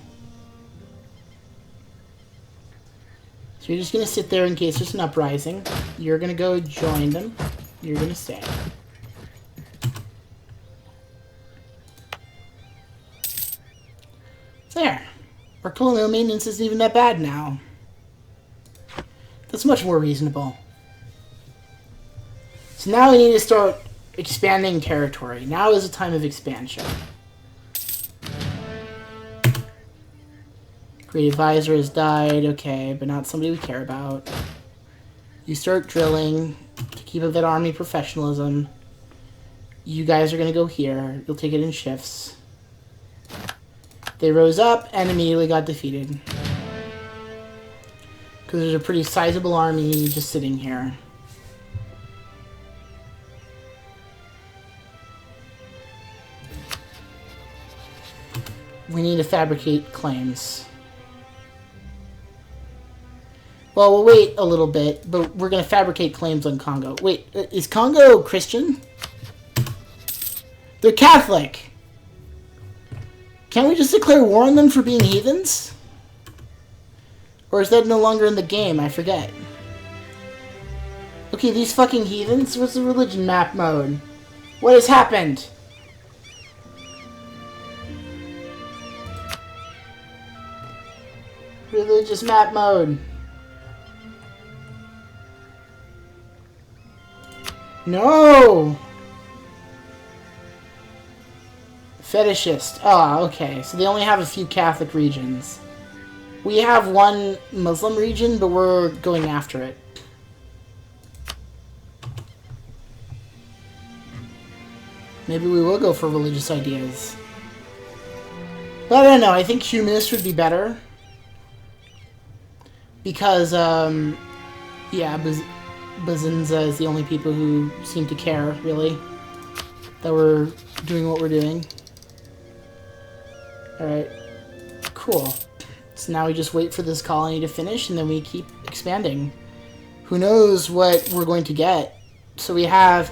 Speaker 1: So you're just going to sit there in case there's an uprising. You're going to go join them. You're going to stay. There. Our colonial maintenance isn't even that bad now. That's much more reasonable. So now we need to start expanding territory. Now is a time of expansion. Great advisor has died, okay, but not somebody we care about. You start drilling to keep up that army professionalism. You guys are going to go here. You'll take it in shifts. They rose up and immediately got defeated. Because there's a pretty sizable army just sitting here. We need to fabricate claims. Well, we'll wait a little bit, but we're going to fabricate claims on Congo. Wait, is Congo Christian? They're Catholic! Can't we just declare war on them for being heathens? Or is that no longer in the game? I forget. Okay, these fucking heathens? What's the religion map mode? What has happened? Religious map mode. No! Fetishist. Oh, okay. So they only have a few Catholic regions. We have one Muslim region, but we're going after it. Maybe we will go for religious ideas. But I don't know. I think humanist would be better. Because, yeah, Bazinza is the only people who seem to care, really, that we're doing what we're doing. Alright. Cool. So now we just wait for this colony to finish, and then we keep expanding. Who knows what we're going to get. So we have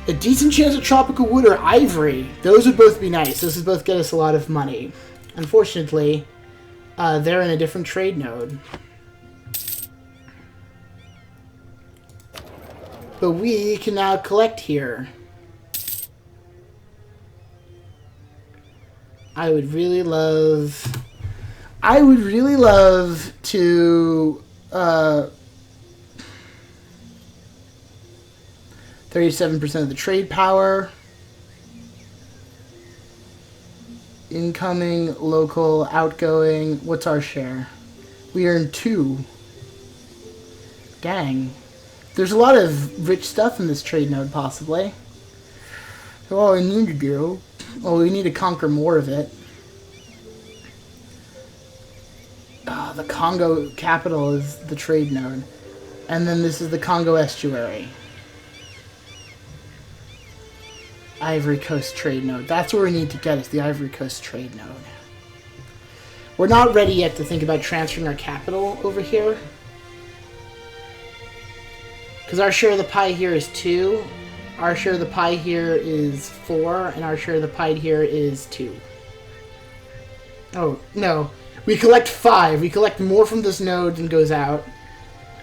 Speaker 1: a decent chance of tropical wood or ivory. Those would both be nice. Those would both get us a lot of money. Unfortunately, they're in a different trade node. But we can now collect here. I would really love to 37% of the trade power. Incoming, local, outgoing. What's our share? We earn 2. Dang. There's a lot of rich stuff in this trade node, possibly. So all we need to do... Well, we need to conquer more of it. The Congo capital is the trade node. And then this is the Congo estuary. Ivory Coast trade node. That's where we need to get, is the Ivory Coast trade node. We're not ready yet to think about transferring our capital over here. Because our share of the pie here is 2. Our share of the pie here is 4. And our share of the pie here is 2. Oh, no. We collect 5. We collect more from this node than goes out.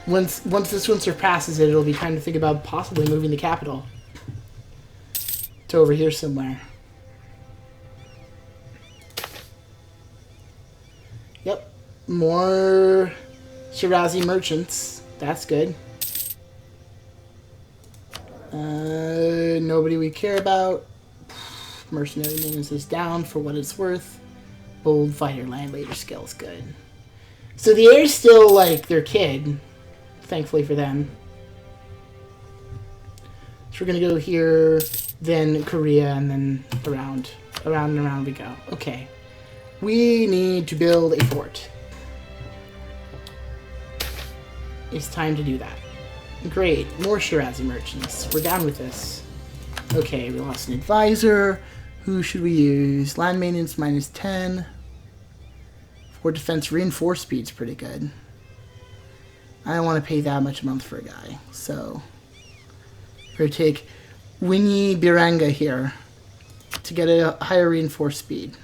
Speaker 1: Once this one surpasses it, it'll be time to think about possibly moving the capital to over here somewhere. Yep. More Shirazi merchants. That's good. Nobody we care about. Mercenary maintenance is down for what it's worth. Bold fighter land later skills good. So the air's still like their kid. Thankfully for them. So we're gonna go here, then Korea, and then around and around we go. Okay. We need to build a fort. It's time to do that. Great. More Shirazi merchants. We're down with this. Okay, we lost an advisor. Who should we use? Land maintenance -10. Fort defense reinforced speed's pretty good. I don't want to pay that much a month for a guy. So we're going to take Winnie Biranga here to get a higher reinforced speed.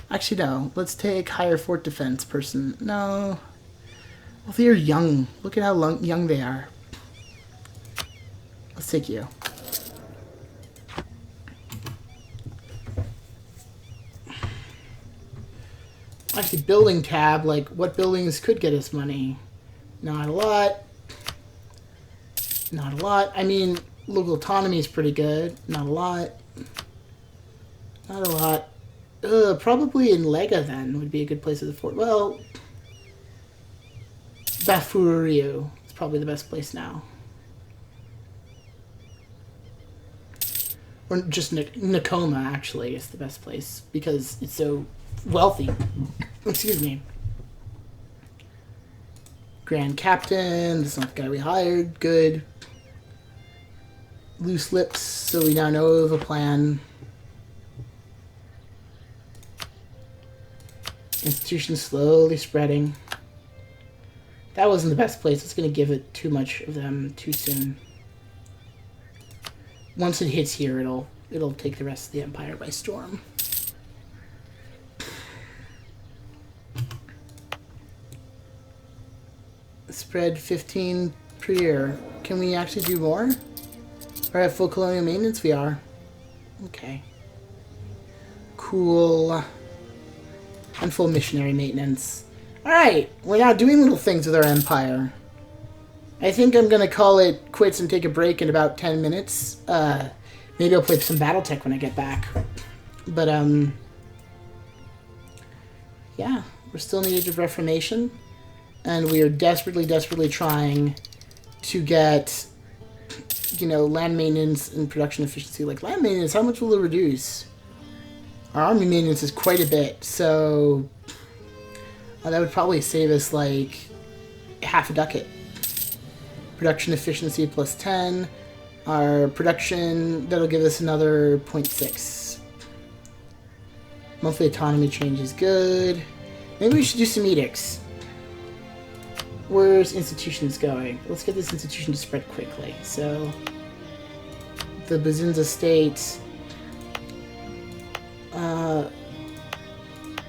Speaker 1: Actually, no. Let's take higher fort defense person. No. Well, they're young. Look at how young they are. Let's take you. Actually, building tab, like, what buildings could get us money? Not a lot. Not a lot. I mean, local autonomy is pretty good. Not a lot. Not a lot. Probably in Lega, then, would be a good place as a fort. Well, Bafuriu is probably the best place now. Or just Nakoma, actually, is the best place because it's so wealthy. Excuse me. Grand Captain, this is not the guy we hired. Good. Loose lips, so we now know of a plan. Institution slowly spreading. That wasn't the best place. It's going to give it too much of them too soon. Once it hits here, it'll take the rest of the empire by storm. Spread 15% per year. Can we actually do more? Or at full colonial maintenance? We are. Okay. Cool. And full missionary maintenance. Alright, we're now doing little things with our empire. I think I'm going to call it quits and take a break in about 10 minutes. Maybe I'll play some Battletech when I get back. But, yeah, we're still in the Age of Reformation. And we are desperately, desperately trying to get, you know, land maintenance and production efficiency. Like, land maintenance, how much will it reduce? Our army maintenance is quite a bit, so that would probably save us, like, half a ducat. Production efficiency plus 10. Our production, that'll give us another 0.6. Monthly autonomy change is good. Maybe we should do some edicts. Where's institutions going? Let's get this institution to spread quickly. So, the Bazinza state.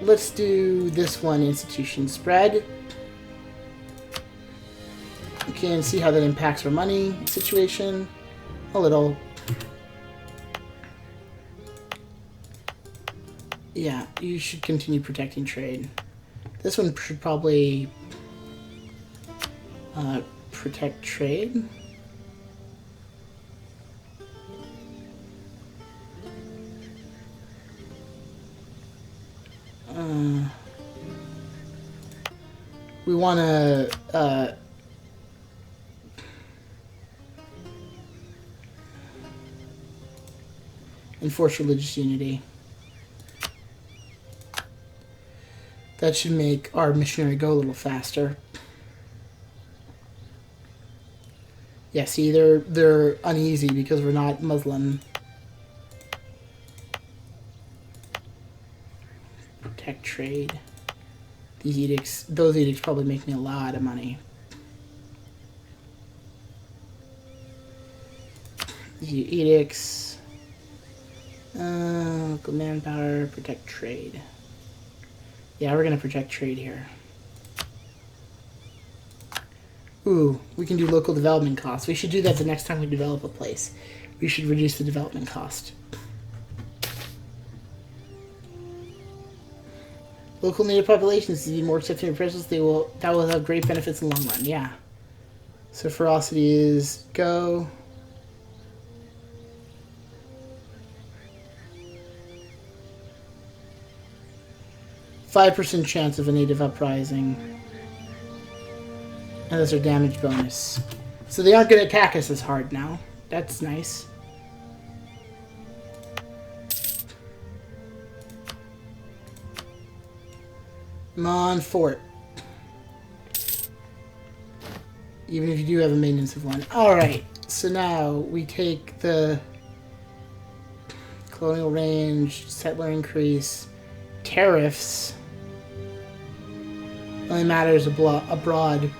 Speaker 1: Let's do this one institution spread. Okay, and see how that impacts our money situation. A little. Yeah, you should continue protecting trade. This one should probably protect trade. We want to enforce religious unity. That should make our missionary go a little faster. Yeah, see, they're uneasy because we're not Muslim. Protect trade. These edicts, those edicts probably make me a lot of money. These edicts. Local manpower, protect trade. Yeah, we're gonna protect trade here. Ooh, we can do local development costs. We should do that the next time we develop a place. We should reduce the development cost. Local native populations to be more accepting of presence. That will have great benefits in the long run. Yeah. So ferocity is go. %5 chance of a native uprising. And that's our damage bonus. So they aren't going to attack us as hard now. That's nice. Come on, fort. Even if you do have a maintenance of 1. Alright, so now we take the colonial range, settler increase, tariffs. Only matters abroad.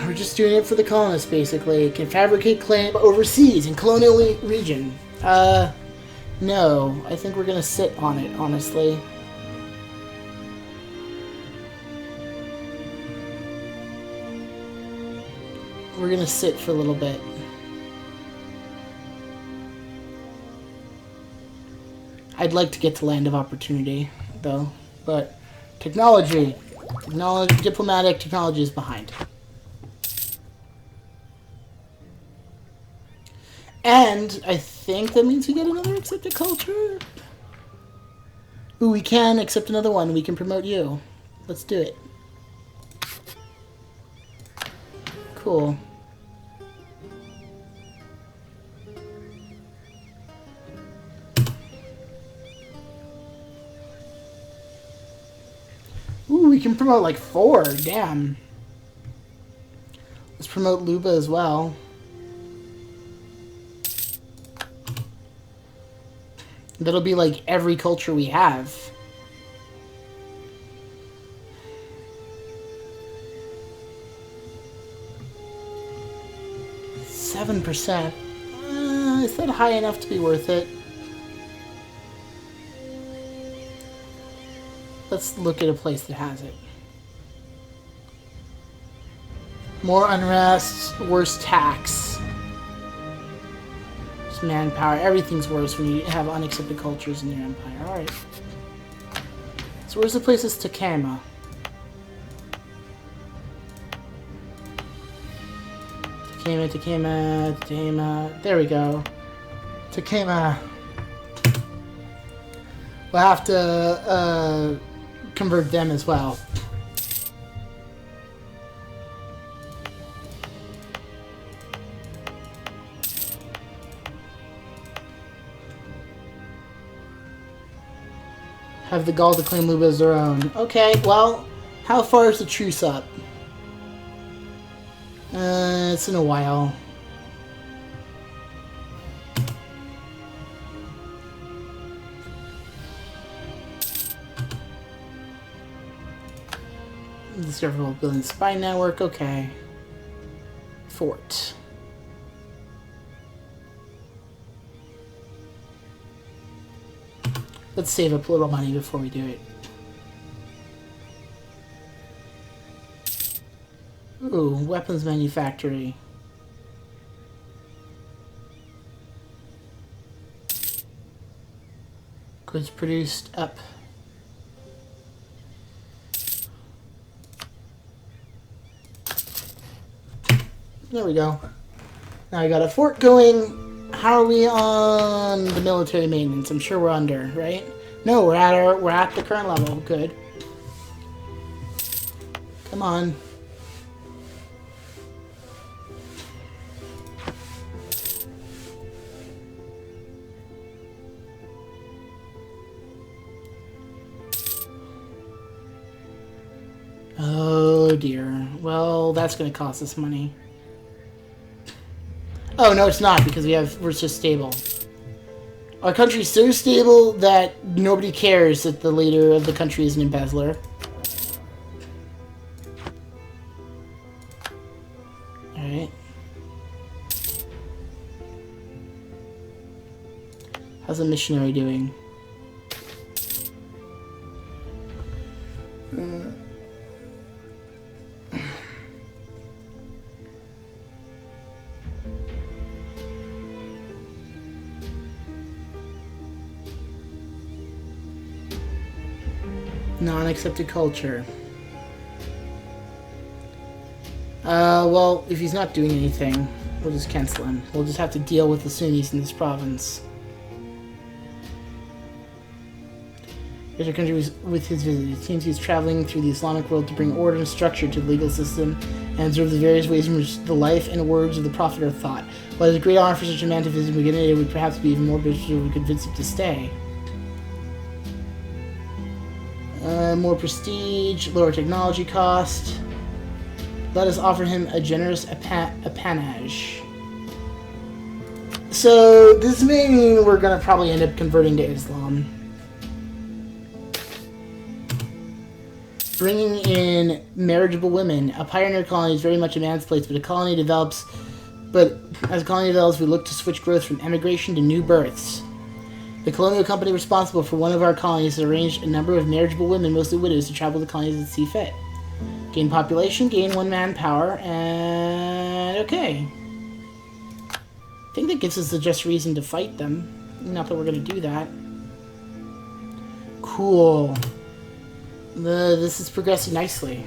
Speaker 1: We're just doing it for the colonists, basically. Can fabricate claim overseas in colonial region. No, I think we're gonna sit on it, honestly. We're gonna sit for a little bit. I'd like to get to Land of Opportunity, though, but technology, diplomatic technology is behind. And I think that means we get another accepted culture. Ooh, we can accept another one. We can promote you. Let's do it. Cool. Ooh, we can promote like 4. Damn. Let's promote Luba as well. That'll be like every culture we have. %7. Is that high enough to be worth it? Let's look at a place that has it. More unrest, worse tax. Just manpower. Everything's worse when you have unaccepted cultures in your empire. Alright. So where's the place is Takema? Takema. There we go. Takema. We'll have to convert them as well. Have the gall to claim Luba as their own. Okay, well, how far is the truce up? It's in a while. Discoverable building spy network, okay. Fort. Let's save up a little money before we do it. Ooh, weapons manufactory. Goods produced up. There we go. Now I got a fort going. How are we on the military maintenance? I'm sure we're under, right? No, we're at the current level. Good. Come on. Oh dear. Well, that's going to cost us money. Oh, no, it's not, because we're just stable. Our country's so stable that nobody cares that the leader of the country is an embezzler. Alright. How's the missionary doing? Non-accepted culture. Well, if he's not doing anything, we'll just cancel him. We'll just have to deal with the Sunnis in this province. Here's our country with his visit. It seems he's traveling through the Islamic world to bring order and structure to the legal system and observe the various ways in which the life and words of the Prophet are thought. While it's a great honor for such a man to visit Muganade, it would perhaps be even more beneficial if we convince him to stay. More prestige, lower technology cost. Let us offer him a generous appanage. So, this may mean we're going to probably end up converting to Islam. Bringing in marriageable women. A pioneer colony is very much a man's place, but as a colony develops, we look to switch growth from emigration to new births. The colonial company responsible for one of our colonies has arranged a number of marriageable women, mostly widows, to travel the colonies and see fit. Gain population, gain one manpower, and okay. I think that gives us the just reason to fight them. Not that we're going to do that. Cool. This is progressing nicely.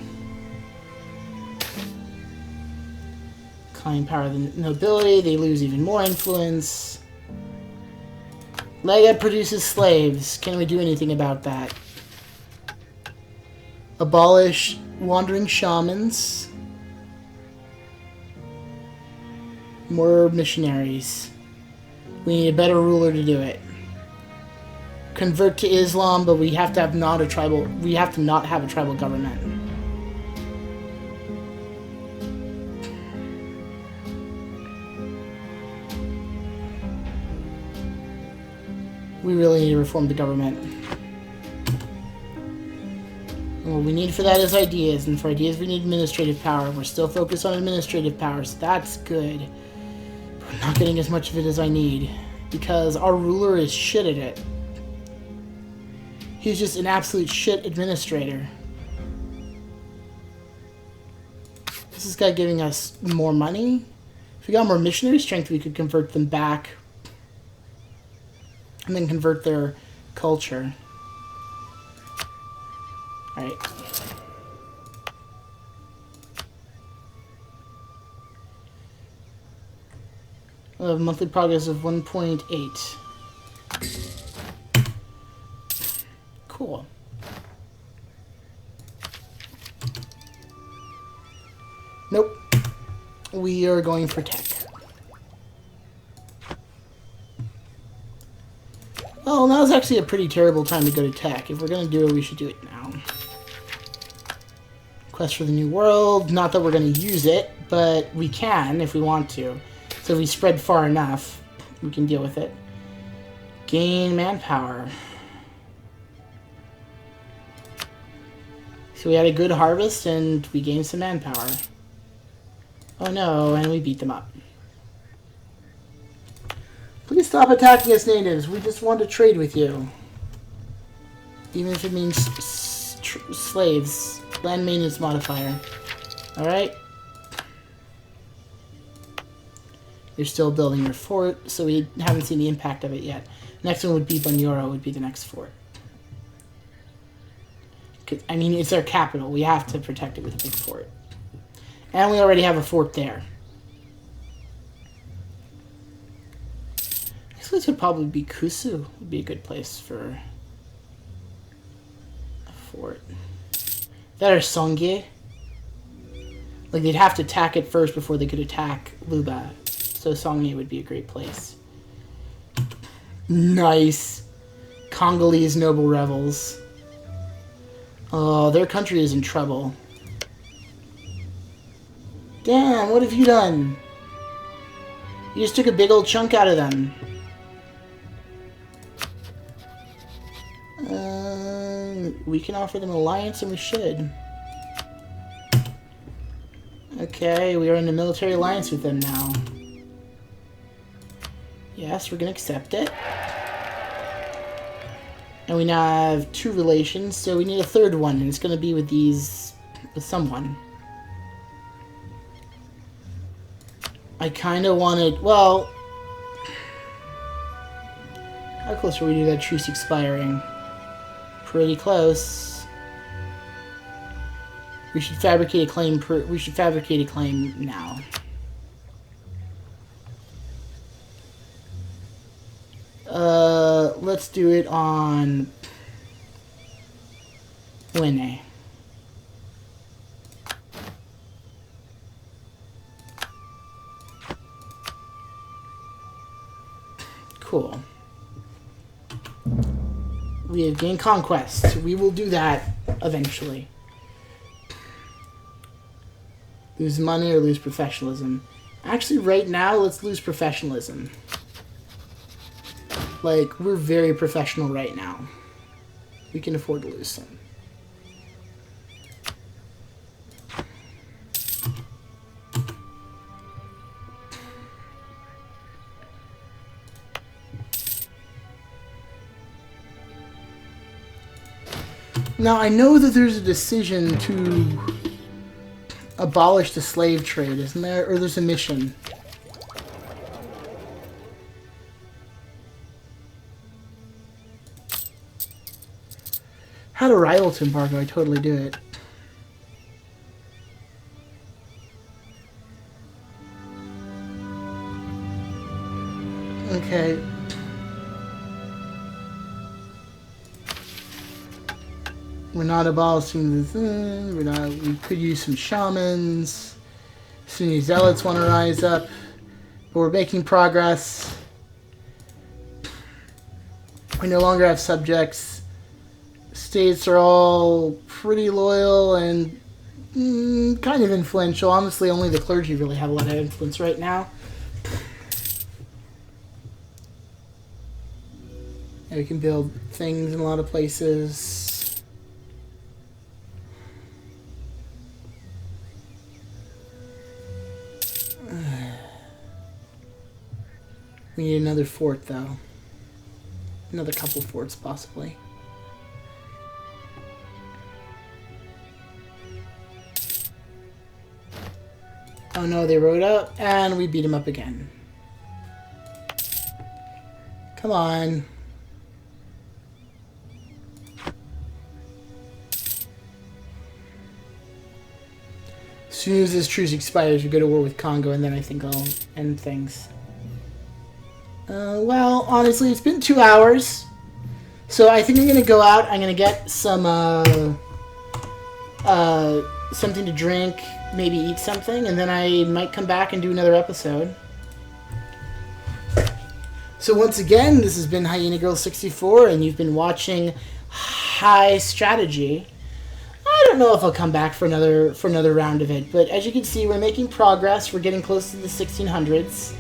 Speaker 1: Climbing power of the nobility, they lose even more influence. Lega produces slaves. Can we do anything about that? Abolish wandering shamans. More missionaries. We need a better ruler to do it. Convert to Islam, but we have to have not have a tribal government. We really need to reform the government. And what we need for that is ideas, and for ideas we need administrative power. We're still focused on administrative power, so that's good. But I'm not getting as much of it as I need, because our ruler is shit at it. He's just an absolute shit administrator. Is this guy giving us more money? If we got more missionary strength, we could convert them back. And then convert their culture. Alright. We'll have monthly progress of 1.8. Cool. Nope. We are going for tech. Well, now's actually a pretty terrible time to go to tech. If we're going to do it, we should do it now. Quest for the New World. Not that we're going to use it, but we can if we want to. So if we spread far enough, we can deal with it. Gain manpower. So we had a good harvest and we gained some manpower. Oh no, and we beat them up. Please stop attacking us, natives. We just want to trade with you. Even if it means slaves. Land maintenance modifier. Alright? You're still building your fort, so we haven't seen the impact of it yet. Next one would be Banyoro, would be the next fort. I mean, it's our capital. We have to protect it with a big fort. And we already have a fort there. This would probably be Kusu. Would be a good place for a fort. That or Songye. Like, they'd have to attack it first before they could attack Luba. So Songye would be a great place. Nice. Congolese noble rebels. Oh, their country is in trouble. Damn, what have you done? You just took a big old chunk out of them. We can offer them an alliance, and we should. Okay, we are in a military alliance with them now. Yes, we're gonna accept it. And we now have 2 relations, so we need a 3rd one, and it's gonna be with with someone. I kinda wanted, well... How close are we to that truce expiring? Pretty close. We should fabricate a claim. We should fabricate a claim now. Let's do it on Wene. Cool. We have gained conquest. We will do that eventually. Lose money or lose professionalism. Actually, right now, let's lose professionalism. Like, we're very professional right now. We can afford to lose some. Now, I know that there's a decision to abolish the slave trade, isn't there? Or there's a mission. Had a rival to embargo, I'd totally do it. Okay. We're not abolishing the thing. We could use some shamans. Sunni zealots want to rise up. But we're making progress. We no longer have subjects. States are all pretty loyal and kind of influential. Honestly, only the clergy really have a lot of influence right now. Yeah, we can build things in a lot of places. We need another fort, though. Another couple forts, possibly. Oh no, they rode up, and we beat him up again. Come on. As soon as this truce expires, we go to war with Congo, and then I think I'll end things. Well, honestly, it's been 2 hours. So I think I'm going to go out. I'm going to get some, something to drink, maybe eat something, and then I might come back and do another episode. So once again, this has been Hyena Girl 64, and you've been watching High Strategy. I don't know if I'll come back for another round of it, but as you can see, we're making progress. We're getting close to the 1600s.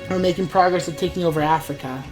Speaker 1: We're making progress of taking over Africa.